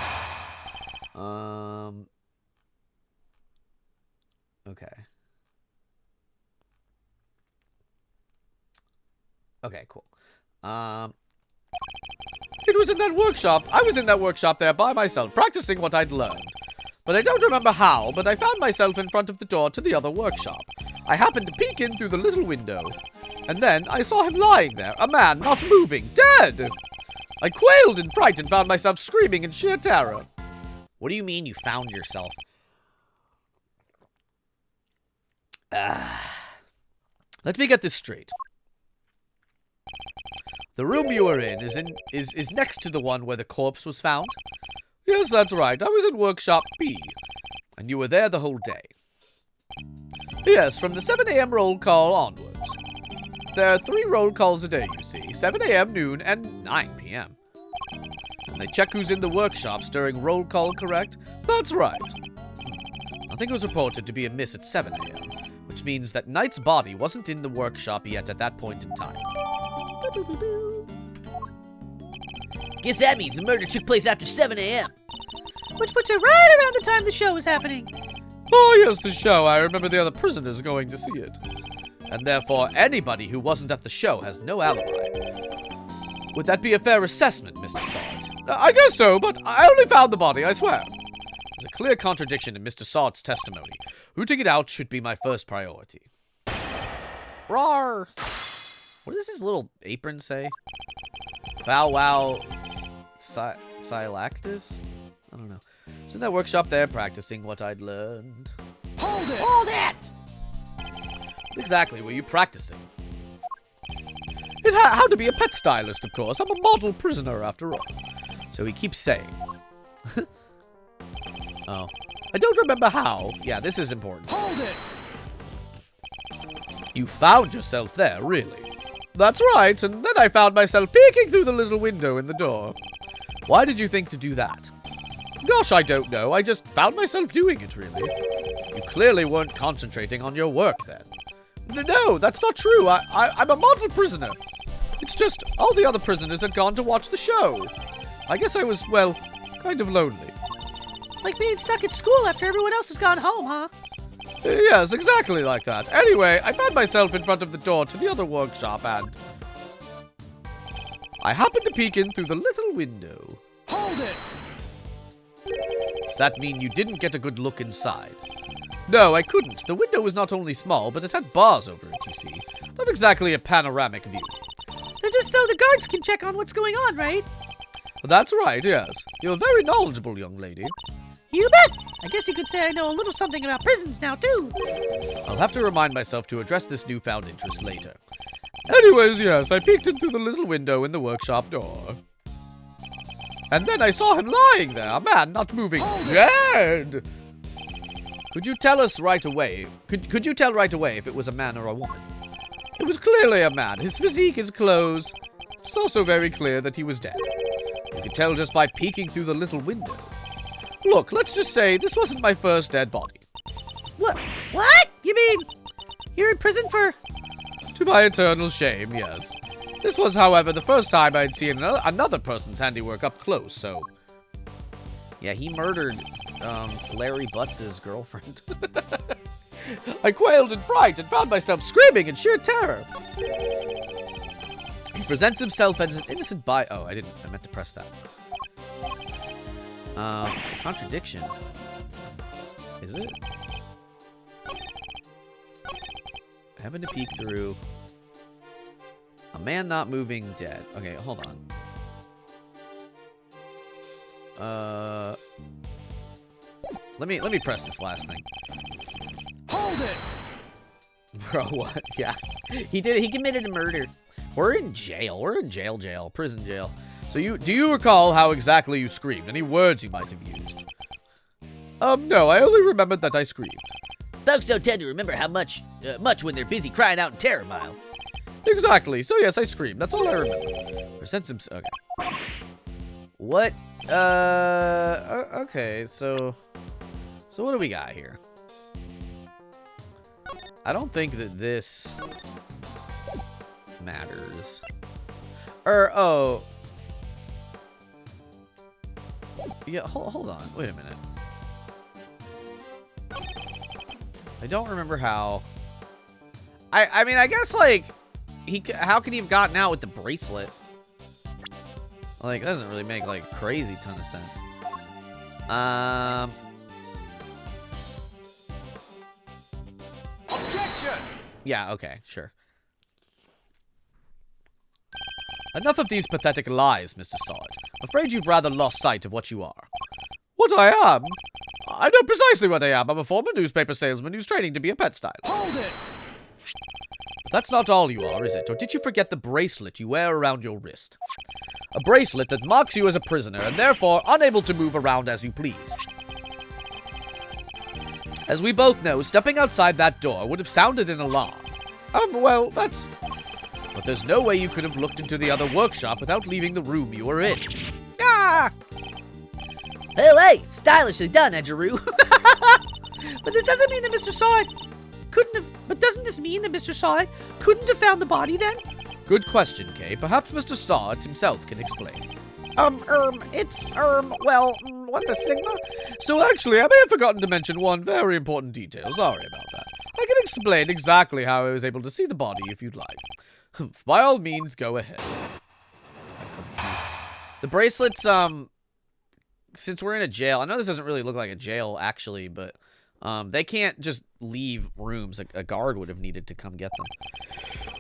Okay. Okay, cool. It was in that workshop. I was in that workshop there by myself, practicing what I'd learned. But I don't remember how, but I found myself in front of the door to the other workshop. I happened to peek in through the little window. And then I saw him lying there, a man not moving, dead! I quailed in fright and found myself screaming in sheer terror. What do you mean you found yourself? Let me get this straight. The room you were in is next to the one where the corpse was found? Yes, that's right. I was in workshop B. And you were there the whole day. Yes, from the 7 a.m. roll call onwards. There are 3 roll calls a day, you see. 7 a.m., noon, and 9 p.m. And they check who's in the workshops during roll call, correct? That's right. Nothing was reported to be amiss at 7 a.m., which means that Knight's body wasn't in the workshop yet at that point in time. Guess that means the murder took place after 7 a.m. Which puts it right around the time the show is happening. Oh, yes, the show. I remember the other prisoners going to see it. And therefore, anybody who wasn't at the show has no alibi. Would that be a fair assessment, Mr. Sod? I guess so, but I only found the body, I swear. There's a clear contradiction in Mr. Sod's testimony. Rooting it out should be my first priority. Rawr! What does his little apron say? Bow wow... Phylactus? I don't know. I was in that workshop there practicing what I'd learned. Hold it! Hold it! What exactly were you practicing? How to be a pet stylist, of course. I'm a model prisoner, after all. So he keeps saying. Oh. I don't remember how. Yeah, this is important. Hold it! You found yourself there, really? That's right, and then I found myself peeking through the little window in the door. Why did you think to do that? Gosh, I don't know. I just found myself doing it, really. You clearly weren't concentrating on your work then. No, that's not true. I'm a model prisoner. It's just all the other prisoners had gone to watch the show. I guess I was, well, kind of lonely. Like being stuck at school after everyone else has gone home, huh? Yes, exactly like that. Anyway, I found myself in front of the door to the other workshop and I happened to peek in through the little window. Hold it! Does that mean you didn't get a good look inside? No, I couldn't. The window was not only small, but it had bars over it, you see. Not exactly a panoramic view. They're just so the guards can check on what's going on, right? That's right, yes. You're a very knowledgeable young lady. You bet! I guess you could say I know a little something about prisons now, too. I'll have to remind myself to address this newfound interest later. Anyways, yes, I peeked in through the little window in the workshop door. And then I saw him lying there, a man not moving, dead! Could you tell us right away, could you tell right away if it was a man or a woman? It was clearly a man. His physique, his clothes. It's also very clear that he was dead. You could tell just by peeking through the little window. Look, let's just say this wasn't my first dead body. What? What? You mean you're in prison for... To my eternal shame, yes. This was, however, the first time I'd seen another person's handiwork up close, so... Yeah, he murdered Larry Butts' girlfriend. I quailed in fright and found myself screaming in sheer terror. He presents himself as an innocent Oh, I meant to press that. Contradiction. Is it? Having to peek through. A man not moving, dead. Okay, hold on. Let me press this last thing. Hold it! Bro, what? Yeah. He committed a murder. We're in jail. We're in jail. Prison jail. So do you recall how exactly you screamed? Any words you might have used? No, I only remembered that I screamed. Folks don't tend to remember how much when they're busy crying out in terror, Miles. Exactly. So yes, I screamed. That's all I remember. Presents himself. Okay. What? Okay, so what do we got here? I don't think that this matters. Oh. Yeah, hold on. Wait a minute. I don't remember how. I mean, I guess, like, how could he have gotten out with the bracelet? Like, that doesn't really make, like, a crazy ton of sense. Objection! Yeah, okay, sure. Enough of these pathetic lies, Mr. Sod. Afraid you've rather lost sight of what you are. What I am? I know precisely what I am. I'm a former newspaper salesman who's training to be a pet styler. Hold it! But that's not all you are, is it? Or did you forget the bracelet you wear around your wrist? A bracelet that marks you as a prisoner and therefore unable to move around as you please. As we both know, stepping outside that door would have sounded an alarm. Well, that's... But there's no way you could have looked into the other workshop without leaving the room you were in. Ah! Oh, hey, stylishly done, Edgeworth. But this doesn't mean that Mr. Sod couldn't have... But doesn't this mean that Mr. Sod couldn't have found the body then? Good question, Kay. Perhaps Mr. Sod himself can explain. What the Sigma? So actually, I may have forgotten to mention one very important detail. Sorry about that. I can explain exactly how I was able to see the body if you'd like. By all means, go ahead. I'm confused. The bracelets, since we're in a jail, I know this doesn't really look like a jail, actually, but they can't just leave rooms. A guard would have needed to come get them.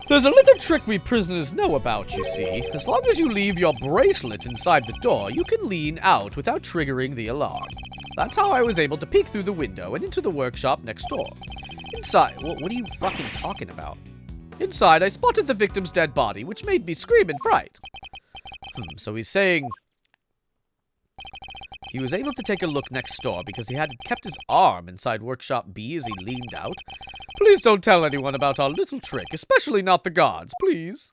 There's a little trick we prisoners know about, you see. As long as you leave your bracelet inside the door, you can lean out without triggering the alarm. That's how I was able to peek through the window and into the workshop next door. Inside... What are you fucking talking about? Inside, I spotted the victim's dead body, which made me scream in fright. So he's saying... He was able to take a look next door because he had kept his arm inside Workshop B as he leaned out. Please don't tell anyone about our little trick, especially not the guards, please.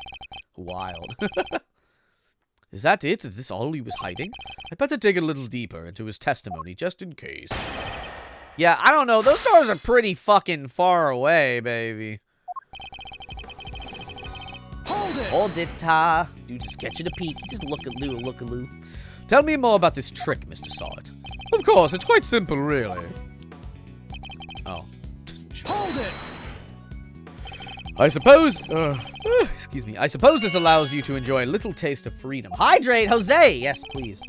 Wild. Is that it? Is this all he was hiding? I better dig a little deeper into his testimony, just in case. Yeah, I don't know. Those doors are pretty fucking far away, baby. Hold it, Ta. You just catching a peek. Just look-a-loo. Tell me more about this trick, Mr. Sod. Of course, it's quite simple, really. Oh. Hold it! I suppose, excuse me. I suppose this allows you to enjoy a little taste of freedom. Hydrate, Jose! Yes, please.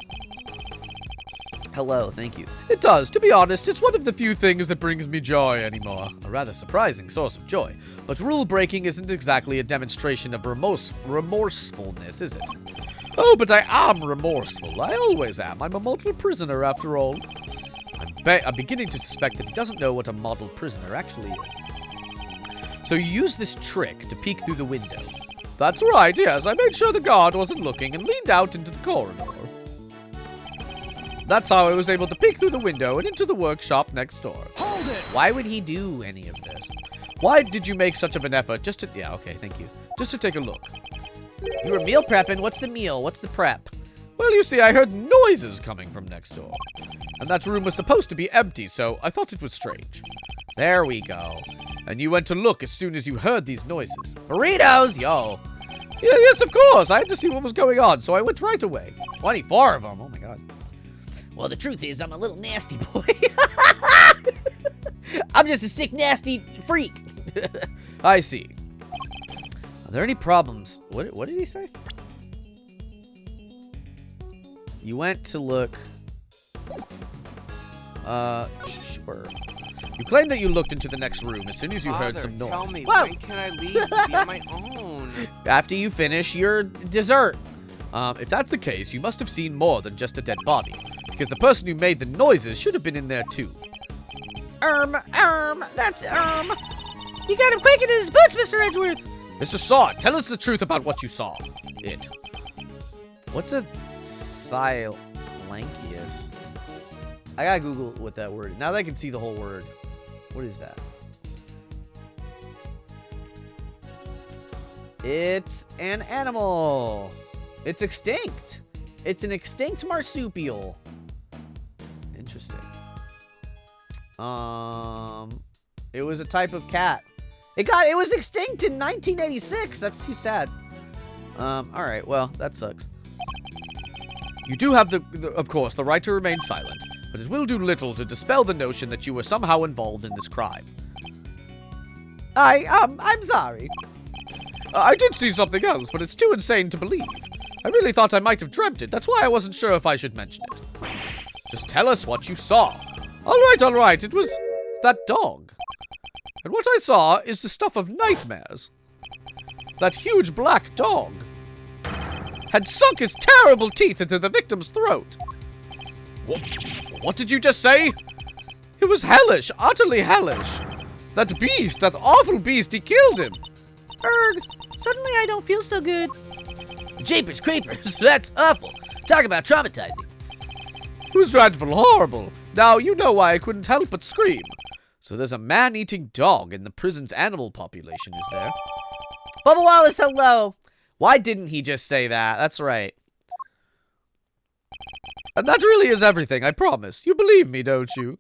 Hello, thank you. It does. To be honest, it's one of the few things that brings me joy anymore. A rather surprising source of joy. But rule breaking isn't exactly a demonstration of remorsefulness, is it? Oh, but I am remorseful. I always am. I'm a model prisoner, after all. I'm beginning to suspect that he doesn't know what a model prisoner actually is. So you use this trick to peek through the window. That's right, yes. I made sure the guard wasn't looking and leaned out into the corridor. That's how I was able to peek through the window and into the workshop next door. Hold it! Why would he do any of this? Why did you make such of an effort just to... Yeah, okay, thank you. Just to take a look. You were meal prepping. What's the meal? What's the prep? Well, you see, I heard noises coming from next door. And that room was supposed to be empty, so I thought it was strange. There we go. And you went to look as soon as you heard these noises. Burritos, yo. Yeah, yes, of course. I had to see what was going on, so I went right away. 24 of them. Oh, my God. Well, the truth is, I'm a little nasty boy. I'm just a sick, nasty freak. I see. Are there any problems? What did he say? You went to look... Sure. You claimed that you looked into the next room as soon as you heard some noise. Tell me, Whoa. when can I leave to be on my own? After you finish your dessert. If that's the case, you must have seen more than just a dead body. Because the person who made the noises should have been in there too. That's, You got him quaking in his boots, Mr. Edgeworth. Mr. Saw, tell us the truth about what you saw. It. What's a Thylankius? I gotta Google what that word is. Now that I can see the whole word. What is that? It's an animal. It's extinct. It's an extinct marsupial. Interesting. It was a type of cat. It was extinct in 1986. That's too sad. All right. Well, that sucks. You do have of course, the right to remain silent, but it will do little to dispel the notion that you were somehow involved in this crime. I'm sorry. I did see something else, but it's too insane to believe. I really thought I might have dreamt it. That's why I wasn't sure if I should mention it. Just tell us what you saw. All right. It was that dog. And what I saw is the stuff of nightmares. That huge black dog had sunk his terrible teeth into the victim's throat. What did you just say? It was hellish, utterly hellish. That beast, that awful beast, he killed him. Suddenly I don't feel so good. Japers creepers, that's awful. Talk about traumatizing. It was dreadful, horrible. Now, you know why I couldn't help but scream. So there's a man-eating dog in the prison's animal population, is there? Bubba Wallace, hello. Why didn't he just say that? That's right. And that really is everything, I promise. You believe me, don't you?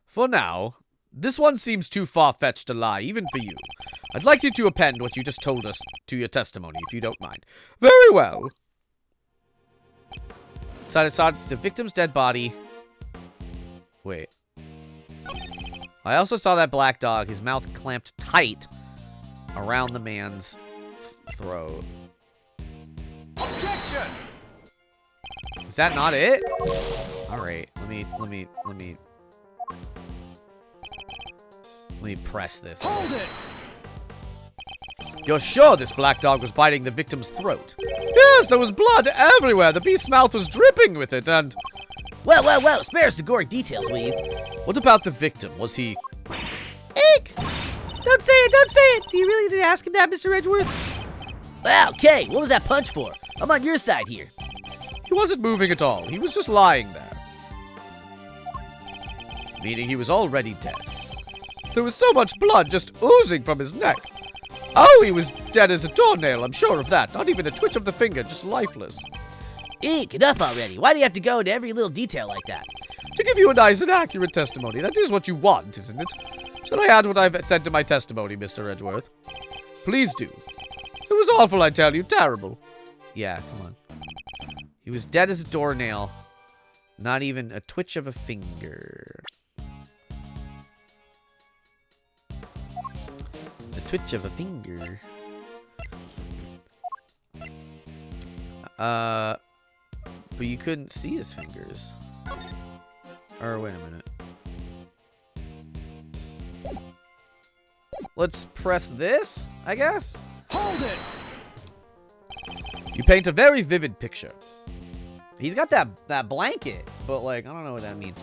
For now, this one seems too far-fetched to lie, even for you. I'd like you to append what you just told us to your testimony, if you don't mind. Very well. So I saw the victim's dead body. Wait. I also saw that black dog, his mouth clamped tight around the man's throat. Objection! Is that not it? Alright, let me press this. Hold it! You're sure this black dog was biting the victim's throat? Yes, there was blood everywhere. The beast's mouth was dripping with it, and... Well, spare us the gory details, will you? What about the victim? Was he... Eek! Don't say it! Do you really need to ask him that, Mr. Edgeworth? Okay, what was that punch for? I'm on your side here. He wasn't moving at all. He was just lying there. Meaning he was already dead. There was so much blood just oozing from his neck. Oh, he was dead as a doornail, I'm sure of that. Not even a twitch of the finger, just lifeless. Eek, enough already. Why do you have to go into every little detail like that? To give you a nice and accurate testimony. That is what you want, isn't it? Shall I add what I've said to my testimony, Mr. Edgeworth? Please do. It was awful, I tell you. Terrible. Yeah, come on. He was dead as a doornail. Not even a twitch of a finger. twitch of a finger. But you couldn't see his fingers. Or wait a minute. Let's press this, I guess? Hold it! You paint a very vivid picture. He's got that blanket, but like, I don't know what that means.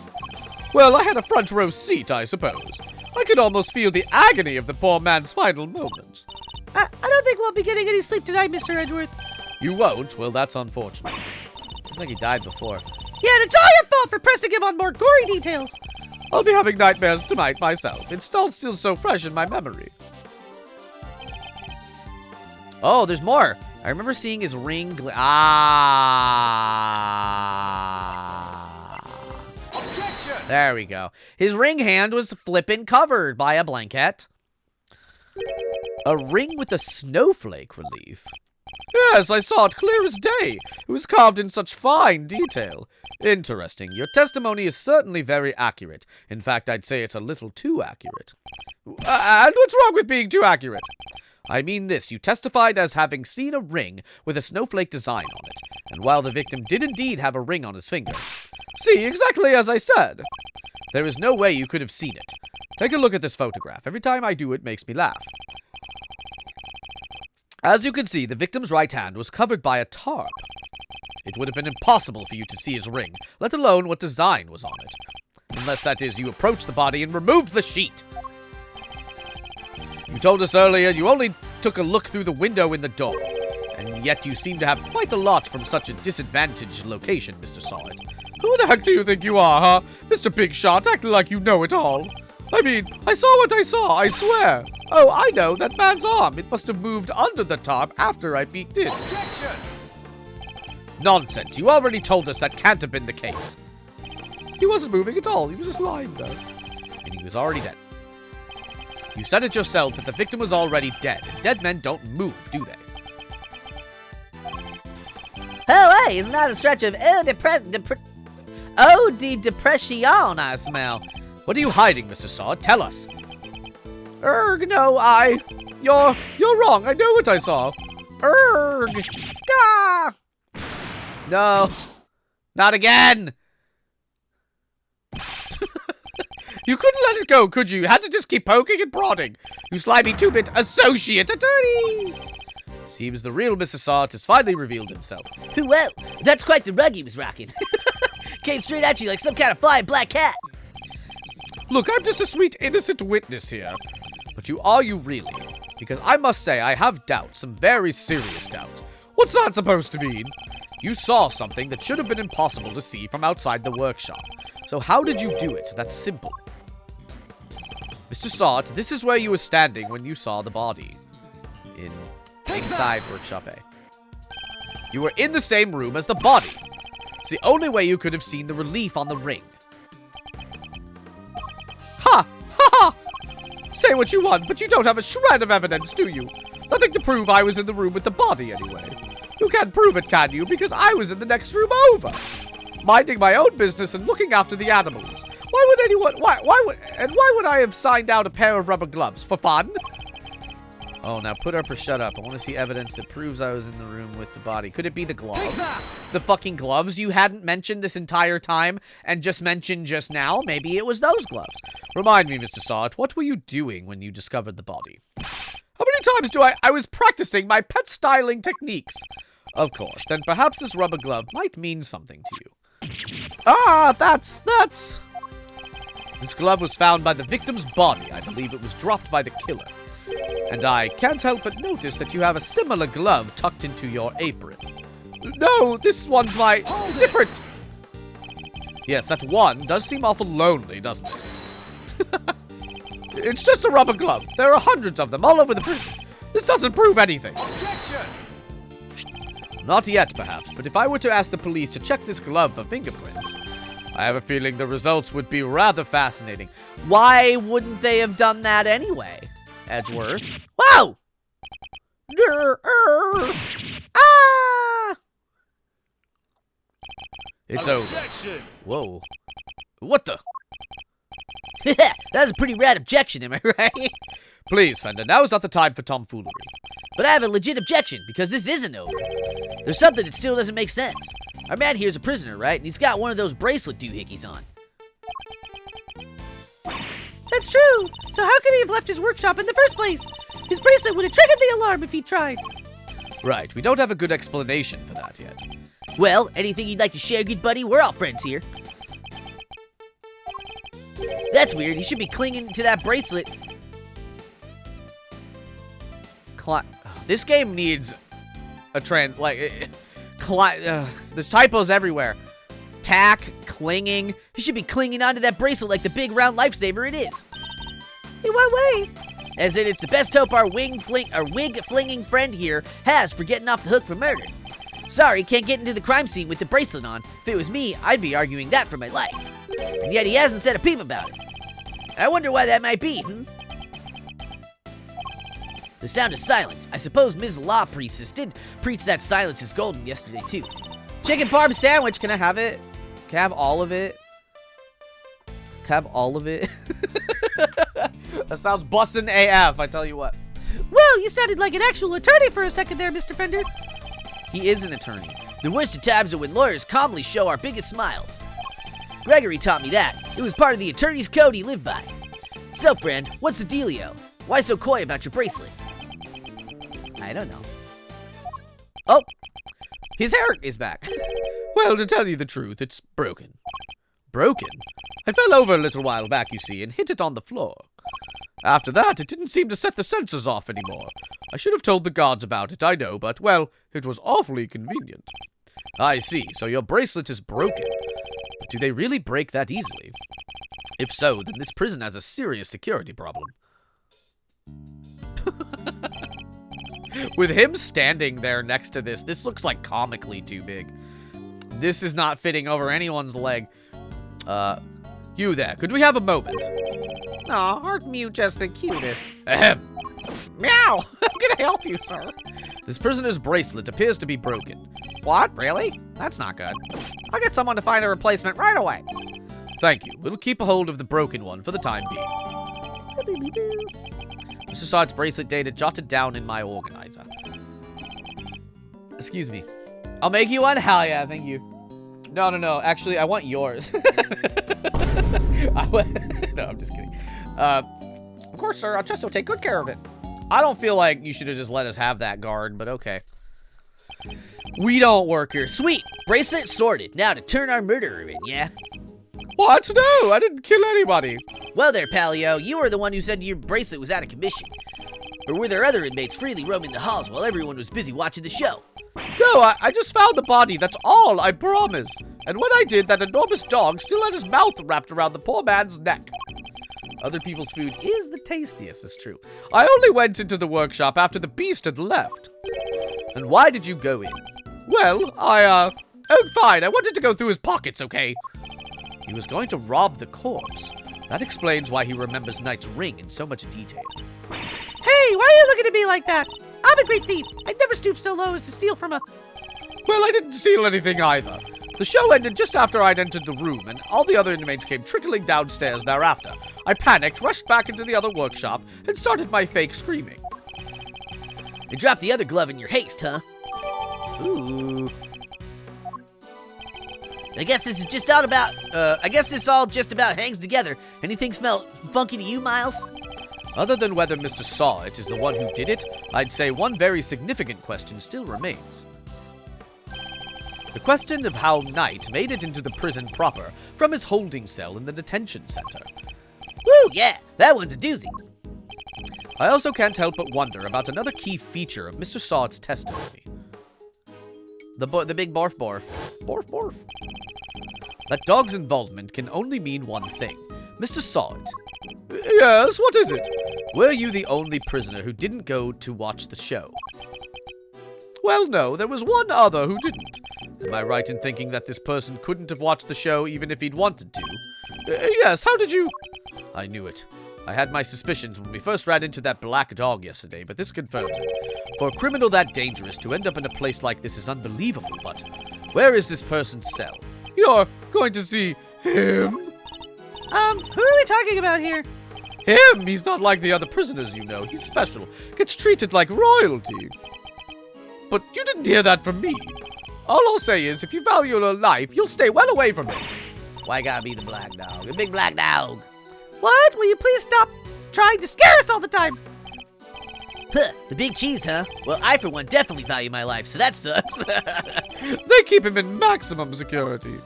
Well, I had a front row seat, I suppose. I could almost feel the agony of the poor man's final moments. I don't think we'll be getting any sleep tonight, Mr. Edgeworth. You won't? Well, that's unfortunate. Looks like he died before. Yeah, and it's all your fault for pressing him on more gory details. I'll be having nightmares tonight myself. It's all still so fresh in my memory. Oh, there's more. I remember seeing his ring Objection! There we go. His ring hand was flippin' covered by a blanket. A ring with a snowflake relief. Yes, I saw it clear as day. It was carved in such fine detail. Interesting. Your testimony is certainly very accurate. In fact, I'd say it's a little too accurate. And what's wrong with being too accurate? I mean this. You testified as having seen a ring with a snowflake design on it. And while the victim did indeed have a ring on his finger. See, exactly as I said. There is no way you could have seen it. Take a look at this photograph. Every time I do it makes me laugh. As you can see, the victim's right hand was covered by a tarp. It would have been impossible for you to see his ring, let alone what design was on it. Unless, that is, you approached the body and removed the sheet. You told us earlier you only took a look through the window in the door. And yet you seem to have quite a lot from such a disadvantaged location, Mr. Solid. Who the heck do you think you are, huh? Mr. Big Shot, acting like you know it all. I mean, I saw what I saw, I swear. Oh, I know, that man's arm. It must have moved under the tarp after I peeked in. Objection! Nonsense. You already told us that can't have been the case. He wasn't moving at all. He was just lying there. And he was already dead. You said it yourself that the victim was already dead. And dead men don't move, do they? Oh, hey, isn't that a stretch of depression I smell? What are you hiding, Mr. Sod? Tell us. No, you're wrong. I know what I saw. Gah! No. Not again! You couldn't let it go, could you? You had to just keep poking and prodding. You slimy two-bit associate attorney! Seems the real Mr. Sod has finally revealed himself. Whoa, that's quite the rug he was rocking. Came straight at you like some kind of flying black cat. Look, I'm just a sweet, innocent witness here. But are you really? Because I must say, I have doubts, some very serious doubts. What's that supposed to mean? You saw something that should have been impossible to see from outside the workshop. So how did you do it? That's simple. Mr. Sod, this is where you were standing when you saw the body. Inside Workshop A. You were in the same room as the body. It's the only way you could have seen the relief on the ring. Ha! Ha ha! Say what you want, but you don't have a shred of evidence, do you? Nothing to prove I was in the room with the body, anyway. You can't prove it, can you? Because I was in the next room over. Minding my own business and looking after the animals. Why would anyone... Why would I have signed out a pair of rubber gloves? For fun? Oh, now put up or shut up. I want to see evidence that proves I was in the room with the body. Could it be the gloves? The fucking gloves you hadn't mentioned this entire time and just mentioned just now? Maybe it was those gloves. Remind me, Mr. Sod, what were you doing when you discovered the body? How many times do I was practicing my pet styling techniques. Of course. Then perhaps this rubber glove might mean something to you. Ah, that's... This glove was found by the victim's body. I believe it was dropped by the killer. And I can't help but notice that you have a similar glove tucked into your apron. No, this one's different. Yes, that one does seem awful lonely, doesn't it? It's just a rubber glove. There are hundreds of them all over the prison. This doesn't prove anything. Objection! Not yet, perhaps, but if I were to ask the police to check this glove for fingerprints, I have a feeling the results would be rather fascinating. Why wouldn't they have done that anyway, Edgeworth? Whoa! Ah! It's over. Whoa. What the? That was a pretty rad objection, am I right? Please, Fender, now is not the time for tomfoolery. But I have a legit objection, because this isn't over. There's something that still doesn't make sense. Our man here's a prisoner, right? And he's got one of those bracelet doohickeys on. That's true. So how could he have left his workshop in the first place? His bracelet would have triggered the alarm if he tried. Right, we don't have a good explanation for that yet. Well, anything you'd like to share, good buddy? We're all friends here. That's weird. He should be clinging to that bracelet. This game needs a trend, there's typos everywhere. Tack, clinging. He should be clinging onto that bracelet like the big round lifesaver it is. In what way? As in, it's the best hope our wig-flinging friend here has for getting off the hook for murder. Sorry, can't get into the crime scene with the bracelet on. If it was me, I'd be arguing that for my life. And yet he hasn't said a peep about it. I wonder why that might be, The sound of silence. I suppose Ms. Law Priestess did preach that silence is golden yesterday, too. Chicken parm sandwich, can I have it? Can I have all of it? Can I have all of it? That sounds bussin' AF, I tell you what. Well, you sounded like an actual attorney for a second there, Mr. Fender. He is an attorney. The worst of times are when lawyers calmly show our biggest smiles. Gregory taught me that. It was part of the attorney's code he lived by. So, friend, what's the dealio? Why so coy about your bracelet? I don't know. Oh, his hair is back. Well, to tell you the truth, it's broken. Broken? I fell over a little while back, you see, and hit it on the floor. After that, it didn't seem to set the sensors off anymore. I should have told the guards about it, I know, but, well, it was awfully convenient. I see, so your bracelet is broken. But do they really break that easily? If so, then this prison has a serious security problem. With him standing there next to this looks like comically too big. This is not fitting over anyone's leg. You there, could we have a moment? Aw, aren't you just the cutest? Ahem. Meow! How can I help you, sir? This prisoner's bracelet appears to be broken. What? Really? That's not good. I'll get someone to find a replacement right away. Thank you. We'll keep a hold of the broken one for the time being. Mr. Sod's bracelet data jotted down in my organizer. Excuse me. I'll make you one? Hell yeah, thank you. No. Actually, I want yours. No, I'm just kidding. Of course, sir. I'll just take good care of it. I don't feel like you should have just let us have that guard, but okay. We don't work here. Sweet! Bracelet sorted. Now to turn our murderer in, yeah? What? No, I didn't kill anybody. Well there, Palio. You were the one who said your bracelet was out of commission. Or were there other inmates freely roaming the halls while everyone was busy watching the show? No, I just found the body, that's all, I promise. And when I did, that enormous dog still had his mouth wrapped around the poor man's neck. Other people's food is the tastiest, it's true. I only went into the workshop after the beast had left. And why did you go in? Well, oh, fine, I wanted to go through his pockets, okay? He was going to rob the corpse. That explains why he remembers Knight's ring in so much detail. Hey, why are you looking at me like that? I'm a great thief. I'd never stoop so low as to steal from a... Well, I didn't steal anything either. The show ended just after I'd entered the room, and all the other inmates came trickling downstairs thereafter. I panicked, rushed back into the other workshop, and started my fake screaming. You dropped the other glove in your haste, huh? Ooh. I guess this is just all about, I guess this all just about hangs together. Anything smell funky to you, Miles? Other than whether Mr. Sawit is the one who did it, I'd say one very significant question still remains. The question of how Knight made it into the prison proper from his holding cell in the detention center. Woo, yeah, that one's a doozy. I also can't help but wonder about another key feature of Mr. Sawit's testimony. The big barf barf. Barf barf. That dog's involvement can only mean one thing. Mr. Sawit. Yes, what is it? Were you the only prisoner who didn't go to watch the show? Well, no, there was one other who didn't. Am I right in thinking that this person couldn't have watched the show even if he'd wanted to? Yes, how did you... I knew it. I had my suspicions when we first ran into that black dog yesterday, but this confirms it. For a criminal that dangerous to end up in a place like this is unbelievable, but where is this person's cell? You're going to see him? Who are we talking about here? him! He's not like the other prisoners, you know. He's special. Gets treated like royalty. But you didn't hear that from me. All I'll say is, if you value your life, you'll stay well away from him. Why gotta be the black dog? The big black dog. What? Will you please stop trying to scare us all the time? Huh, the big cheese, huh? Well, I, for one, definitely value my life, so that sucks. They keep him in maximum security.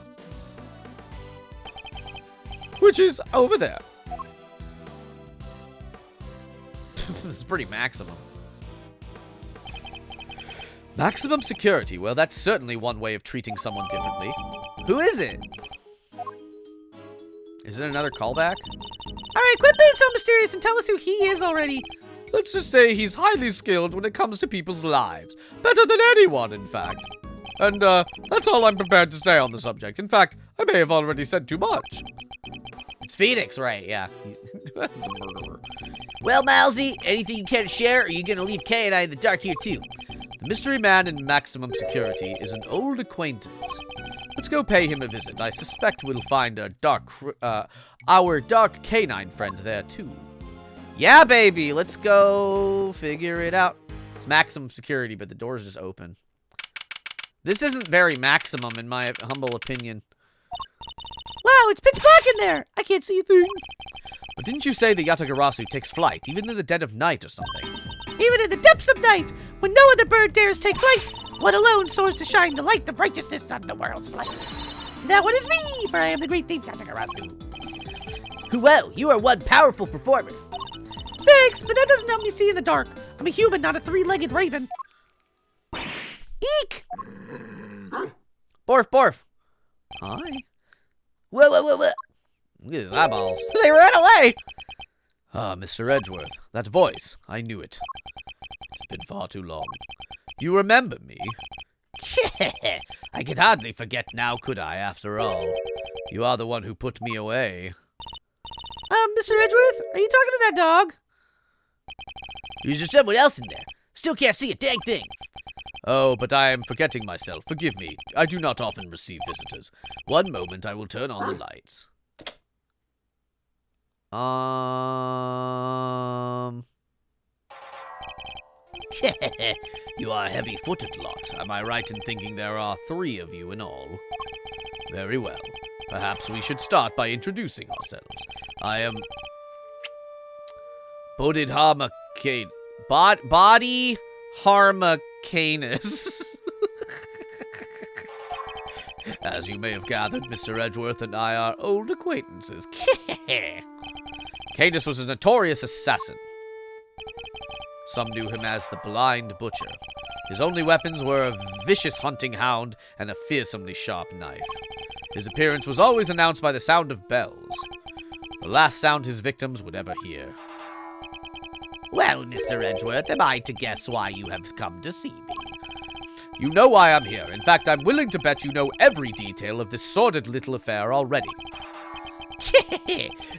Which is over there. It's pretty maximum. Maximum security. Well, that's certainly one way of treating someone differently. Who is it? Is it another callback? Alright, quit being so mysterious and tell us who he is already. Let's just say he's highly skilled when it comes to people's lives. Better than anyone, in fact. And, that's all I'm prepared to say on the subject. In fact, I may have already said too much. It's Phoenix, right? Yeah. He's a murderer. Well, Mousy, anything you care to share, or are you gonna leave Kay and I in the dark here, too? The mystery man in maximum security is an old acquaintance. Let's go pay him a visit. I suspect we'll find our dark canine friend there, too. Yeah, baby, let's go figure it out. It's maximum security, but the door's just open. This isn't very maximum, in my humble opinion. Wow, it's pitch black in there. I can't see a thing. But didn't you say the Yatagarasu takes flight, even in the dead of night or something? Even in the depths of night, when no other bird dares take flight, one alone soars to shine the light of righteousness on the world's flight. That one is me, for I am the great thief Yatagarasu. Well, you are one powerful performer. Thanks, but that doesn't help me see in the dark. I'm a human, not a three-legged raven. Eek! Borf, borf. Hi. Whoa. Look at his eyeballs. They ran away! Ah, Mr. Edgeworth. That voice. I knew it. It's been far too long. You remember me? I could hardly forget now, could I, after all? You are the one who put me away. Mr. Edgeworth, are you talking to that dog? Is there someone else in there? Still can't see a dang thing. Oh, but I am forgetting myself. Forgive me. I do not often receive visitors. One moment, I will turn on the lights. You are a heavy-footed lot. Am I right in thinking there are 3 of you in all? Very well. Perhaps we should start by introducing ourselves. I am Body Harmacanus. As you may have gathered, Mr. Edgeworth and I are old acquaintances. Canis was a notorious assassin. Some knew him as the Blind Butcher. His only weapons were a vicious hunting hound and a fearsomely sharp knife. His appearance was always announced by the sound of bells, the last sound his victims would ever hear. Well, Mr. Edgeworth, am I to guess why you have come to see me? You know why I'm here. In fact, I'm willing to bet you know every detail of this sordid little affair already.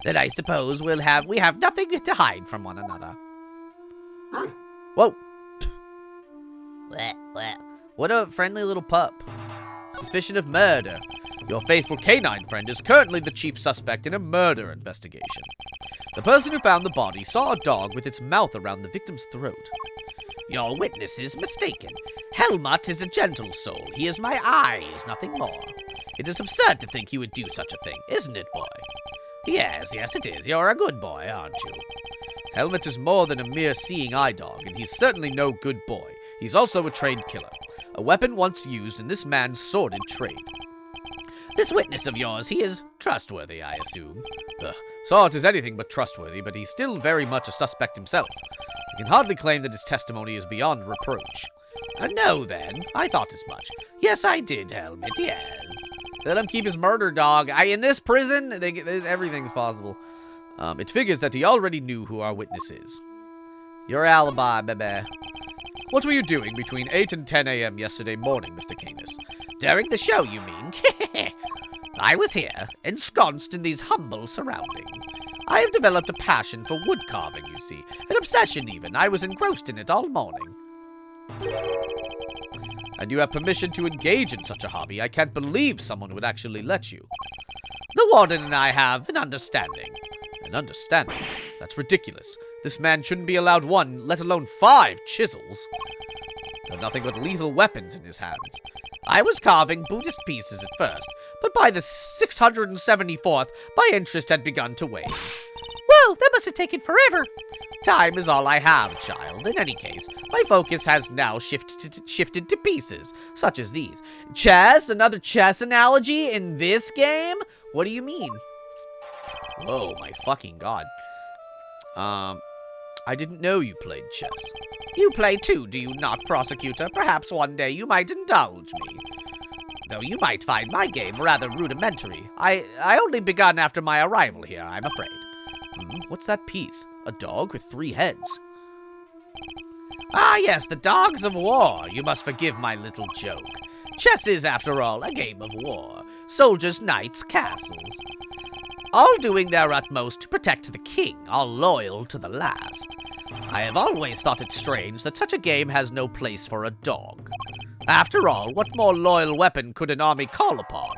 Then I suppose we have nothing to hide from one another. Whoa. Bleh. What a friendly little pup. Suspicion of murder. Your faithful canine friend is currently the chief suspect in a murder investigation. The person who found the body saw a dog with its mouth around the victim's throat. Your witness is mistaken. Helmut is a gentle soul. He is my eyes, nothing more. It is absurd to think he would do such a thing, isn't it, boy? Yes, it is. You're a good boy, aren't you? Helmut is more than a mere seeing eye dog, and he's certainly no good boy. He's also a trained killer, a weapon once used in this man's sordid trade. This witness of yours, he is trustworthy, I assume. Salt is anything but trustworthy, but he's still very much a suspect himself. He can hardly claim that his testimony is beyond reproach. No, then. I thought as much. Yes, I did, Helmut, yes. Let him keep his murder dog. In this prison, everything's possible. It figures that he already knew who our witness is. Your alibi, baby. What were you doing between 8 and 10 a.m. yesterday morning, Mr. Canis? During the show, you mean? I was here, ensconced in these humble surroundings. I have developed a passion for wood carving, you see. An obsession, even. I was engrossed in it all morning. And you have permission to engage in such a hobby. I can't believe someone would actually let you. The warden and I have an understanding. And understandable. That's ridiculous. This man shouldn't be allowed 1, let alone 5 chisels. There are nothing but lethal weapons in his hands. I was carving Buddhist pieces at first, but by the 674th, my interest had begun to wane. Whoa, that must have taken forever. Time is all I have, child. In any case, my focus has now shifted to pieces, such as these. Chess? Another chess analogy in this game? What do you mean? Oh my fucking god. I didn't know you played chess. You play too, do you not, prosecutor? Perhaps one day you might indulge me. Though you might find my game rather rudimentary. I only begun after my arrival here, I'm afraid. What's that piece? A dog with 3 heads. Ah, yes, the dogs of war. You must forgive my little joke. Chess is, after all, a game of war. Soldiers, knights, castles. All doing their utmost to protect the king, all loyal to the last. I have always thought it strange that such a game has no place for a dog. After all, what more loyal weapon could an army call upon?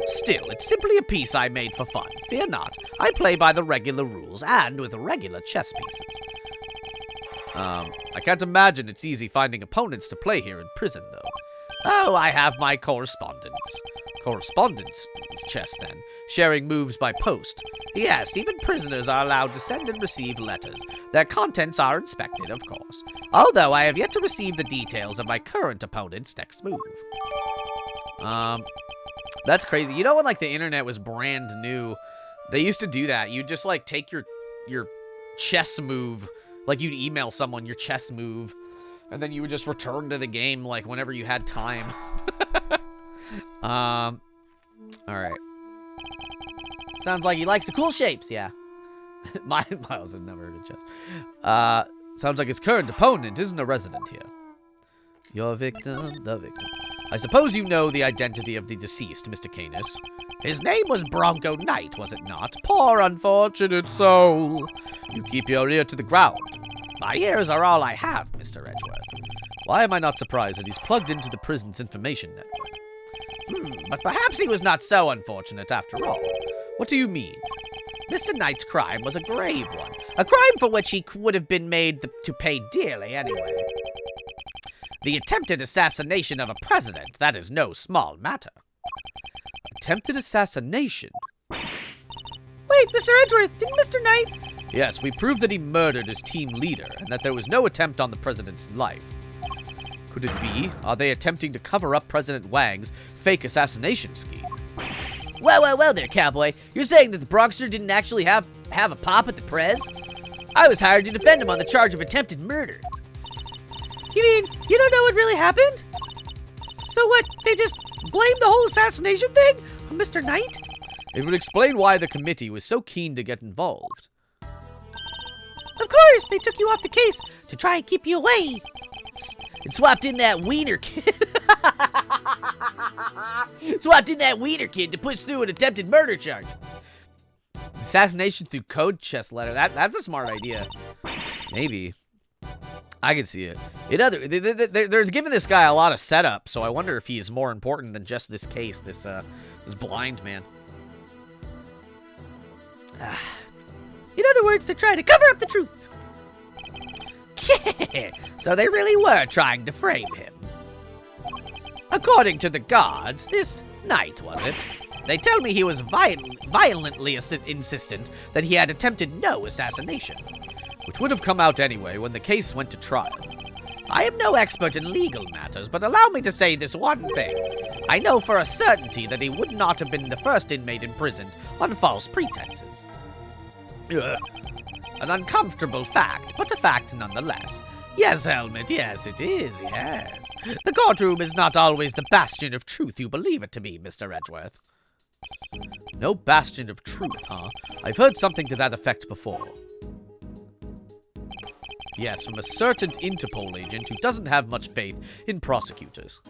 Still, it's simply a piece I made for fun. Fear not, I play by the regular rules and with regular chess pieces. I can't imagine it's easy finding opponents to play here in prison, though. Oh, I have my correspondence. Correspondence is chess, then. Sharing moves by post. Yes, even prisoners are allowed to send and receive letters. Their contents are inspected, of course. Although I have yet to receive the details of my current opponent's next move. That's crazy. You know when, like, the internet was brand new, they used to do that. You'd just, like, take your chess move. Like, you'd email someone your chess move, and then you would just return to the game, like, whenever you had time. Alright. Sounds like he likes the cool shapes, yeah. Miles has never heard of chess. Sounds like his current opponent isn't a resident here. Your victim, the victim. I suppose you know the identity of the deceased, Mr. Canis. His name was Bronco Knight, was it not? Poor unfortunate soul. You keep your ear to the ground. My ears are all I have, Mr. Edgeworth. Why am I not surprised that he's plugged into the prison's information network? But perhaps he was not so unfortunate after all. What do you mean? Mr. Knight's crime was a grave one. A crime for which he would have been made to pay dearly anyway. The attempted assassination of a president, that is no small matter. Attempted assassination? Wait, Mr. Edgeworth, didn't Mr. Knight... Yes, we proved that he murdered his team leader, and that there was no attempt on the president's life. Could it be? Are they attempting to cover up President Wang's fake assassination scheme? Well there, Catboy. You're saying that the Bronxer didn't actually have a pop at the Prez? I was hired to defend him on the charge of attempted murder. You mean, you don't know what really happened? So what, they just blamed the whole assassination thing on Mr. Knight? It would explain why the committee was so keen to get involved. Of course, they took you off the case to try and keep you away. And swapped in that wiener kid. Swapped in that wiener kid to push through an attempted murder charge. Assassination through code chess letter. That's a smart idea. Maybe. I can see it. They're giving this guy a lot of setup, so I wonder if he's more important than just this case, this blind man. In other words, they're trying to cover up the truth. So they really were trying to frame him. According to the guards, this Knight, was it? They tell me he was violently insistent that he had attempted no assassination, which would have come out anyway when the case went to trial. I am no expert in legal matters, but allow me to say this one thing. I know for a certainty that he would not have been the first inmate imprisoned on false pretenses. An uncomfortable fact, but a fact nonetheless. Yes, Helmet, yes, it is, yes. The courtroom is not always the bastion of truth you believe it to be, Mr. Edgeworth. No bastion of truth, huh? I've heard something to that effect before. Yes, from a certain Interpol agent who doesn't have much faith in prosecutors.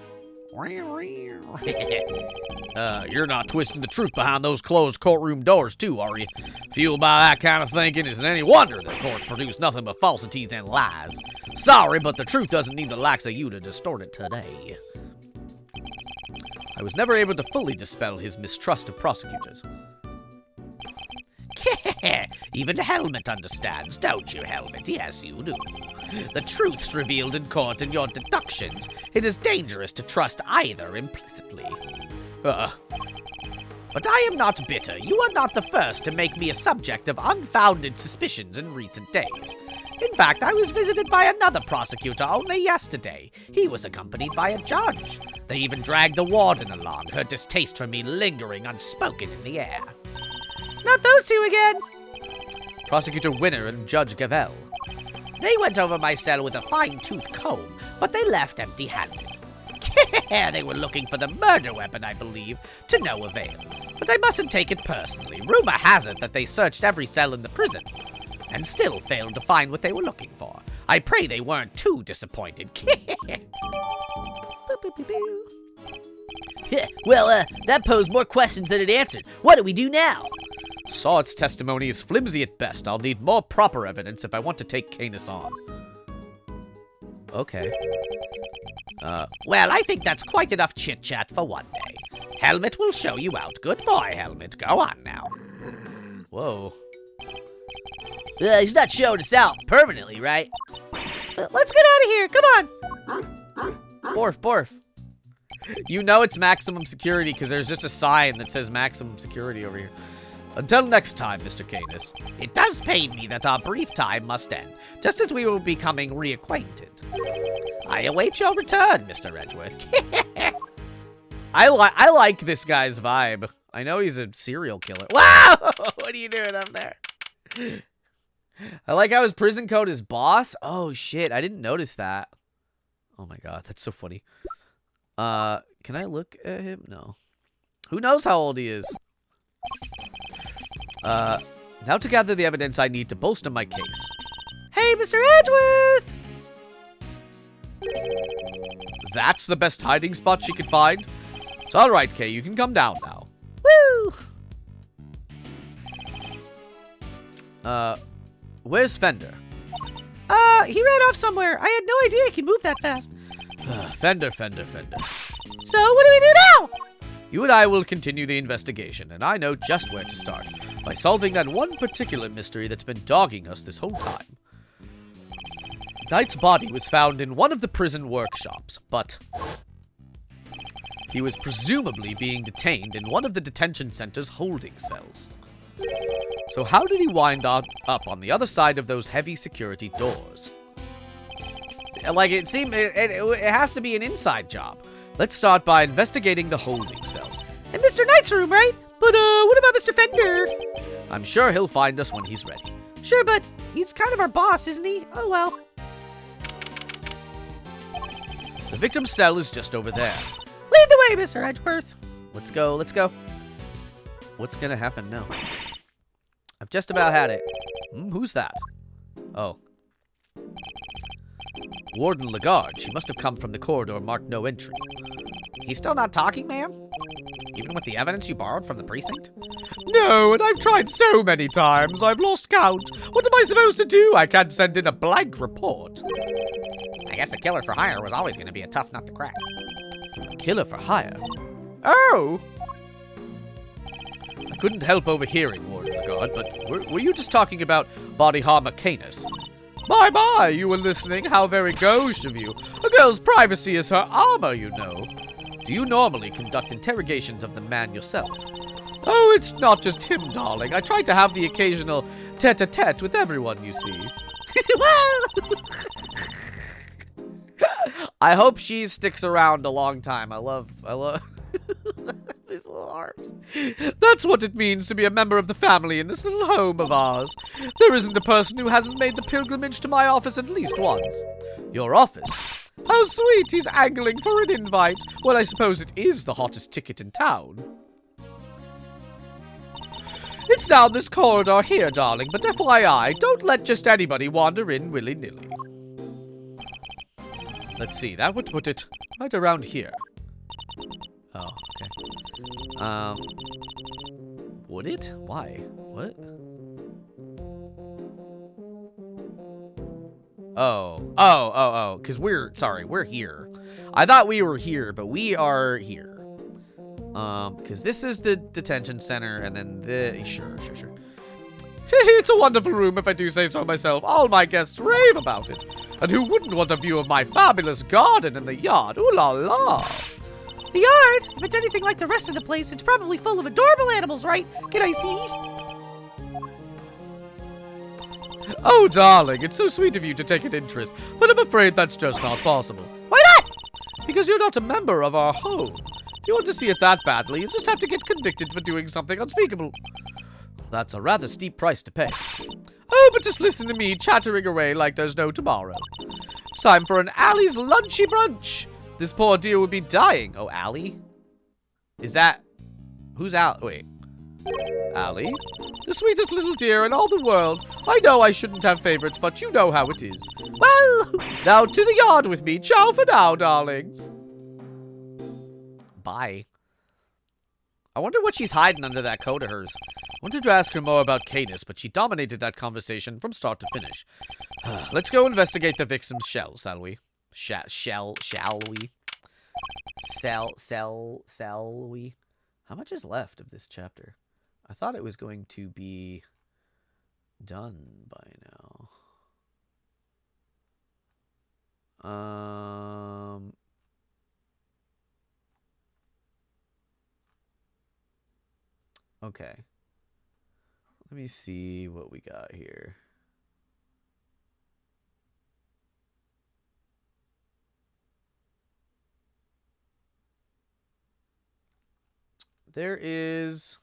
You're not twisting the truth behind those closed courtroom doors, too, are you? Fueled by that kind of thinking, is it any wonder the courts produce nothing but falsities and lies? Sorry, but the truth doesn't need the likes of you to distort it today. I was never able to fully dispel his mistrust of prosecutors. Even Helmet understands, don't you, Helmet? Yes, you do. The truth's revealed in court and your deductions. It is dangerous to trust either implicitly. But I am not bitter. You are not the first to make me a subject of unfounded suspicions in recent days. In fact, I was visited by another prosecutor only yesterday. He was accompanied by a judge. They even dragged the warden along, her distaste for me lingering unspoken in the air. Not those two again! Prosecutor Winner and Judge Gavel. They went over my cell with a fine-tooth comb, but they left empty-handed. They were looking for the murder weapon, I believe, to no avail. But I mustn't take it personally. Rumor has it that they searched every cell in the prison, and still failed to find what they were looking for. I pray they weren't too disappointed. Well, that posed more questions than it answered. What do we do now? Saw's testimony is flimsy at best. I'll need more proper evidence if I want to take Canis on. Okay. Well, I think that's quite enough chit-chat for one day. Helmet will show you out. Good boy, Helmet. Go on now. Whoa. He's not showing us out permanently, right? Let's get out of here. Come on. Borf, borf. You know it's maximum security because there's just a sign that says maximum security over here. Until next time, Mr. Canis. It does pain me that our brief time must end, just as we were becoming reacquainted. I await your return, Mr. Edgeworth. I like this guy's vibe. I know he's a serial killer. Wow! What are you doing up there? I like how his prison code is boss. Oh, shit. I didn't notice that. Oh, my God. That's so funny. Can I look at him? No. Who knows how old he is? Now to gather the evidence I need to bolster my case. Hey, Mr. Edgeworth! That's the best hiding spot she could find. It's alright, Kay. You can come down now. Woo! Where's Fender? He ran off somewhere. I had no idea he could move that fast. Fender. So, what do we do now? You and I will continue the investigation, and I know just where to start. By solving that one particular mystery that's been dogging us this whole time. Knight's body was found in one of the prison workshops, but he was presumably being detained in one of the detention center's holding cells. So how did he wind up on the other side of those heavy security doors? Like, it seemed it has to be an inside job. Let's start by investigating the holding cells. In Mr. Knight's room, right? But, what about Mr. Fender? I'm sure he'll find us when he's ready. Sure, but he's kind of our boss, isn't he? Oh, well. The victim's cell is just over there. Lead the way, Mr. Edgeworth. Let's go. What's gonna happen now? I've just about had it. Who's that? Oh. Warden Lagarde. She must have come from the corridor marked no entry. He's still not talking, ma'am? Even with the evidence you borrowed from the precinct? No, and I've tried so many times, I've lost count. What am I supposed to do? I can't send in a blank report. I guess a killer for hire was always going to be a tough nut to crack. Killer for hire? Oh! I couldn't help overhearing, Warden Lagarde, but were you just talking about body harmer Canis? My, you were listening. How very gauche of you. A girl's privacy is her armor, you know. Do you normally conduct interrogations of the man yourself? Oh, it's not just him, darling. I try to have the occasional tete-a-tete with everyone, you see. I hope she sticks around a long time. I love these little arms. That's what it means to be a member of the family in this little home of ours. There isn't a person who hasn't made the pilgrimage to my office at least once. Your office? How sweet, he's angling for an invite. Well, I suppose it is the hottest ticket in town. It's down this corridor here, darling, but FYI, don't let just anybody wander in willy-nilly. Let's see, that would put it right around here. Oh, okay. Would it? Why? What? Oh, because we're here. I thought we were here, but we are here. Because this is the detention center, and then sure. It's a wonderful room, if I do say so myself. All my guests rave about it. And who wouldn't want a view of my fabulous garden in the yard? Ooh la la. The yard? If it's anything like the rest of the place, it's probably full of adorable animals, right? Can I see? Oh, darling, it's so sweet of you to take an interest, but I'm afraid that's just not possible. Why not? Because you're not a member of our home. If you want to see it that badly, you just have to get convicted for doing something unspeakable. That's a rather steep price to pay. Oh, but just listen to me chattering away like there's no tomorrow. It's time for an Allie's lunchy brunch. This poor dear would be dying. Oh, Allie? Is that... Who's Allie? Wait. Allie? The sweetest little dear in all the world. I know I shouldn't have favorites, but you know how it is. Well, now to the yard with me. Ciao for now, darlings. Bye. I wonder what she's hiding under that coat of hers. I wanted to ask her more about Canis, but she dominated that conversation from start to finish. Let's go investigate the victim's shell, shall we? Shall we? Shall we? How much is left of this chapter? I thought it was going to be done by now. Okay. Let me see what we got here. There is...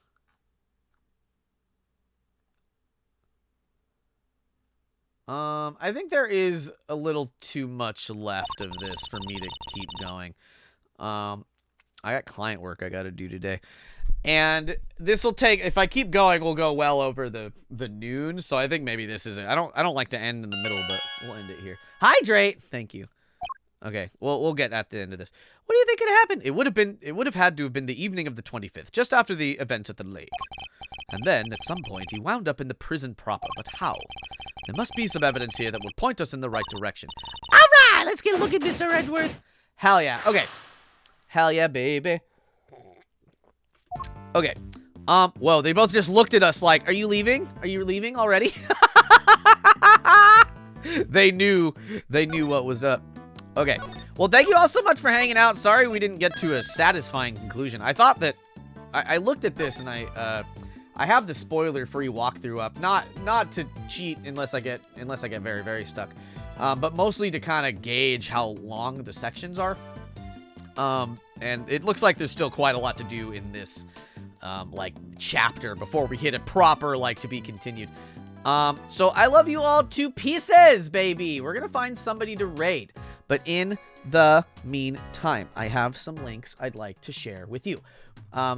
I think there is a little too much left of this for me to keep going. I got client work I got to do today. And this will take, if I keep going, we'll go well over the noon. So I think maybe this is it. I don't like to end in the middle, but we'll end it here. Hydrate. Thank you. Okay, we'll get at the end of this. What do you think could happen? It would have had to have been the evening of the 25th, just after the events at the lake. And then, at some point, he wound up in the prison proper. But how? There must be some evidence here that would point us in the right direction. All right, let's get a look at Mr. Edgeworth. Hell yeah. Okay. Hell yeah, baby. Okay. Whoa, they both just looked at us like, are you leaving? Are you leaving already? They knew what was up. Okay. Well, thank you all so much for hanging out. Sorry we didn't get to a satisfying conclusion. I thought that I looked at this and I have the spoiler-free walkthrough up. Not to cheat unless I get very, very stuck. But mostly to kind of gauge how long the sections are. And it looks like there's still quite a lot to do in this like chapter before we hit a proper like to be continued. So I love you all to pieces, baby. We're gonna find somebody to raid. But in the meantime, I have some links I'd like to share with you.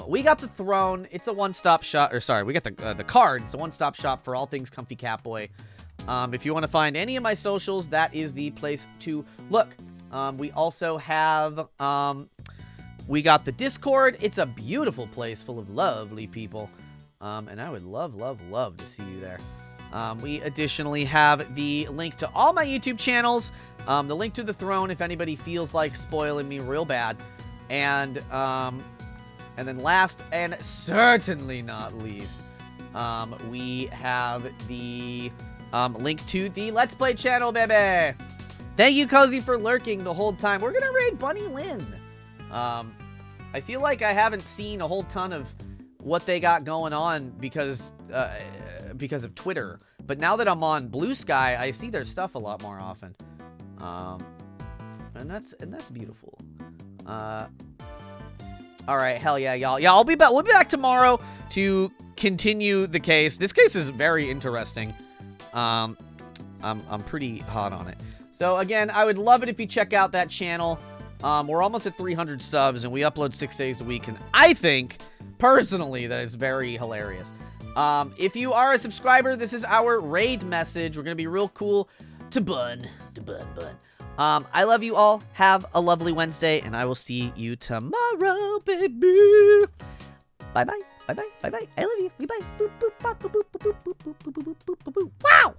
We got the throne. It's a one-stop shop. Or sorry, we got the card. It's a one-stop shop for all things Comfy Catboy. If you want to find any of my socials, that is the place to look. We also have, we got the Discord. It's a beautiful place full of lovely people. And I would love, love, love to see you there. We additionally have the link to all my YouTube channels. The link to the throne if anybody feels like spoiling me real bad. And then last and certainly not least, we have the link to the Let's Play channel, baby. Thank you, Cozy, for lurking the whole time. We're gonna raid Bunny Lynn. I feel like I haven't seen a whole ton of what they got going on because of Twitter. But now that I'm on Blue Sky, I see their stuff a lot more often. And that's beautiful. All right, hell yeah, y'all. Yeah, I'll be back. We'll be back tomorrow to continue the case. This case is very interesting. I'm pretty hot on it. So again, I would love it if you check out that channel. We're almost at 300 subs, and we upload 6 days a week. And I think, personally, that it's very hilarious. If you are a subscriber, this is our raid message. We're gonna be real cool to bun. I love you all. Have a lovely Wednesday, and I will see you tomorrow, baby. Bye-bye. Bye-bye. Bye-bye. I love you. Goodbye. Boop, boop, bop, boop, boop, boop, boop, boop, boop, boop, boop, boop, boop. Wow!